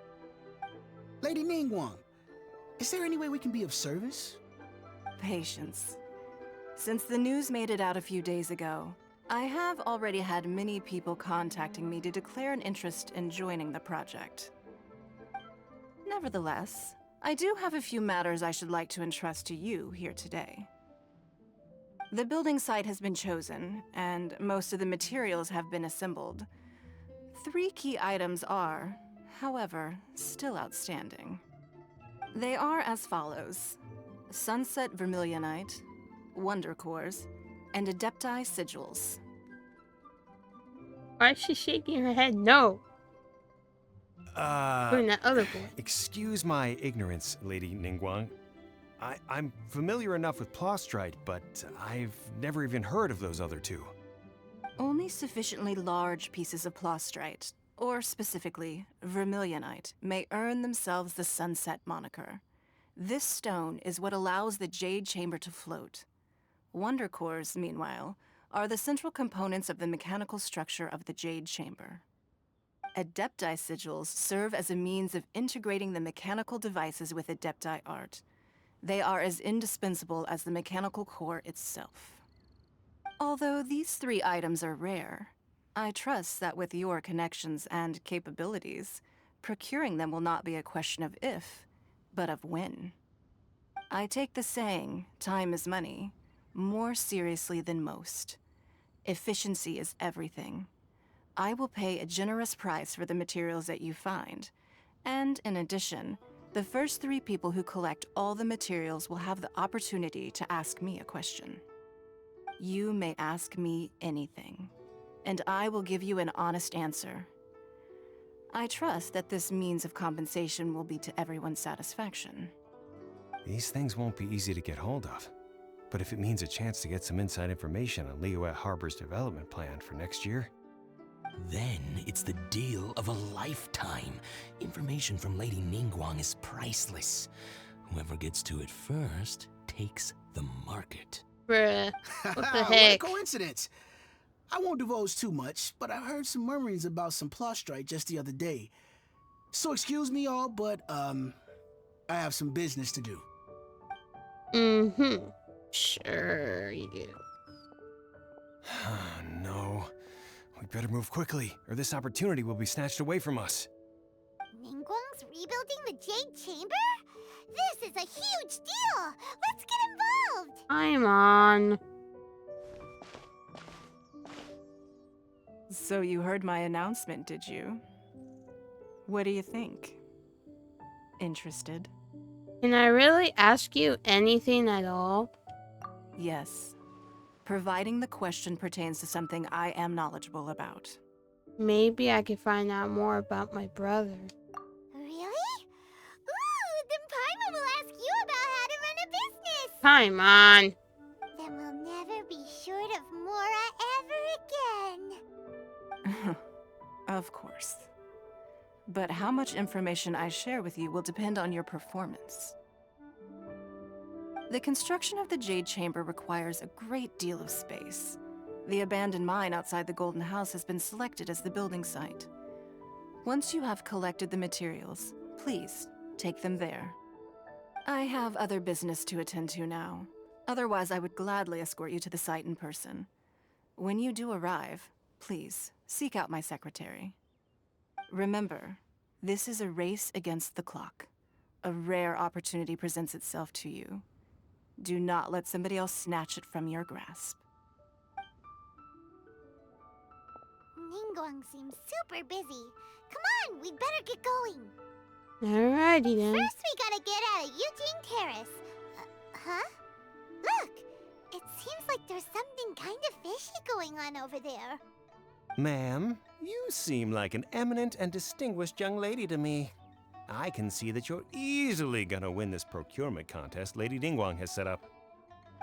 Speaker 11: Lady Ningguang, is there any way we can be of service?
Speaker 13: Patience. Since the news made it out a few days ago, I have already had many people contacting me to declare an interest in joining the project. Nevertheless, I do have a few matters I should like to entrust to you here today. The building site has been chosen, and most of the materials have been assembled. 3 key items are, however, still outstanding. They are as follows: Sunset Vermilionite, Wonder Cores, and Adepti Sigils.
Speaker 1: Why is she shaking her head? No. Doing that other boy.
Speaker 14: Excuse my ignorance, Lady Ningguang. I'm familiar enough with Plostrite, but I've never even heard of those other 2.
Speaker 13: Only sufficiently large pieces of Plostrite, or specifically Vermilionite, may earn themselves the Sunset moniker. This stone is what allows the Jade Chamber to float. Wonder Cores, meanwhile, are the central components of the mechanical structure of the Jade Chamber. Adepti Sigils serve as a means of integrating the mechanical devices with Adepti art. They are as indispensable as the mechanical core itself. Although these 3 items are rare, I trust that with your connections and capabilities, procuring them will not be a question of if, but of when. I take the saying, time is money, more seriously than most. Efficiency is everything. I will pay a generous price for the materials that you find, and in addition, the first 3 people who collect all the materials will have the opportunity to ask me a question. You may ask me anything, and I will give you an honest answer. I trust that this means of compensation will be to everyone's satisfaction.
Speaker 14: These things won't be easy to get hold of. But if it means a chance to get some inside information on Liyue Harbor's development plan for next year...
Speaker 11: Then it's the deal of a lifetime. Information from Lady Ningguang is priceless. Whoever gets to it first takes the market.
Speaker 1: Bruh, what the
Speaker 15: What a
Speaker 1: heck?
Speaker 15: coincidence. I won't divulge too much, but I heard some murmurings about some Plostrite just the other day. So excuse me all, but, I have some business to do.
Speaker 1: Mm-hmm. Sure you do.
Speaker 14: No. We better move quickly, or this opportunity will be snatched away from us.
Speaker 4: Ningguang's rebuilding the Jade Chamber? This is a huge deal! Let's get involved!
Speaker 1: I'm on.
Speaker 13: So you heard my announcement, did you? What do you think? Interested?
Speaker 1: Can I really ask you anything at all?
Speaker 13: Yes. Providing the question pertains to something I am knowledgeable about.
Speaker 1: Maybe I could find out more about my brother.
Speaker 4: Really? Ooh, then Paimon will ask you about how to run a business!
Speaker 1: Come on.
Speaker 4: Then we'll never be short of Mora ever again.
Speaker 13: Of course. But how much information I share with you will depend on your performance. The construction of the Jade Chamber requires a great deal of space. The abandoned mine outside the Golden House has been selected as the building site. Once you have collected the materials, please take them there. I have other business to attend to now. Otherwise, I would gladly escort you to the site in person. When you do arrive, please seek out my secretary. Remember, this is a race against the clock. A rare opportunity presents itself to you. Do not let somebody else snatch it from your grasp.
Speaker 4: Ningguang seems super busy. Come on, we'd better get going.
Speaker 1: Alrighty then.
Speaker 4: First, we gotta get out of Eugene Terrace. Huh? Look! It seems like there's something kind of fishy going on over there.
Speaker 14: Ma'am, you seem like an eminent and distinguished young lady to me. I can see that you're easily gonna win this procurement contest Lady Ningguang has set up.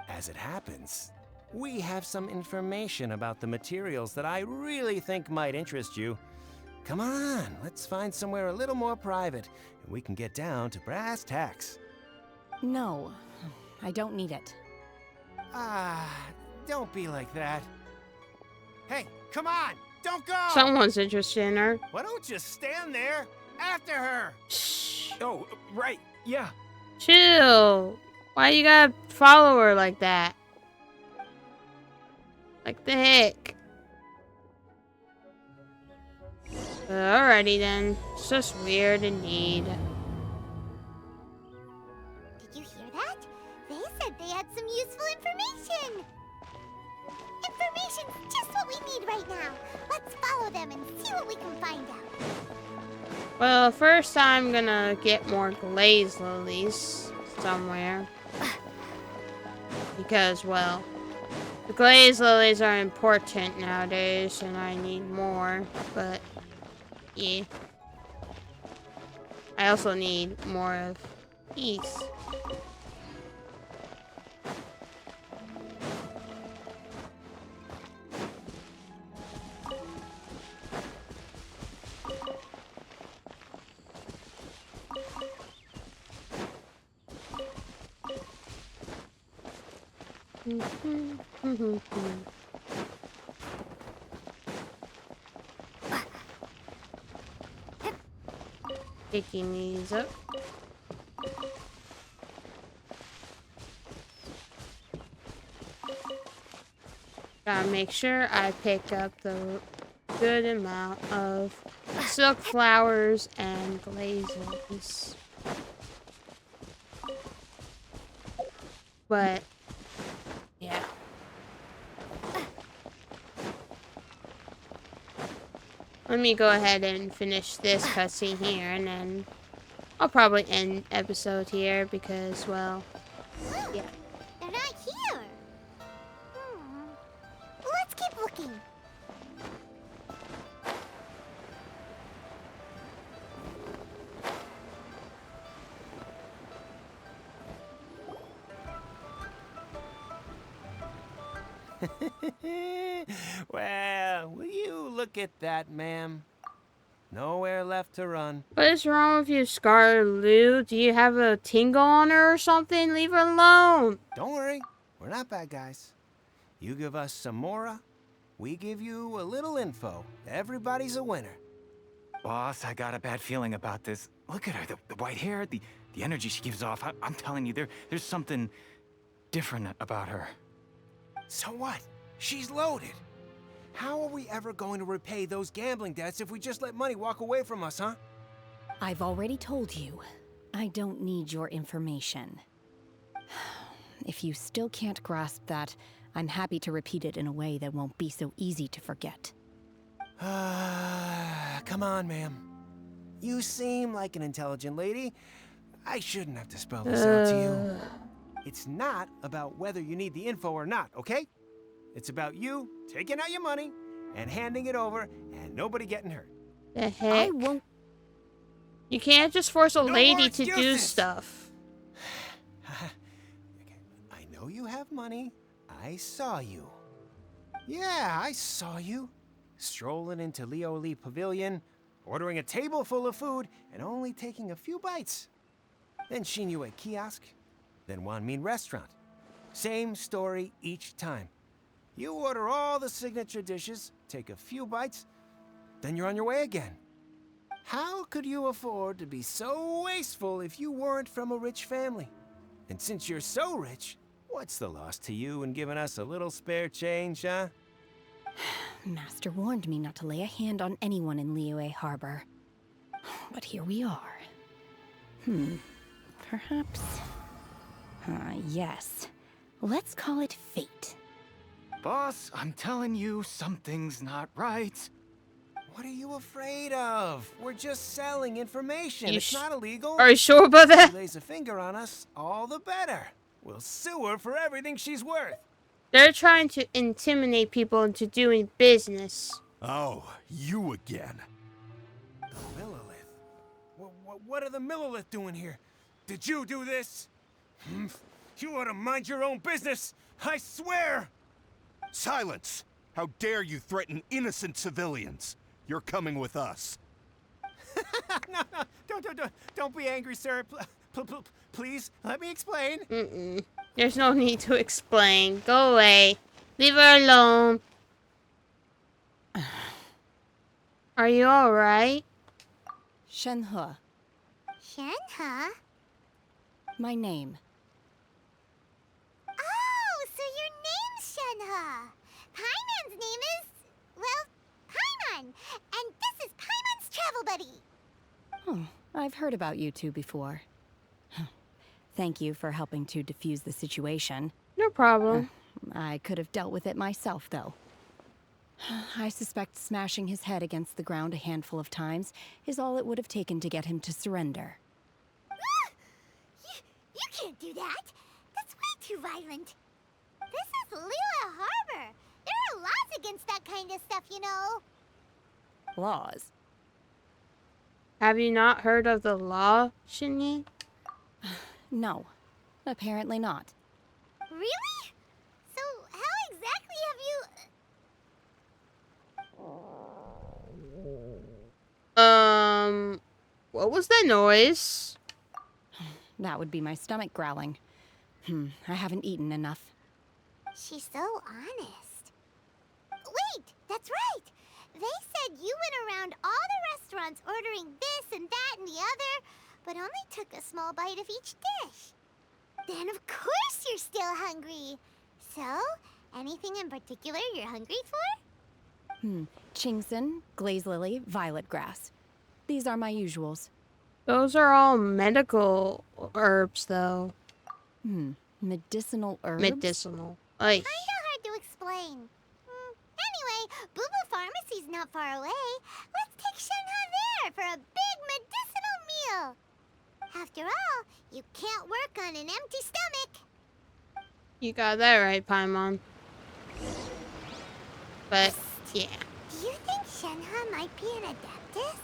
Speaker 14: As it happens, we have some information about the materials that I really think might interest you. Come on, let's find somewhere a little more private, and we can get down to brass tacks.
Speaker 16: No, I don't need it.
Speaker 14: Don't be like that. Hey, come on, don't go!
Speaker 1: Someone's interested in her.
Speaker 14: Why don't you stand there? After her!
Speaker 1: Shh.
Speaker 9: Oh, right, yeah.
Speaker 1: Chill. Why you gotta follow her like that? Like the heck? Alrighty then. It's just weird indeed.
Speaker 4: Did you hear that? They said they had some useful information. Information's just what we need right now. Let's follow them and see what we can find out.
Speaker 1: Well, first I'm gonna get more glaze lilies somewhere. Because, well, the glaze lilies are important nowadays and I need more, but yeah. I also need more of these. Picking these up. Gotta make sure I pick up the good amount of silk flowers and glazes. But yeah. Let me go ahead and finish this cutscene here, and then I'll probably end episode here because, well, yeah.
Speaker 4: They're not here. Let's keep looking.
Speaker 14: Well, will you look at that, ma'am? Nowhere left to run.
Speaker 1: What is wrong with you, Scarlet Lou? Do you have a tingle on her or something? Leave her alone.
Speaker 14: Don't worry, we're not bad guys. You give us some mora, we give you a little info. Everybody's a winner.
Speaker 17: Boss, I got a bad feeling about this. Look at her, the white hair, the energy she gives off. I'm telling you, there's something different about her.
Speaker 14: So what? She's loaded. How are we ever going to repay those gambling debts if we just let money walk away from us, huh?
Speaker 16: I've already told you, I don't need your information. If you still can't grasp that, I'm happy to repeat it in a way that won't be so easy to forget.
Speaker 14: Come on, ma'am. You seem like an intelligent lady. I shouldn't have to spell this out to you. It's not about whether you need the info or not, okay? It's about you taking out your money and handing it over and nobody getting hurt.
Speaker 1: The heck? I won't. You can't just force a lady to do stuff.
Speaker 14: I know you have money. I saw you. Yeah, I saw you. Strolling into Leo Lee Pavilion, ordering a table full of food, and only taking a few bites. Then Shinue Kiosk, then Wanmin Restaurant. Same story each time. You order all the signature dishes, take a few bites, then you're on your way again. How could you afford to be so wasteful if you weren't from a rich family? And since you're so rich, what's the loss to you in giving us a little spare change, huh?
Speaker 16: Master warned me not to lay a hand on anyone in Liyue Harbor. But here we are. Perhaps... yes. Let's call it fate.
Speaker 17: Boss, I'm telling you, something's not right.
Speaker 14: What are you afraid of? We're just selling information. It's not illegal.
Speaker 1: Are you sure about that?
Speaker 14: If she lays a finger on us, all the better. We'll sue her for everything she's worth.
Speaker 1: They're trying to intimidate people into doing business.
Speaker 5: Oh, you again.
Speaker 14: The Millilith. What are the Millilith doing here? Did you do this? You ought to mind your own business. I swear.
Speaker 5: Silence! How dare you threaten innocent civilians? You're coming with us.
Speaker 14: No, don't be angry, sir. Please, let me explain.
Speaker 1: There's no need to explain. Go away. Leave her alone. Are you alright?
Speaker 16: Shenhe.
Speaker 4: Shenhe?
Speaker 16: My name.
Speaker 4: Oh, so your name's Shenhe. Paimon's name is, well, Paimon. And this is Paimon's travel buddy.
Speaker 16: Oh, I've heard about you two before. Thank you for helping to defuse the situation.
Speaker 1: No problem.
Speaker 16: I could have dealt with it myself, though. I suspect smashing his head against the ground a handful of times is all it would have taken to get him to surrender.
Speaker 4: You can't do that. That's way too violent. This is Liyue Harbor. There are laws against that kind of stuff, you know.
Speaker 16: Laws?
Speaker 1: Have you not heard of the law, Shinyi?
Speaker 16: No, apparently not.
Speaker 4: Really? So how exactly have you...
Speaker 1: What was that noise?
Speaker 16: That would be my stomach growling. I haven't eaten enough.
Speaker 4: She's so honest. Wait, that's right. They said you went around all the restaurants ordering this and that and the other, but only took a small bite of each dish. Then of course you're still hungry. So, anything in particular you're hungry for?
Speaker 16: Chingson, glaze lily, violet grass. These are my usuals.
Speaker 1: Those are all medical herbs, though.
Speaker 16: Medicinal herbs?
Speaker 1: Medicinal. Ay.
Speaker 4: Kinda hard to explain. Anyway, Boo Boo Pharmacy's not far away. Let's take Shenhe there for a big medicinal meal. After all, you can't work on an empty stomach.
Speaker 1: You got that right, Paimon. But, yeah.
Speaker 4: Do you think Shenhe might be an Adeptus?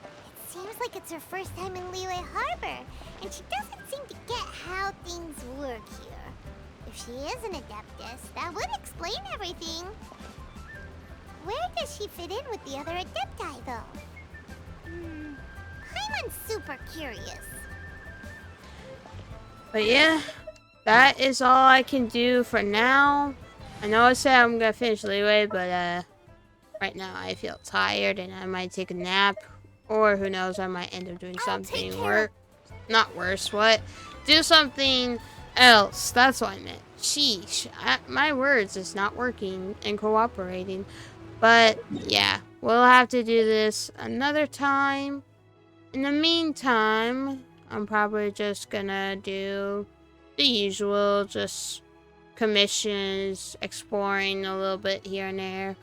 Speaker 4: It seems like it's her first time in Liyue Harbor, and she doesn't seem to get how things work here. If she is an Adeptus, that would explain everything. Where does she fit in with the other Adepti, though? Paimon's super curious.
Speaker 1: But yeah, that is all I can do for now. I know I said I'm gonna finish Liyue, but right now I feel tired and I might take a nap. Or who knows, I might end up doing something not worse, what? Do something else. That's what I meant. Sheesh. My words is not working and cooperating. But yeah, we'll have to do this another time. In the meantime, I'm probably just gonna do the usual, just commissions, exploring a little bit here and there.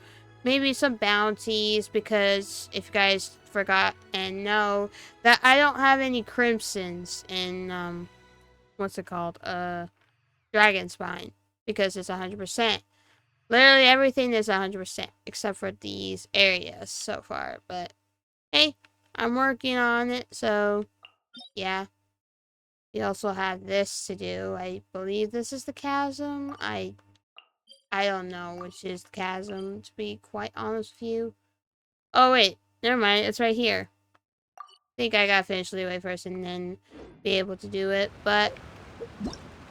Speaker 1: Maybe some bounties, because if you guys forgot and know that I don't have any crimsons in what's it called, dragon spine, because it's 100%. Literally everything is 100% except for these areas so far. But hey, I'm working on it, so yeah. We also have this to do. I believe this is the chasm. I don't know which is the chasm, to be quite honest with you. Oh wait, never mind, it's right here. I think I gotta finish Liyue first and then be able to do it, but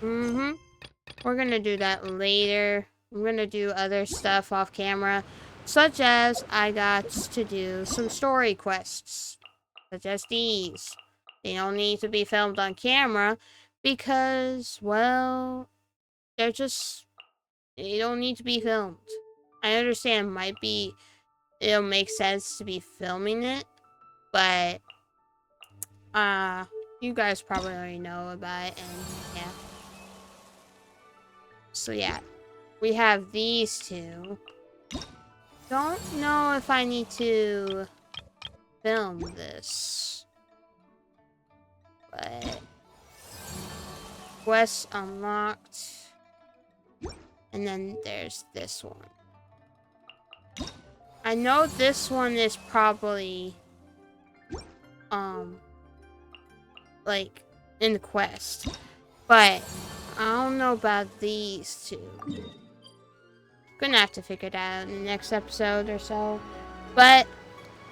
Speaker 1: we're gonna do that later. I'm gonna do other stuff off camera, such as I got to do some story quests, such as these. They don't need to be filmed on camera because, well, they don't need to be filmed. I understand it'll make sense to be filming it, but you guys probably already know about it, and yeah. So yeah, we have these two. Don't know if I need to film this, but quest unlocked, and then there's this one. I know this one is probably like in the quest, but I don't know about these two. Gonna have to figure it out in the next episode or so. But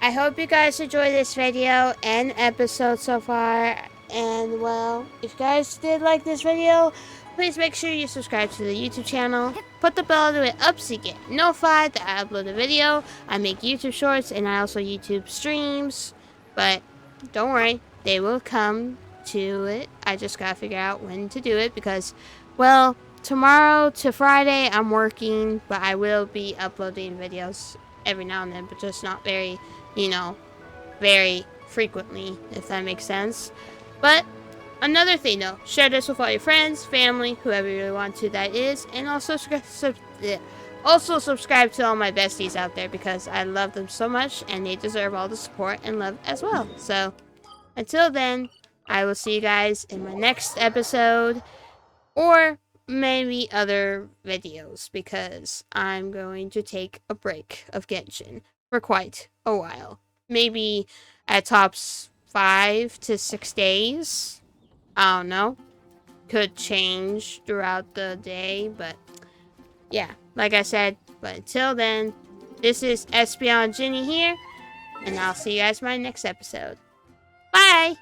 Speaker 1: I hope you guys enjoyed this video and episode so far. And well, if you guys did like this video, please make sure you subscribe to the YouTube channel. Put the bell to it up so you get notified that I upload a video. I make YouTube shorts and I also YouTube streams. But don't worry, they will come to it. I just gotta figure out when to do it because, well, tomorrow to Friday I'm working, but I will be uploading videos every now and then, but just not very, very frequently, if that makes sense. But another thing though, share this with all your friends, family, whoever you really want to, that is, and also subscribe to all my besties out there because I love them so much and they deserve all the support and love as well. So until then, I will see you guys in my next episode or maybe other videos because I'm going to take a break of Genshin for quite a while. Maybe at tops 5 to 6 days. I don't know. Could change throughout the day, but yeah, like I said. But until then, this is EspeonGinny here, and I'll see you guys in my next episode. Bye!